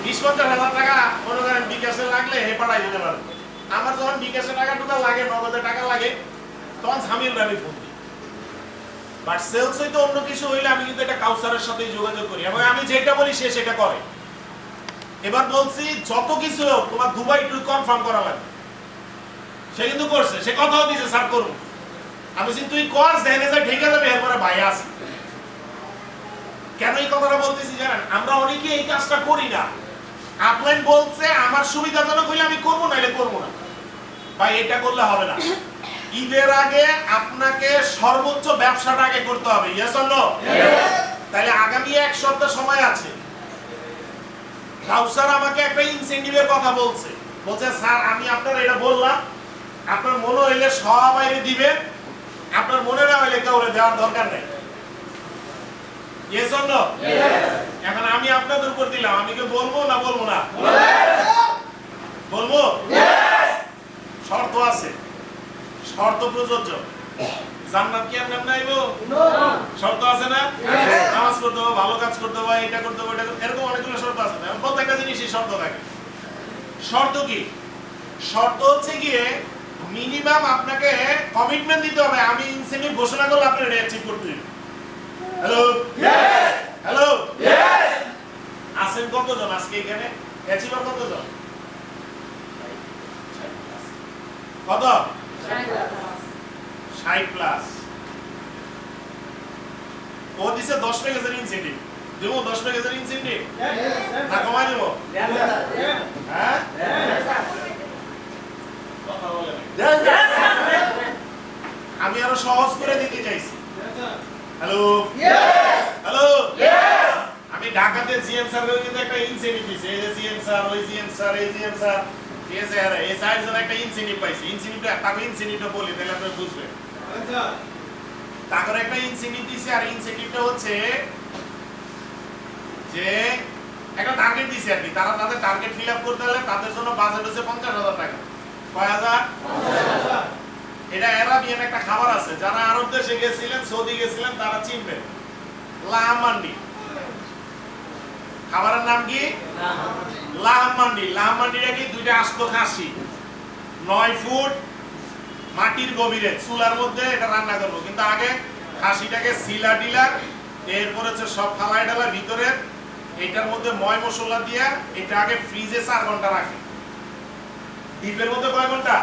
20-50 হাজার টাকা মনে করেন বিকাশে লাগলে হে পাঠাই দিতে পারে। আমার যখন বিকাশে টাকা টোটাল লাগে, নগদে টাকা লাগে, তখন সামিউল আমি ফোন দিই। বাট সেলস হইতে অন্য কিছু হইলে আমি কিন্তু এটা কাউসারের সাথে যোগাযোগ করি, এবং আমি যেটা বলি সে সেটা করে। এবার বলছি যত কিছু হোক তোমার দুবাই ট্যুর কনফার্ম করা লাগবে, সে কিন্তু করছে, সে কথাও দিয়েছে স্যার করুন। আমি বলছি তুই কর, জেনে যা ঠিক আছে, এরপরে ভাই আসি। কেন এই কথাটা বলতেছি জানেন, আমরা অনেকে এই কাজটা করি না। আপলাইন বলছে আমার সুবিধাজনক হইলে আমি করবো, নাইলে করবো না। ভাই এটা করলে হবে না। ঈদের আগে আপনাকে সর্বোচ্চ ব্যবসাটা আগে করতে হবে। Yes or no? তাহলে আগামী 1 সপ্তাহ সময় আছে। কাউসার আমাকে একটা ইনসেন্টিভের কথা বলছে, স্যার আমি আপনার এটা বললাম, আপনার মনে হইলে সবাই দিবেন, আপনার মনে না হইলে কাউরে দেওয়ার দরকার নেই। Yes or no? এখন আমি আপনাদের উপর দিলাম, আমি কি বলবো না বলবো না? বলবো। শর্ত আছে, শর্ত প্রযোজ্য। জান্নাত কি আর নামে আইবো? শর্ত আছে না? নামাজ পড়তে হবে, ভালো কাজ করতে হবে, এটা করতে হবে, এরকম অনেকগুলো শর্ত আছে না? প্রত্যেকটা জিনিসই শর্ত থাকে। শর্ত কি? শর্ত হচ্ছে গিয়ে মিনিমাম আপনাকে কমিটমেন্ট দিতে হবে, আমি ইনসেন্টিভ ঘোষণা করলে আপনি এটা অ্যাচিভ করতে হবে। হ্যালো হ্যালো, আছেন কতজন আজকে এখানে? অ্যাচিভার কতজন? কত? 60 প্লাস। ও দিছে 10 প্যাকেজের ইনসেন্টিভ, দেবো 10 প্যাকেজের ইনসেন্টিভ না কমাই দেবো? হ্যাঁ, কথা বলে আমি আরো সহজ করে দিতে চাইছি। হ্যালো হ্যালো, আমি ঢাকাতে জিএম স্যারের কিন্তু একটা ইনসেন্টিভ দিছি, এই যে জিএম স্যার, ওই জিএম স্যার, এই জিএম স্যার, ঠিক আছে, আর এই সাইড জন্য একটা ইনসেন্টিভ পাইছি। ইনসেন্টিভটা তাকে ইনসেন্টিভটা বলি তাহলে আপনি বুঝবেন। আচ্ছা, তারপরে একটা ইনসেন্টিভ দিছি, আর ইনসেন্টিভটা হচ্ছে যে একটা টার্গেট দিছি আর কি, তারা তাদের টার্গেট ফিল আপ করতে হলে তাদের জন্য বাজেট হচ্ছে 50,000 টাকা। কয় হাজার? 50,000। এটা আরাবিয়ান একটা খাবার আছে, যারা আরব দেশে গেছিলেন, সৌদি গেছিলেন, তারা চিনবেন, লাহাম মান্ডি। খাবারের নাম কি? লাহাম মান্ডি। লাহাম মান্ডিটা কি? দুইটা আস্ত খাসি 9 ফুট মাটির গভীরে চুলার মধ্যে এটা রান্না করবো, কিন্তু আগে খাসিটাকে সিলা ডিলা, এরপর হচ্ছে সব ফালাই ডালা ভিতরে, এটার মধ্যে ময় মশলা দিয়া এটা আগে ফ্রিজে 4 ঘন্টা রাখে। ডিপের মধ্যে কয় ঘন্টা?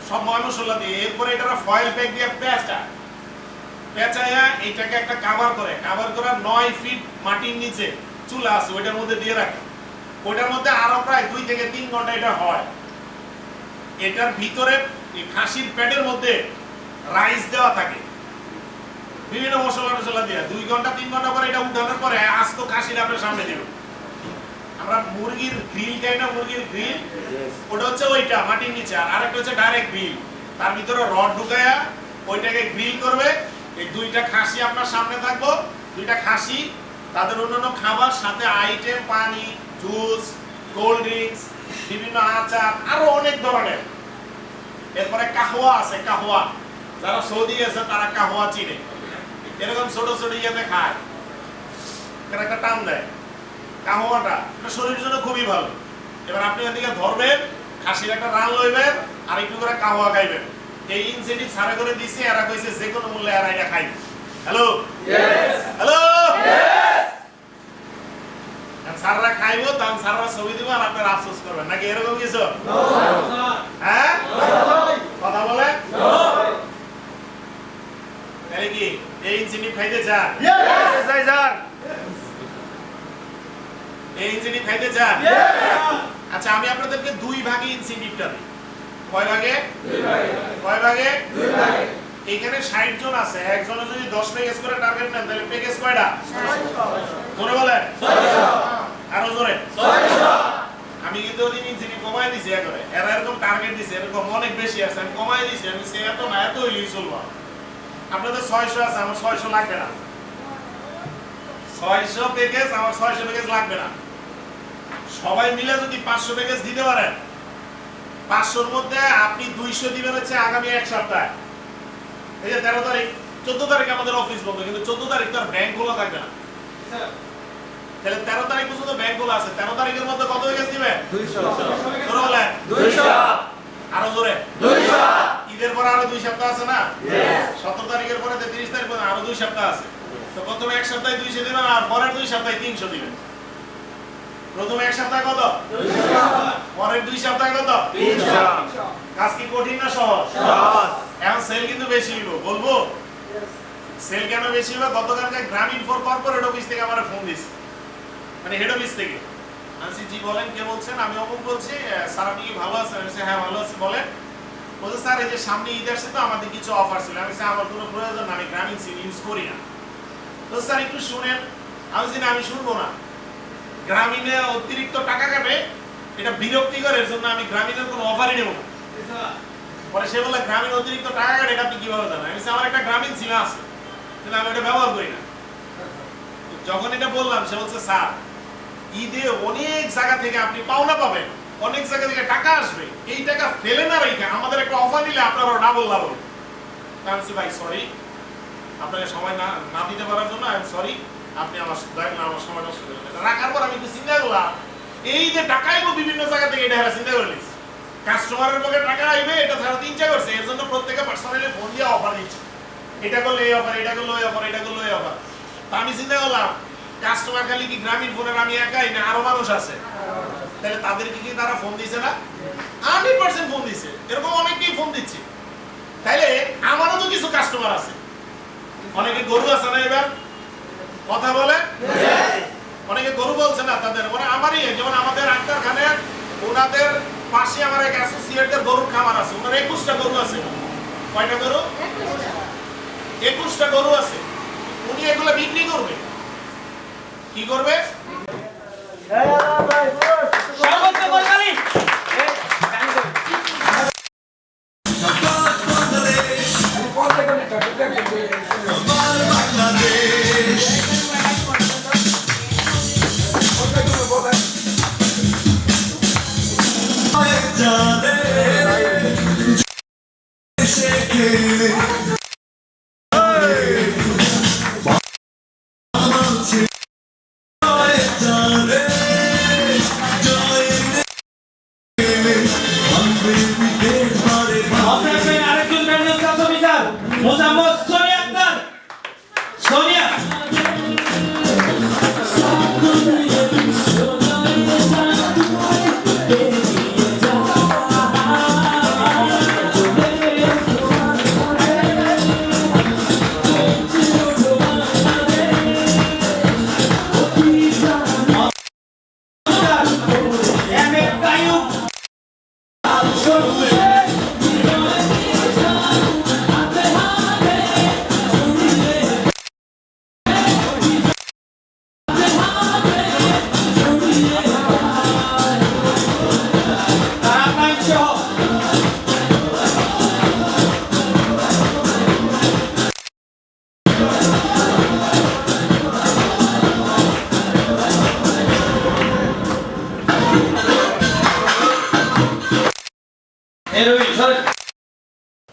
সব ময় মশলা দিয়ে, এরপরে এটা ফয়েল প্যাক দিয়ে পেঁয়াজটা পেঁচাইয়া এইটাকে একটা কাভার করা 9 ফিট মাটির নিচে চুলা আছে ওইটার মধ্যে দিয়ে রাখে। ওইটার মধ্যে আরো প্রায় 2 থেকে 3 ঘন্টা এটা হয়। এটার ভিতরে এই খাসির পেটের মধ্যে রাইস দেওয়া থাকে বিভিন্ন মশলা দিয়ে। 2 ঘন্টা 3 ঘন্টা পরে এটা উঠানোর পরে আস্ত খাসির আপনার সামনে দেব। আমরা মুরগির গ্রিল খাই না, মুরগির গ্রিল, ওটা হচ্ছে ওইটা মাটির নিচে। আর আরেকটা হচ্ছে ডাইরেক্ট গ্রিল, তার ভিতরে রড ঢুকায়া ওইটাকে গ্রিল করবে। এই 2টা খাসি আপনার সামনে থাকবো, 2টা খাসি, তাদের অন্যান্য খাবার সাথে আইটেম, পানি, জুস, কোল্ড ড্রিঙ্কস, বিভিন্ন আচার, আরো অনেক ধরনের। এরপরে কাহওয়া আছে, কাহওয়া যারা সৌদি আছে তারা কাহওয়া চিনে, এরকম ছোট ছোট ইয়েতে খায়, একটা টান দেয়। কাহওয়াটা এটা শরীরের জন্য খুবই ভালো। এবার আপনি ওদিকে ধরবেন, খাসির একটা রান লইবেন আর একটু করে কাহওয়া খাইবেন। এই ইনসেন্টিভ সারা করে দিছে, এরা কইছে যে কোনো মূল্যে এরা এটা খাইবে। Hello yes, hello yes. আর সারা খাইবো, তাহলে সারা ছবি দিব আর আপনারা আফসোস করবেন নাকি এরকম কিছু? No sir. হ্যাঁ কথা বলে নো। তাহলে কি এই ইনসেন্টিভ খাইতে চান? ইয়েস যাই স্যার। এই ইনসেন্টিভ খাইতে চান? আচ্ছা, আমি আপনাদেরকে 2 ভাগে ইনসেন্টিভটা দিই। কয় ভাগে? 2 ভাগে। কয় ভাগে? 2 ভাগে। এখানে 60 জন আছে, একজনে যদি 10 প্যাকেজ করে টার্গেট নেন তাহলে প্যাকেজ কয়টা? 600। জোরে বলেন 600। আরো জোরে 600। আমি কিন্তু ওদিন ইনসেন্টিভ কমাই দিছি একবারে। এরা এরকম টার্গেট দিছে, এরকম অনেক বেশি আছে, আমি কমাই দিছি। আমি সে এত না, এত হইলেই চলবে। আপনাদের 600 আছে, আমার 600 লাগবে না। 600 প্যাকেজ, আমার 600 প্যাকেজ লাগবে না। সবাই মিলে যদি 500 প্যাকেজ দিতে পারেন, 500-র মধ্যে আপনি 200 দিবেন হচ্ছে আগামী 1 সপ্তাহে। এই যে 13 তারিখ, 14 তারিখ আমাদের অফিস বন্ধ, কিন্তু 14 তারিখ তো আর ব্যাংক খোলা থাকবে না। তাহলে 13 তারিখ পর্যন্ত ব্যাংক খোলা আছে। 13 তারিখের মধ্যে কত প্যাকেজ দিবেন? 200। জোরে বলেন 200। আরো জোরে 200। ঈদের পরে আরো 2 সপ্তাহ আছে না? 17 তারিখের পরে 30 তারিখ পর্যন্ত আরো 2 সপ্তাহ আছে। তো প্রথমে 1 সপ্তাহে 200 দিবেন আর পরের 2 সপ্তাহে 300 দিবেন। প্রথমে 1 সপ্তাহে কত? 200। পরের 2 সপ্তাহে কত? 300। কাজ কি কঠিন না সহজ? সহজ। এখন সেল কিন্তু বেশি হইব, বলবো সেল কেন বেশি হইব? গতকালকে গ্রামীণ ফর কর্পোরেট অফিস থেকে আমারে ফোন দিছে, মানে হেড অফিস থেকে। আমি জি বলেন, কে বলছেন? আমি অমুক বলছি। স্যার আপনি কি ভালো আছেন? আমি হ্যাঁ ভালো আছি, বলেন। বলছে স্যার এই যে সামনে ঈদ আসছে তো আমাদের কিছু অফার ছিল। আমি আমার কোনো প্রয়োজন না, আমি গ্রামীণ সিম ইউজ করি না। তো স্যার একটু শুনেন। আমি না, আমি শুনবো না। গ্রামীণে অতিরিক্ত টাকা কাটে, এটা বিরক্তিকর, এর জন্য আমি গ্রামীণের কোনো অফারই নেব না। পরে সে বলে গ্রামীণ অতিরিক্ত টাকা কাটে, এটা আপনি কিভাবে জানেন? আমি আমার একটা গ্রামীণ সিম আছে, কিন্তু আমি এটা ব্যবহার করি না। যখন এটা বললাম, সে বলছে স্যার ঈদে অনেক জায়গা থেকে আপনি পাওনা পাবেন, অনেক জায়গা থেকে টাকা আসবে, এই টাকা ফেলে না রেখে আমাদের একটা অফার দিলে আপনারা ডাবল লাভ হবে। আমি বলছি ভাই সরি, আপনাকে সময় না দিতে পারার জন্য আমি সরি, আপনি আমার সময় নষ্ট করলেন। রাখার পর আমি একটু চিন্তা করলাম, এই যে টাকা আইবো বিভিন্ন জায়গা থেকে, এটা চিন্তা করে নিস। কাস্টমারের পক্ষে টাকা আইবে, এটা তারা চিন্তা করছে। এর জন্য প্রত্যেকে পার্সোনালি ফোন দিয়ে অফার দিচ্ছে, এটা করলে এই অফার, এটা করলে ওই অফার, এটা করলে ওই অফার। তা আমি চিন্তা করলাম, কাস্টমার খালি কি গ্রামীণ ফোনের আমি একাই না আরো মানুষ আছে? তাহলে তাদেরকে কি তারা ফোন দিছে না? 100% ফোন দিছে। এরকম অনেকেই ফোন দিচ্ছে। তাইলে আমারও তো কিছু কাস্টমার আছে। অনেকে গরু আছে না, এবার কথা বলে অনেকে গরু বলছে না তাদের, মানে আমারই, যেমন আমাদের আক্তার খানের ওনাদের পাশে আমার এক অ্যাসোসিয়েটের গরুর খামার আছে। ওনার 21টা গরু আছে। কয়টা গরু? 21টা গরু আছে। উনি এগুলো বিক্রি করবে। কি করবে?
সর্বোচ্চ পরিমাণে আরেকজন ব্যান্ডেল কাজ অফিসার মোসাম্মদ সোনিয়া আক্তার। সোনিয়া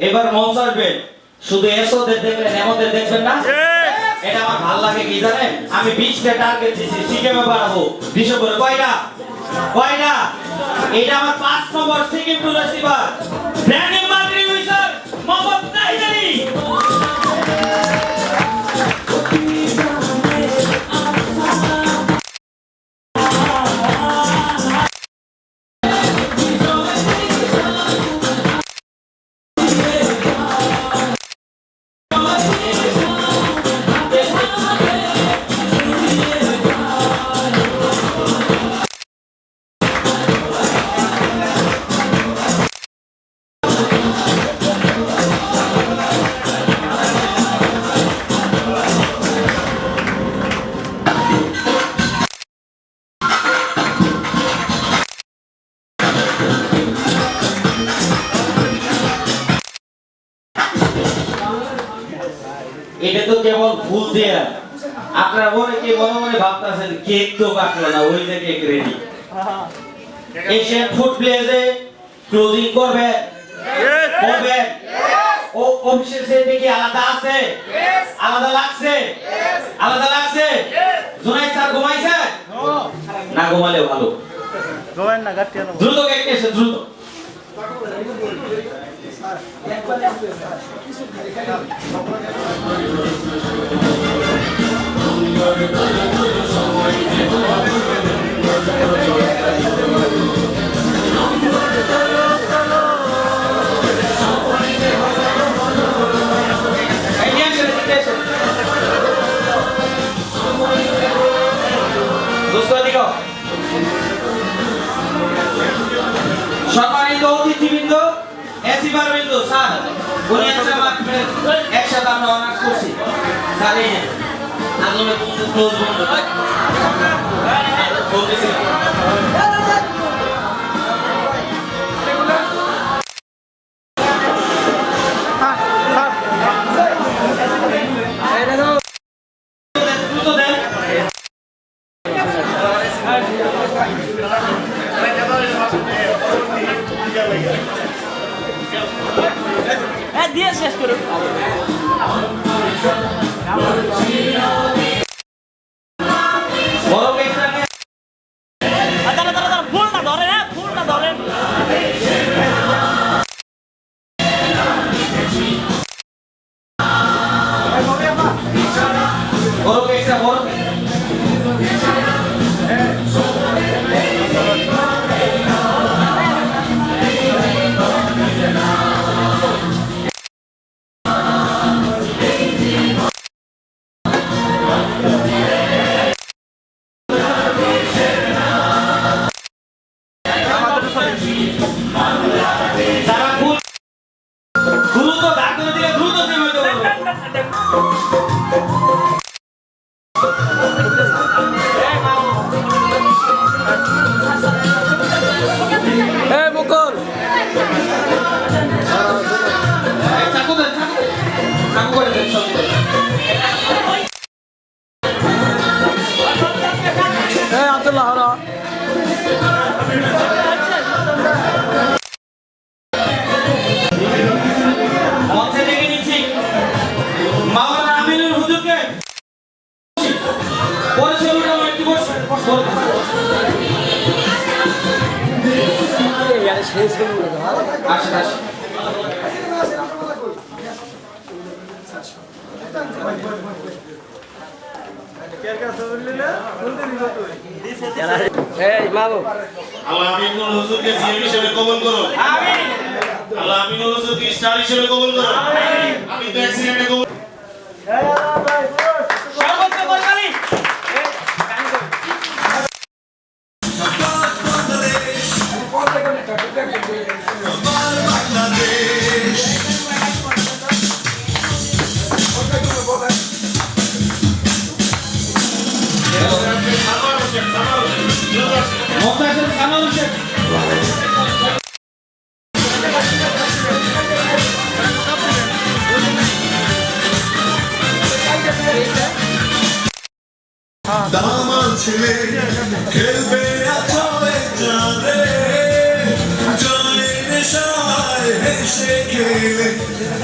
এবার মঞ্চ আসবেন, শুধু এসোদের দেখবেন এমনদের দেখবেন না। এটা আমার ভালো লাগে কি জানেন, আমি 20টা টার্গেট দিয়েছি, সিকিমে বাড়াবো ডিসেম্বরে। কয়টা? এটা আমার 5 নম্বর সিকিম টু রিসিভার ব্র্যান্ড এম্বাসডার উইসার মোহাম্মদ নাহিদ আলী। এটা তো কেবল ফুল দেয়া, আপনারা মনে মনে ভাবতেছেন কেক তো কাটলো না, ওই যে কেক রেডি। এশিয়ান ফুড প্লেসে ক্লোজিং করবেন, করবেন। ও অফিসের সেটে কি আলাদা আছে? আলাদা লাগছে? আলাদা লাগছে? জুনাইদ স্যার ঘুমাইছে? না ঘুমালে ভালো। দ্রুত কেক এসে দ্রুত। সম্মানিত অতিথিবৃন্দ, এসিবারবৃন্দ, স্যার উনি আছে আমার একসাথে আমরা অনার্স করছি স্যার। এই আগুনে ক্লোজ বন্ধ বলতেছি।
দিয়ে শেষ করুন। ফুলটা ধরেন, ফুলটা ধরেন।
বড় কেকটা বড়। দ্রুত ডাক করে দিলে দ্রুত সীমিত করবো।
মুকুল
চাকু দেন, চাকু করে দেন সব।
আব্দুল্লাহ
মঞ্চে ডেকে নিচ্ছি মাওলানা আমিনুল হুজুরকে। পরিচালনা একটু বসে আসেন আসেন।
আল্লাহ আমিনুল হুজুরকে জিএম হিসেবে কবুল করো।
আমিন।
আল্লাহ আমিনুল হুজুরকে স্টার হিসেবে কবুল করো। আমি তো অ্যাক্সিডেন্টে কবুল।
সর্বোচ্চ করবানি। মমতাজের কামাল হোসেন।
দামান ছেলে খেলবে আছো এক জানে জয় নেশায় হেসে খেলে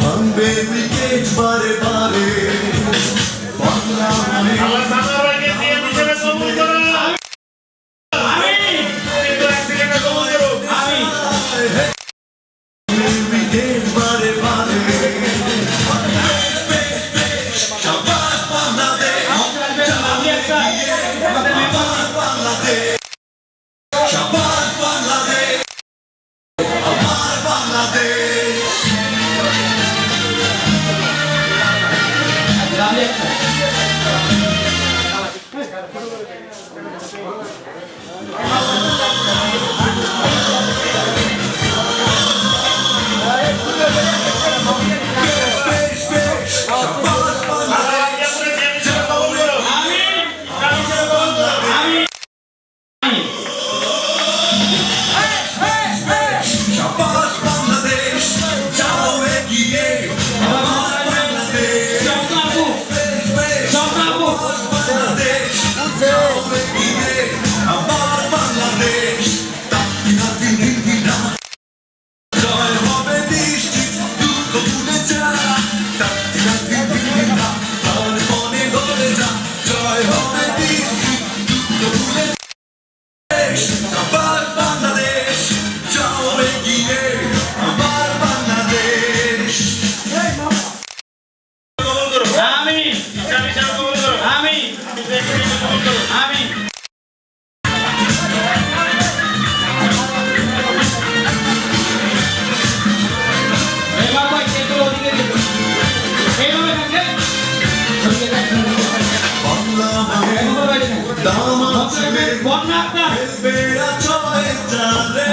ভাঙবে উইকেট বারে বারে বাংলা মায়ের
আল্লাহ সানোয়ার ভাইকে জিএম হিসেবে কবুল করো। কিন্তু অ্যাক্সিডেন্টে কবুল করো।
উইকেট বারে বারে শাবাশ বাংলাদেশ বাংলাদেশ শাবাশ বাংলাদেশ আমার বাংলাদেশ শাবাশ বাংলাদেশ যাও এগিয়ে আমার বাংলাদেশ বাংলাদেশ যাও এগিয়ে আমার বাংলাদেশ তাকিনা দিনা জয় হবে নিশ্চিত দুঃখ ভুলে যা তাকিনা দিনা আর মনে গলে যা জয় হবে নিশ্চিত দুঃখ ভুলে আমার বাংলাদেশ যাও এগিয়ে আমার বাংলাদেশ
কবুল করো।
আমিন
ইসলাম হিসেবে কবুল করো।
আমিন
কিন্তু অ্যাক্সিডেন্টে কবুল করো।
আমিন এই বাবা একটু ওদিকে দেখুন এইভাবে থাকলে ওদিকে দেখুন
বাংলা মায়ের দামাল ছেলে
বন্যা আপনার
বেড়া ছয় চালে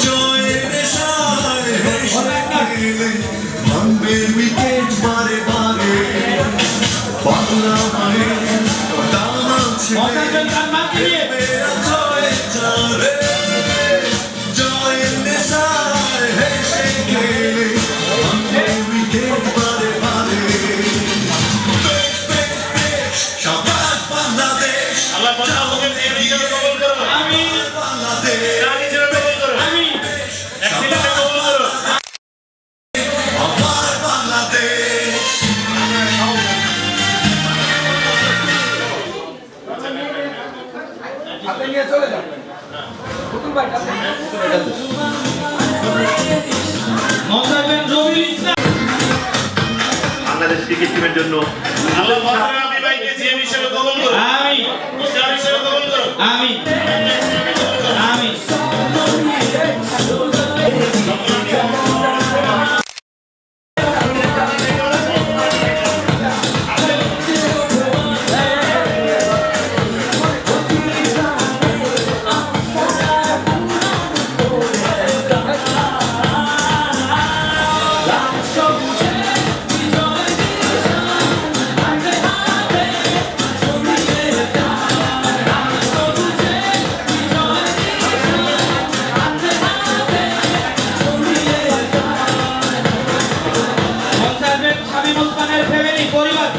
জয়ের নেশায় হেসে খেলে ভাঙবে উইকেট বারে বারে বাংলা মায়ের দামাল ছেলে
অসাধারণ গান মারতে দিয়ে
বেড়া ছয় চালে জয়ের নেশায় হেসে খেলে ভাঙবে উইকেট বারে বারে শাবাশ বাংলাদেশ
আল্লাহ বাংলাদেশকে জিএম হিসেবে কবুল করো।
আমিন
বাংলাদেশ
ইসলাম হিসেবে কবুল করো।
আমিন
অ্যাক্সিডেন্টে কবুল করো।
আমার বাংলাদেশ
মোসাবেন রবিউল ইসলাম
বাংলাদেশ ক্রিকেট টিমের জন্য
আল্লাহ বদর আবি ভাইকে জিএম হিসেবে কবুল করো।
আমিন
ইসলাম হিসেবে কবুল করো।
আমিন আমিন মোসাবেন শামীম ওসমানের ফ্যামিলি পরিবার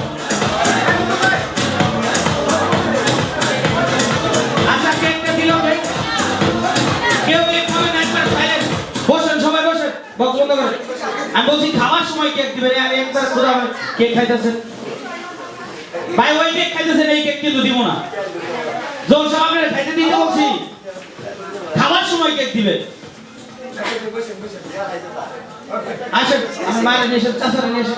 আচ্ছা কেকটা দিল কেক কেউ কেক খাবেন একবার সাইলেন্ট বসেন সবাই বসেন বক্স বন্ধ করেন আমি বলছি খাওয়ার সময় কেক দিবেন আমি একবার খোদা কেক খাইতেছেন ভাই ওই কেক খাইতেছেন এই কেক কিন্তু দিব না যখন সব আপনারা খাইতে দিতে বলছি খাওয়ার সময় কেক দিবেন আসেন আমার মায়ের নিয়ে এসে চাচারা নিয়ে এসে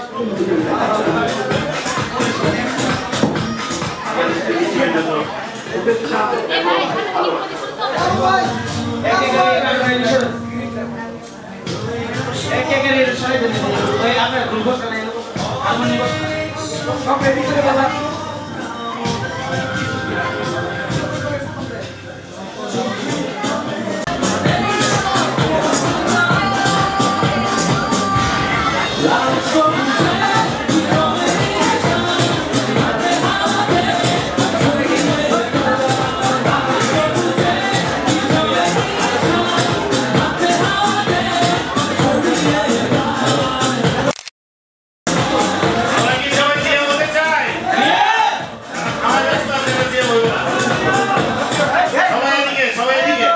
টিমের জন্য
আমরা কি সবাই জিএম হতে চাই? আমাদের উস্তাদের জিএম হইব না। সবাই এদিকে, সবাই এদিকে।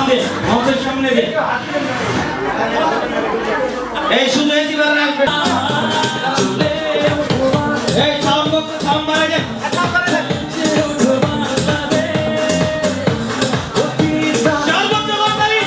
দে মঞ্চের সামনে দে এই শুধু এই দিবার রাখবে এই সাউন্ড বক্স সাউন্ড বাড়াই দে সাউন্ড বক্স বাড়াই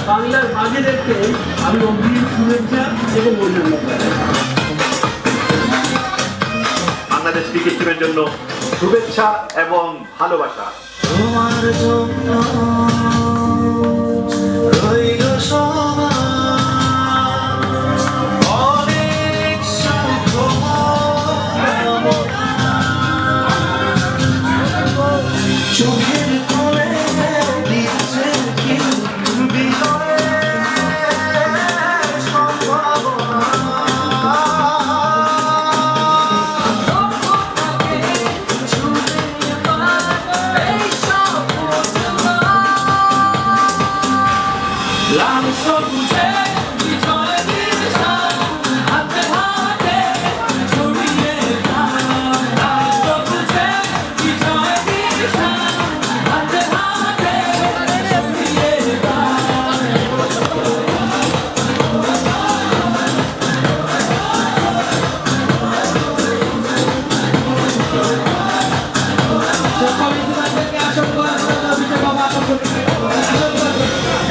বাংলার মাঝেদেরকে আমি অগ্রিম শুভেচ্ছা এবং অভিনন্দন জানাই।
বাংলাদেশ ক্রিকেট টিমের জন্য শুভেচ্ছা এবং ভালোবাসা।
তোমার জন্য রইল সবার অনেক সুখ চোখের কোণে দিচ্ছে কি বিজয়ের সম্ভাবনা লাল সবুজে বিজয় নিশান হাতে হাতে ছড়িয়ে দাও লাল সবুজে বিজয় নিশান হাতে হাতে ছড়িয়ে
সকল ইসলামকে আসন করার জন্য বিজয় বাবা আসন করতে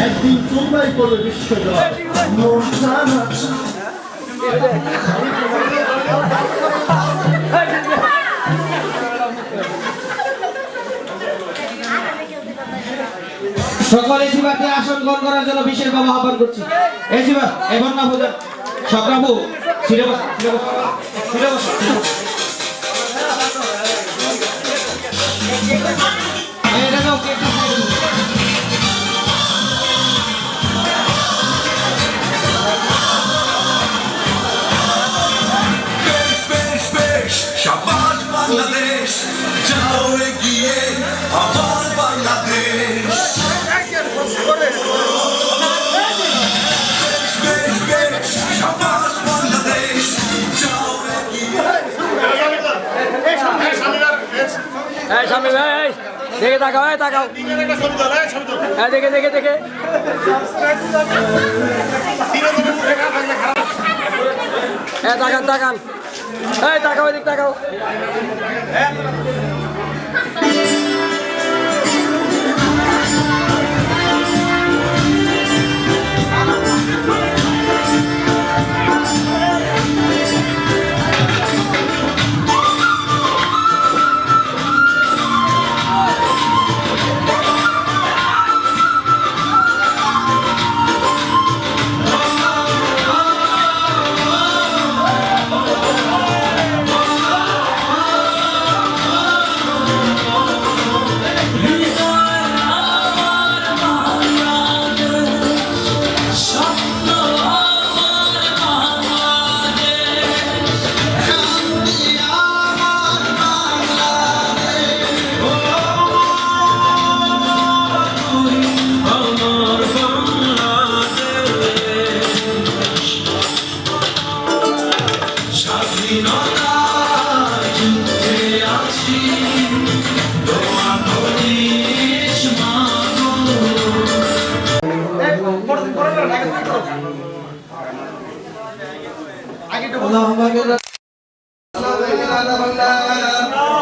একদিন তোমরাই করবে বিশ্বজয়।
মন জানা
সকল এসিবারকে আসন গ্রহণ করার জন্য বিশেষ বাবা আহ্বান করছি এসিবার এবার না বোঝা সক্রাবু ছিড়ে বস ছিড়ে বস এটা দাও কেকটা খাই দিও।
বেশ বেশ শাবাশ বাংলাদেশ যাও এগিয়ে আমার বাংলাদেশ বেশ বেশ শাবাশ বাংলাদেশ যাও এগিয়ে
এই সামনে এই দেখে তাকাও এই তাকাও হ্যাঁ দেখে দেখে দেখে হ্যাঁ তাকান তাকান এই তাকাও এদিক তাকাও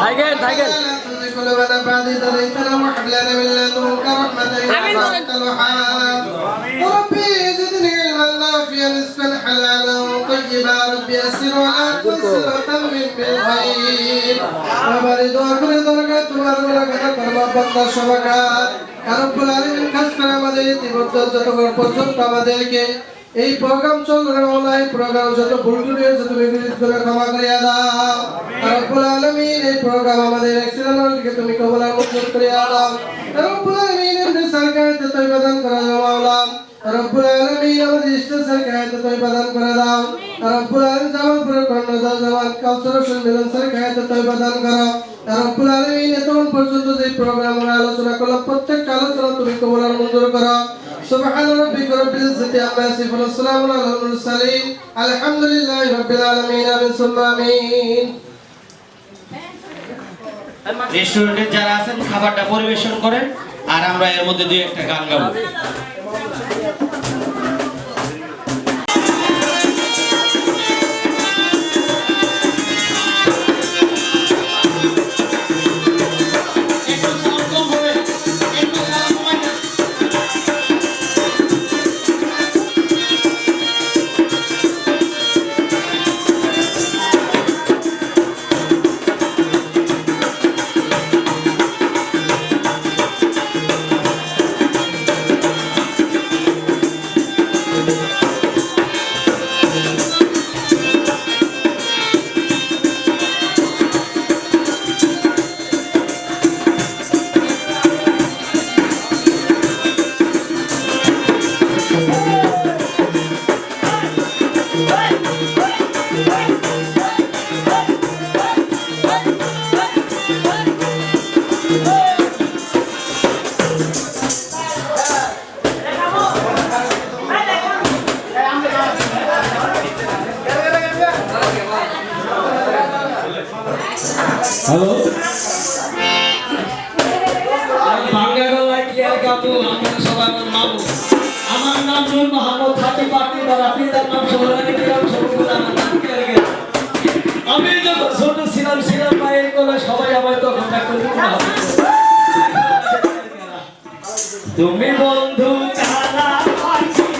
থাকেন থাকেন
ربي زدني علما نافعا رزقا حلالا طيبا ربي يسر ولا تنسى وسيلة من بالخير বাবারে দোয়া করে দরকার তোমার মোলাকাত করবা বান্দা সবাকার রব্বুল আলামিন খাস করে আমাদের ইতিমধ্য যতক্ষণ পর্যন্ত আমাদেরকে এই প্রোগ্রাম চলবে মাওলা এই প্রোগ্রাম যত ভুল ত্রুটি হয়েছে তুমি বিরোধ ক্ষমা করিয়া দাও রব্বুল আলামিন এই প্রোগ্রাম আমাদের এক্সিলেন্টকে তুমি কবুল আর মঞ্জুর করিয়া দাও রব্বুল আলামিন এর সরকারকে তওবা দান করে দাও মাওলা রব্বুল আলামিন আমাদের ইষ্ট সরকারকে তওবা দান করে দাও রব্বুল আলামিন জামালপুরের কর্ণধার জামাল কাউসার হোসেন মিলন সরকারকে তওবা দান করো রব্বুল আলামিন এতক্ষণ পর্যন্ত যে প্রোগ্রামে আলোচনা করলাম প্রত্যেকটা আলোচনা তুমি কবুল আর মঞ্জুর করো سبحان ربك رب العزة عما يصفون والسلام على المرسلين الحمد لله رب العالمين آمين ثم آمين
রেস্টুরেন্টে যারা আছেন খাবারটা পরিবেশন করেন আর আমরা এর মধ্যে দুই একটা গান গাবো
হ্যালো বাংলা গলায় কি আর গাবো আপনারা সবাই আমার মামু আমার নাম নূর মোহাম্মদ হাকিম পাটি দ্বারা পিতার নাম সোহরানি কিরাম সবগুলো আমার নাম কি আর গেছে আমি যখন ছোট ছিলাম মায়ের গলায় সবাই আমায় তখন ডাকতো তুমি বন্ধু কালা পাখি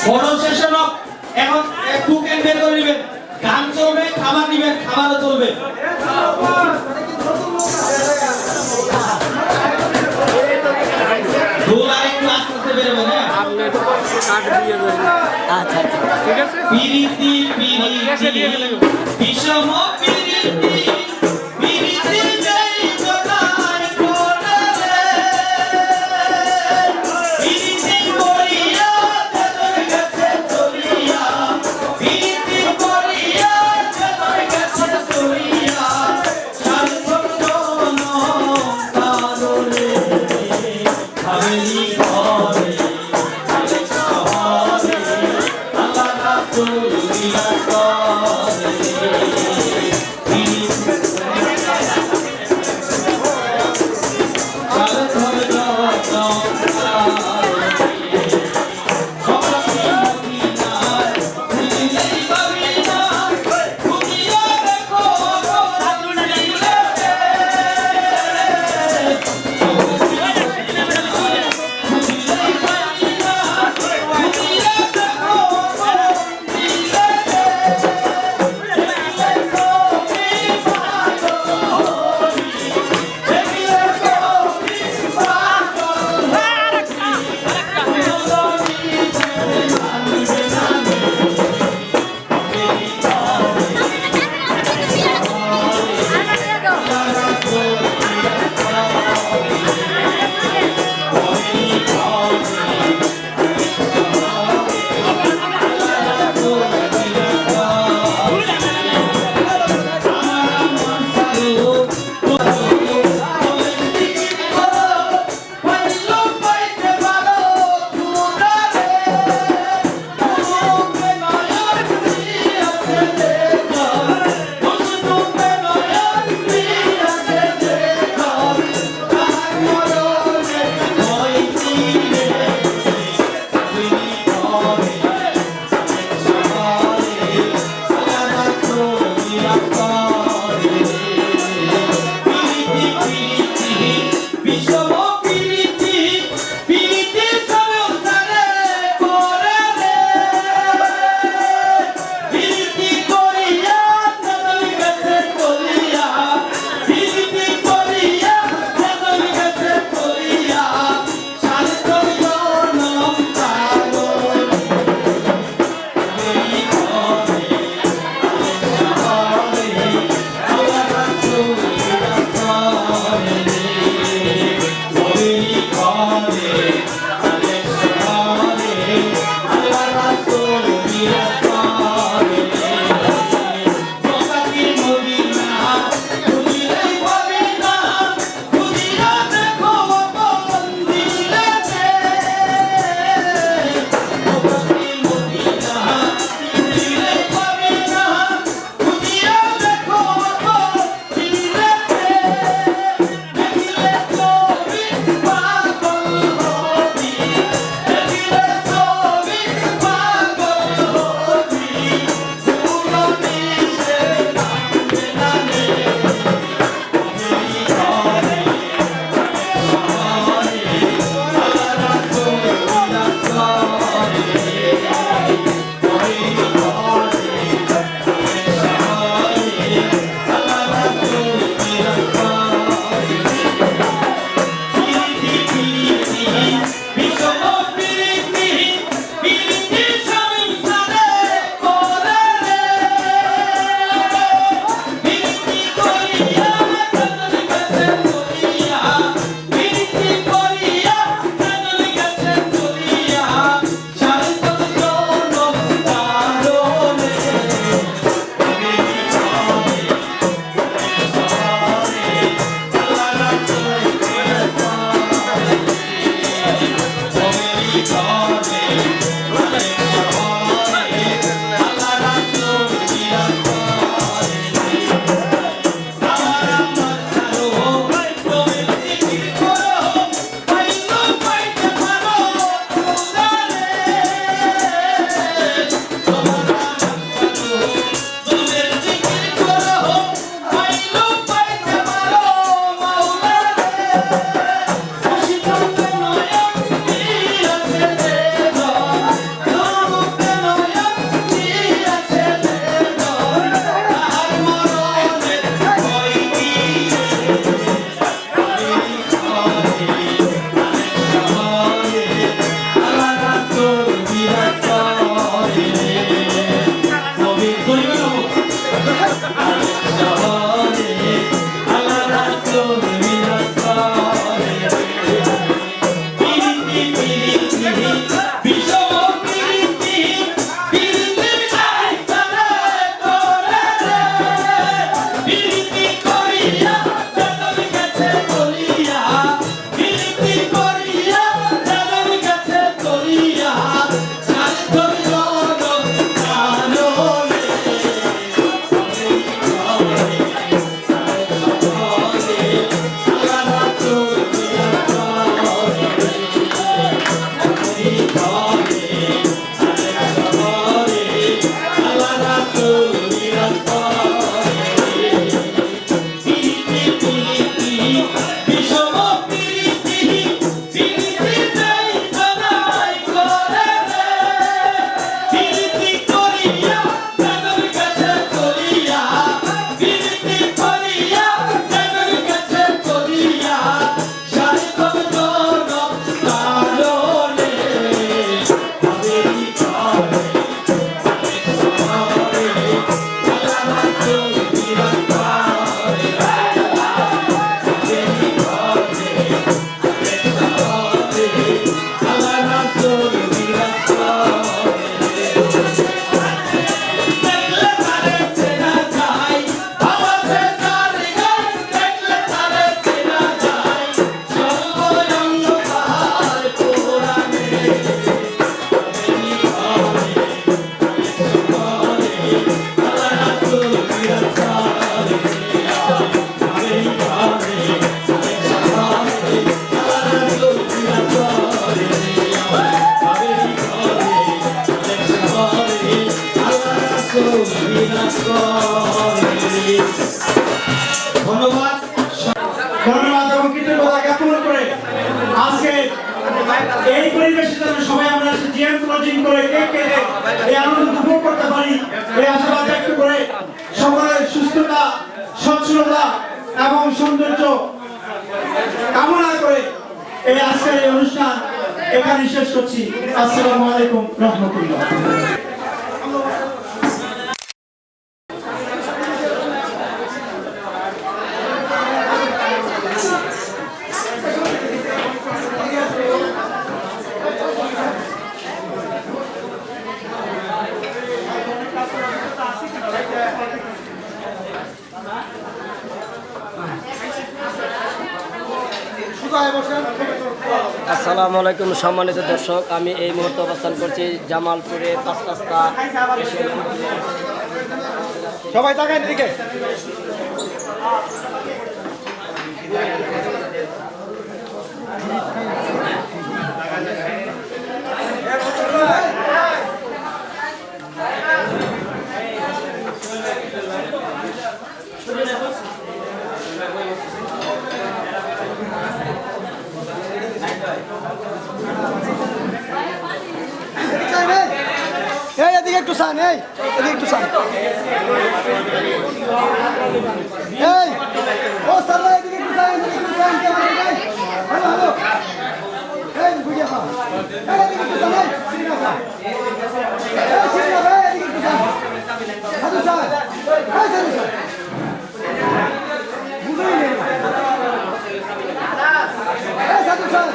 ফটো সেশন এখন কুকেন বের করে নেবেন, গান চলবে, খাবার নিবেন, খাবারও চলবে। দোল আর একটু আস্তে আস্তে বেরোবেন, হ্যাঁ? পিরিতি পিরিতি বিষম পিরিতি পিরিতি যাই কোথায় কোলালে পিরিতি করিয়া তোর কাছে চলিয়া পিরিতি করিয়া তোর কাছে চলিয়া সার্থক কারণে হাবেলি ঘরে আল্লাহ রাসূল মিলাদ করে ধন্যবাদ ধন্যবাদ এবং কৃতজ্ঞতা জ্ঞাপন করে আজকে এই পরিবেশে যেন সবাই আমরা জিএম ক্লোজিং করে কেক কেটে এই আনন্দ উপভোগ করতে পারি এই আশীর্বাদ ব্যক্ত করে সকলের সুস্থতা সচ্ছলতা এবং সৌন্দর্য কামনা করে এই আজকের এই অনুষ্ঠান এখানে শেষ করছি। আসসালামু আলাইকুম রহমতুল্লাহ।
আসসালামু আলাইকুম সম্মানিত দর্শক, আমি এই মুহূর্তে অবস্থান করছি জামালপুরে ৫ রাস্তা।
সবাই তাকান এদিকে।
এই এদিকে একটু সান, এই এদিকে একটু সান, এই ও সালা এদিকে একটু সান, এদিকে একটু সান, ক্যামেরা গাই, হ্যালো হ্যালো, এই বুঝিয়া পা, এই এদিকে একটু সান, এই সিনা পা, এই সিনা পা, এদিকে একটু সান, হাতু সান, এই সান সান, বুঝুই নেই, এই সাতু সান, এই সাতু সান।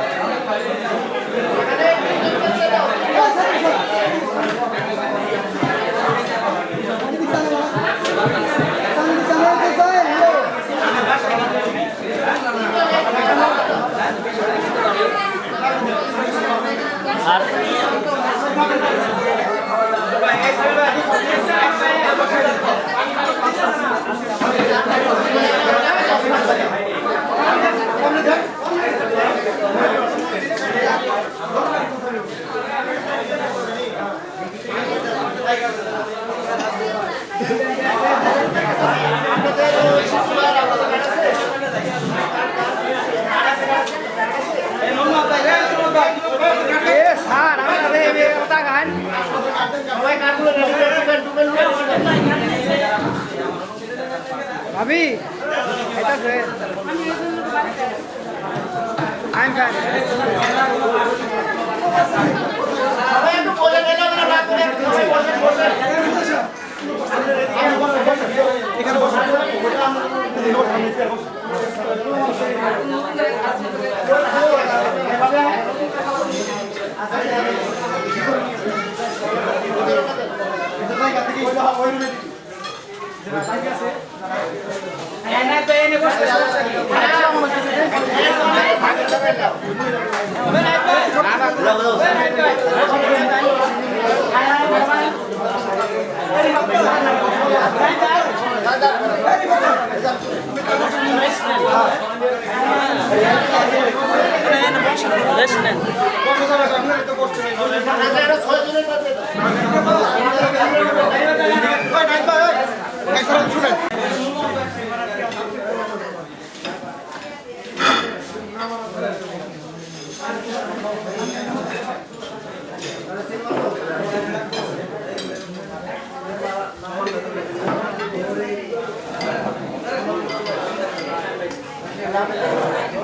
ভাবি এটা আছে আইন খান সবাই একটু বলে দিন না না করে সবাই বসে বসে এখানে বসে আমরা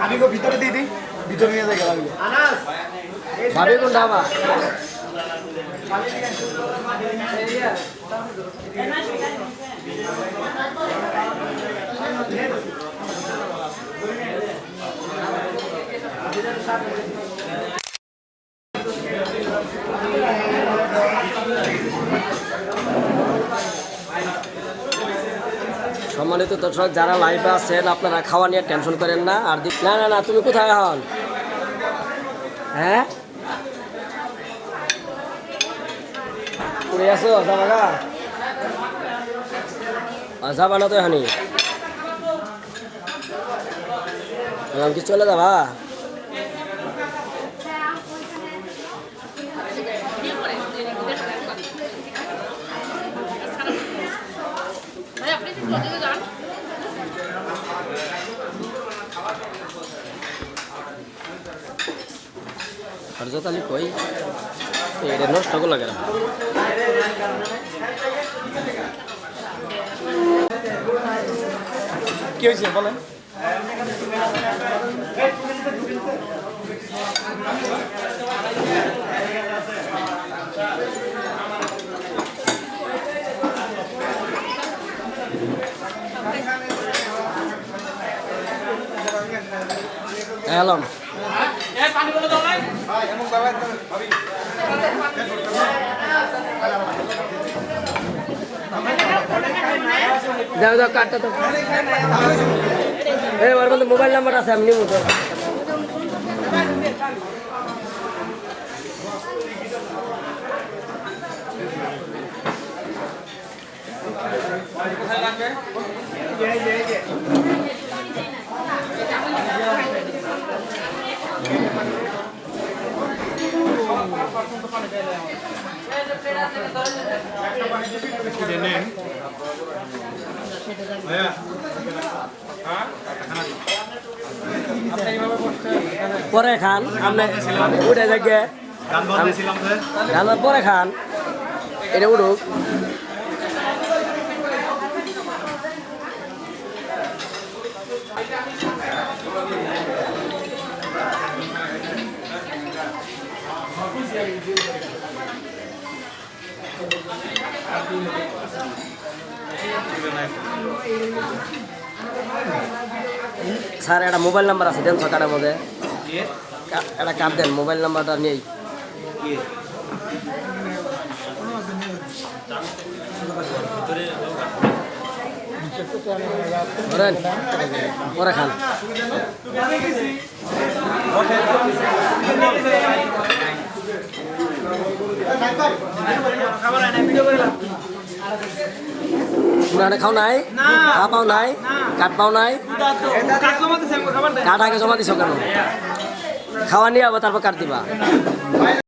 আমি গো ভিতরে দিয়ে দিই, ভিতরে নিয়ে যাই গেলাম।
ভাবি কোন ধাবা সম্মানিত দর্শক যারা লাইভে আছেন আপনারা খাওয়া নিয়ে টেনশন করেন না। আর না না না তুমি কোথায় হন? হ্যাঁ উড়ে আসো যাবা যাবা না তো এখানে কি চলে যাবা? হরজত আলী কই এটা নষ্ট করলো কেন?
কি হয়েছে বলেন?
এলাম দাও দাও কাটটা তো ওর মধ্যে মোবাইল নাম্বার আছে আমি নিব তো। পরে খান আপনি উঠে থেকে পরে খান এটা উঠুক। স্যার একটা মোবাইল নাম্বার আছে দেন সকালের মধ্যে একটা কার্ড দেন মোবাইল নাম্বারটা নেই। ধরেন পরে খান। খাও নাই খা পাও নাই কাঠ পাও নাই কাঠ আগে জমা দিছ কেন? খাওয়া নিয়ে আবার তারপর কাট দিবা।